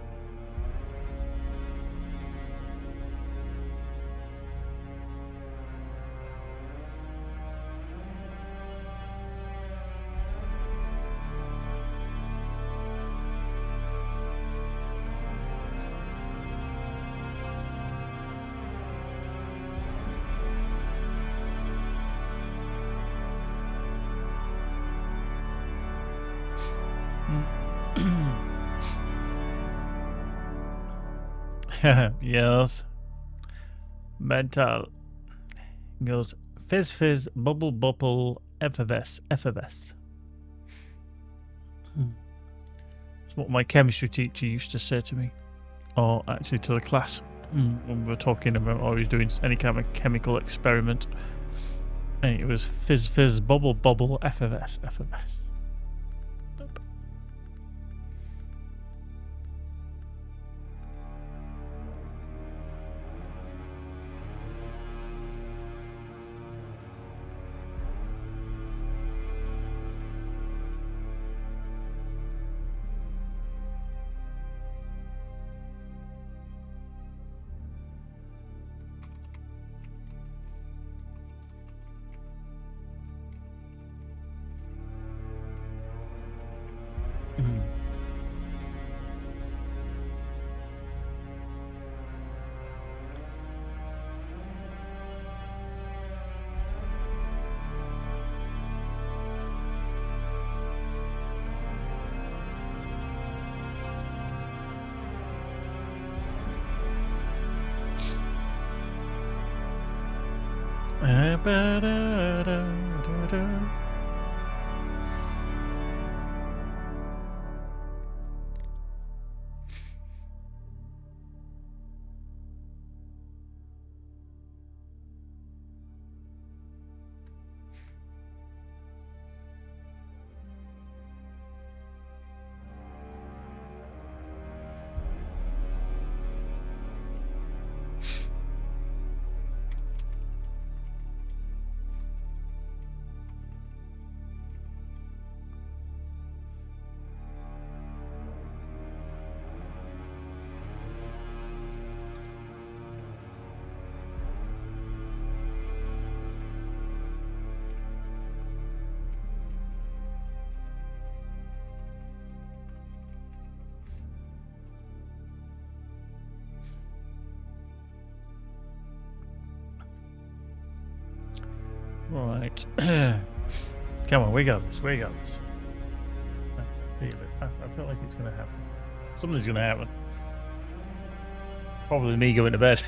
Yes. Mental. Goes fizz fizz, bubble bubble, effervesce, effervesce. It's what my chemistry teacher used to say to me. Or actually to the class. When we were talking about always doing any kind of chemical experiment. And it was fizz fizz, bubble bubble, effervesce, effervesce. Right. Come on, we got this. We got this. I feel it. I feel like it's going to happen. Something's going to happen. Probably me going to bed.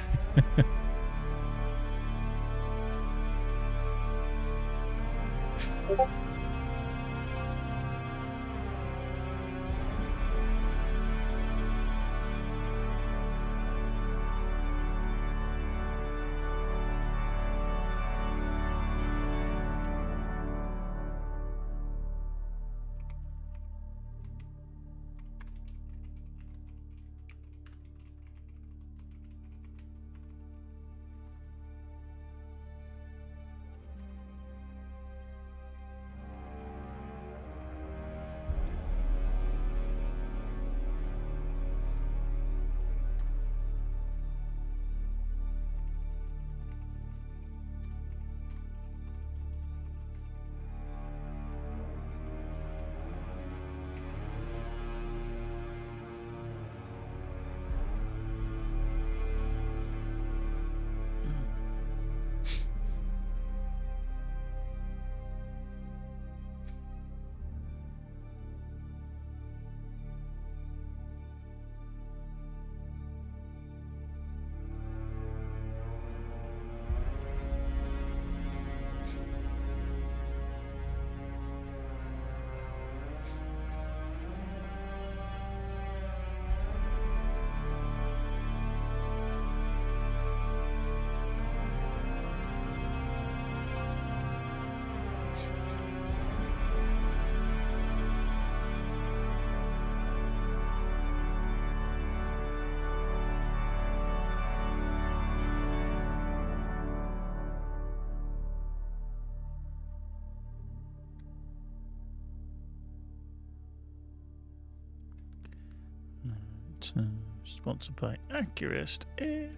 Sponsored by Accurist is.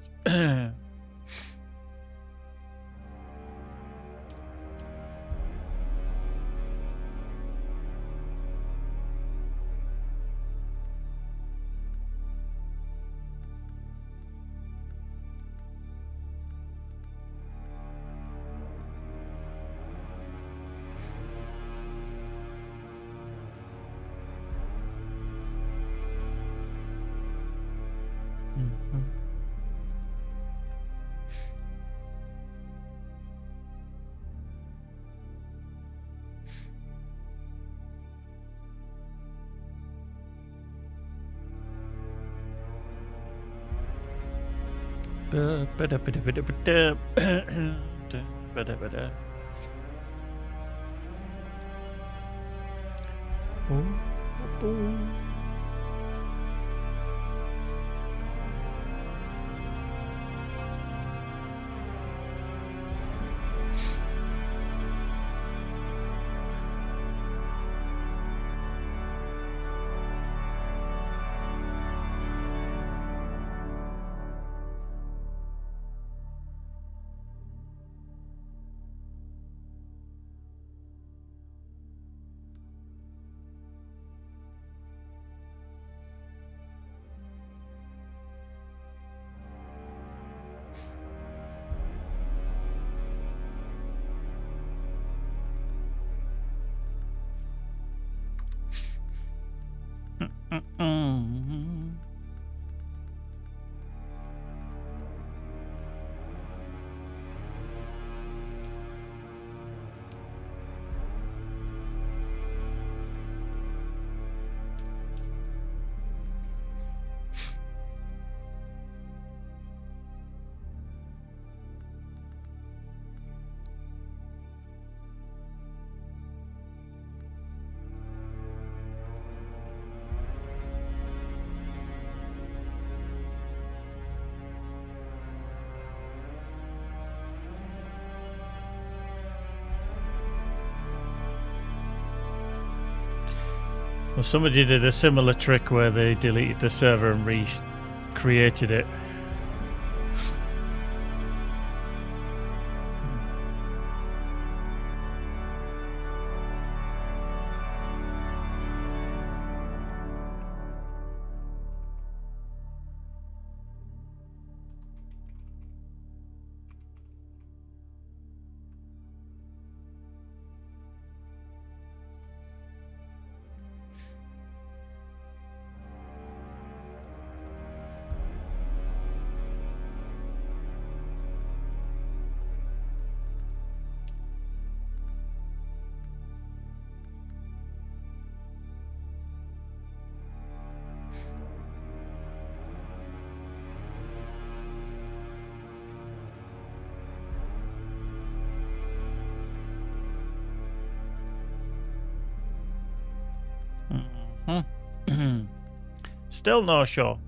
Well, somebody did a similar trick where they deleted the server and recreated it. Still no show.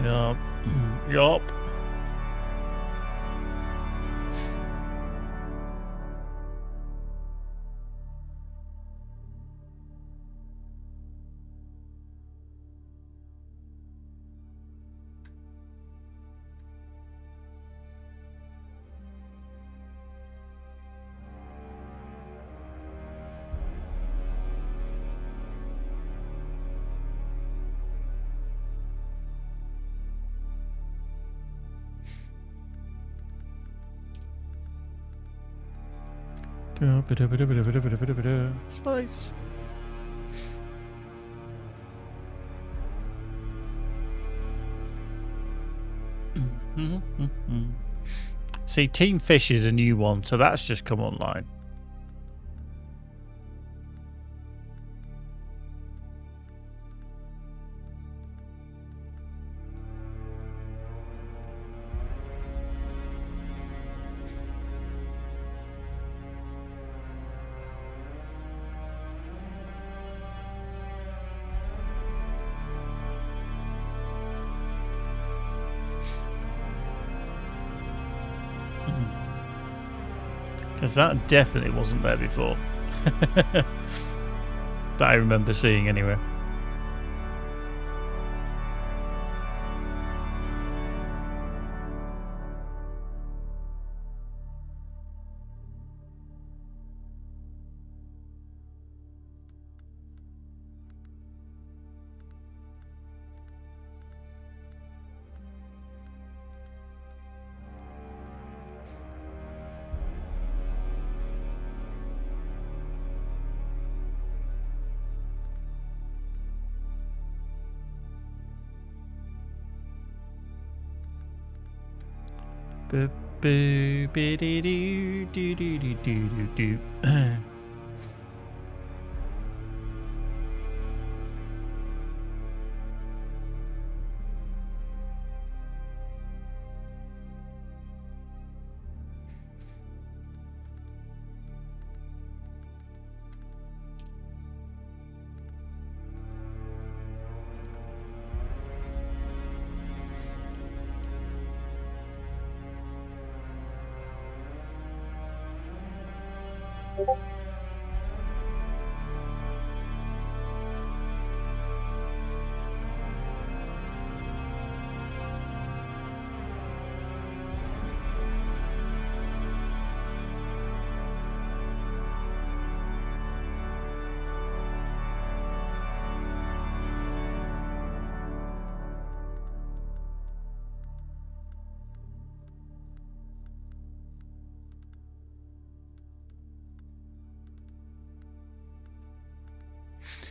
Yup. Yup. Spice. See, Team Fish is a new one, so that's just come online. Because that definitely wasn't there before. That I remember seeing anyway.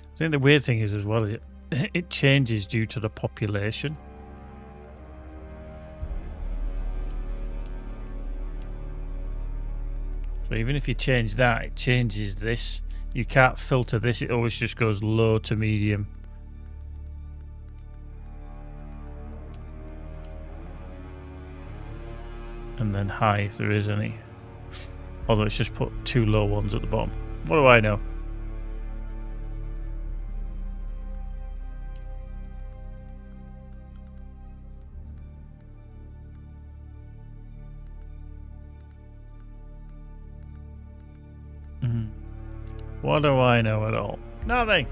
I think the weird thing is as well, it changes due to the population. So even if you change that, it changes this. You can't filter this, it always just goes low to medium. And then high if there is any. Although it's just put two low ones at the bottom. What do I know? What do I know at all? Nothing.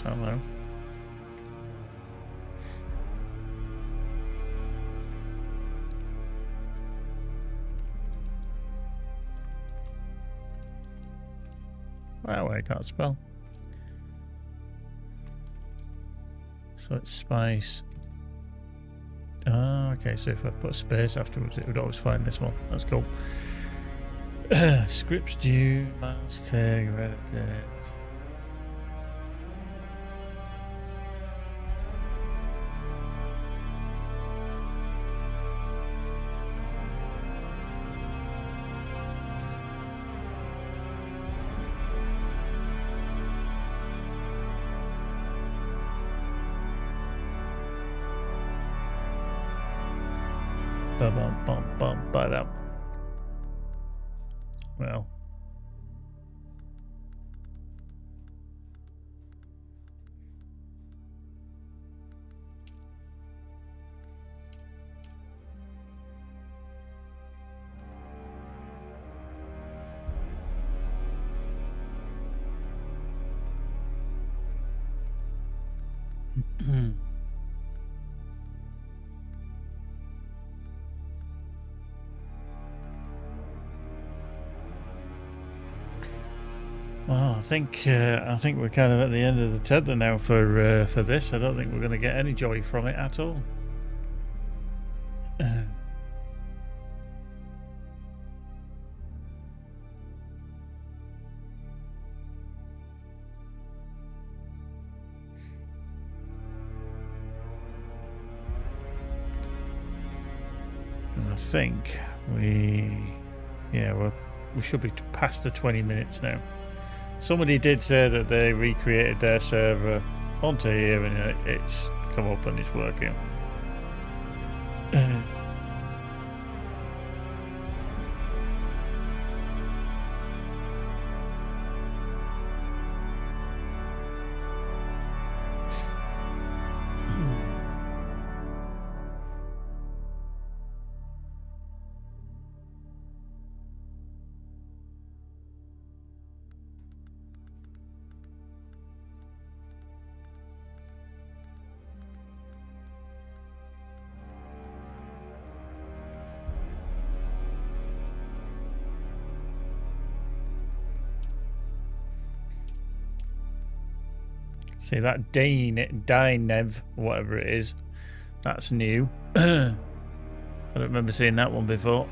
Hello. Wow, I can't spell. So it's spice. Ah, okay, so if I put a space afterwards, it would always find this one. That's cool. Scripts due, mouse tag, Reddit. Ba-dum. Well. Well, I think we're kind of at the end of the tether now for this. I don't think we're going to get any joy from it at all. I think we should be past the 20 minutes now. Somebody did say that they recreated their server onto here and it's come up and it's working. See that Dynev, whatever it is, that's new. I don't remember seeing that one before.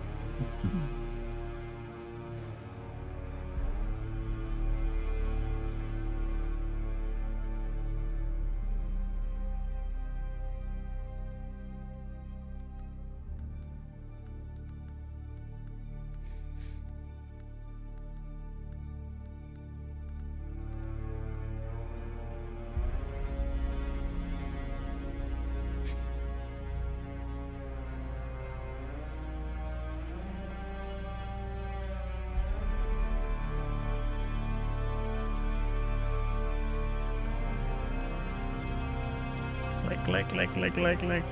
Click.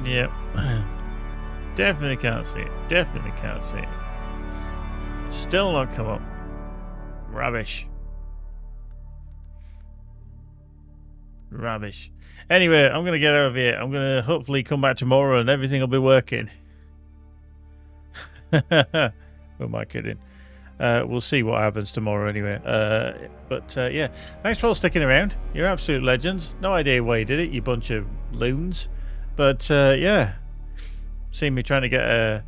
Yep. Definitely can't see it. Still not come up. Rubbish. Anyway, I'm going to get out of here. I'm going to hopefully come back tomorrow and everything will be working. Who am I kidding? We'll see what happens tomorrow anyway. Yeah, thanks for all sticking around. You're absolute legends. No idea why you did it, you bunch of loons. But yeah, seeing me trying to get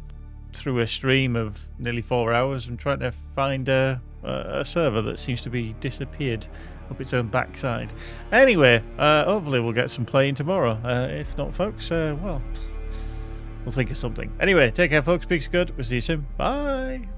through a stream of nearly 4 hours and trying to find a server that seems to be disappeared up its own backside. Anyway, hopefully we'll get some playing tomorrow. If not, folks, well, we'll think of something. Anyway, take care, folks. Speaks good. We'll see you soon. Bye.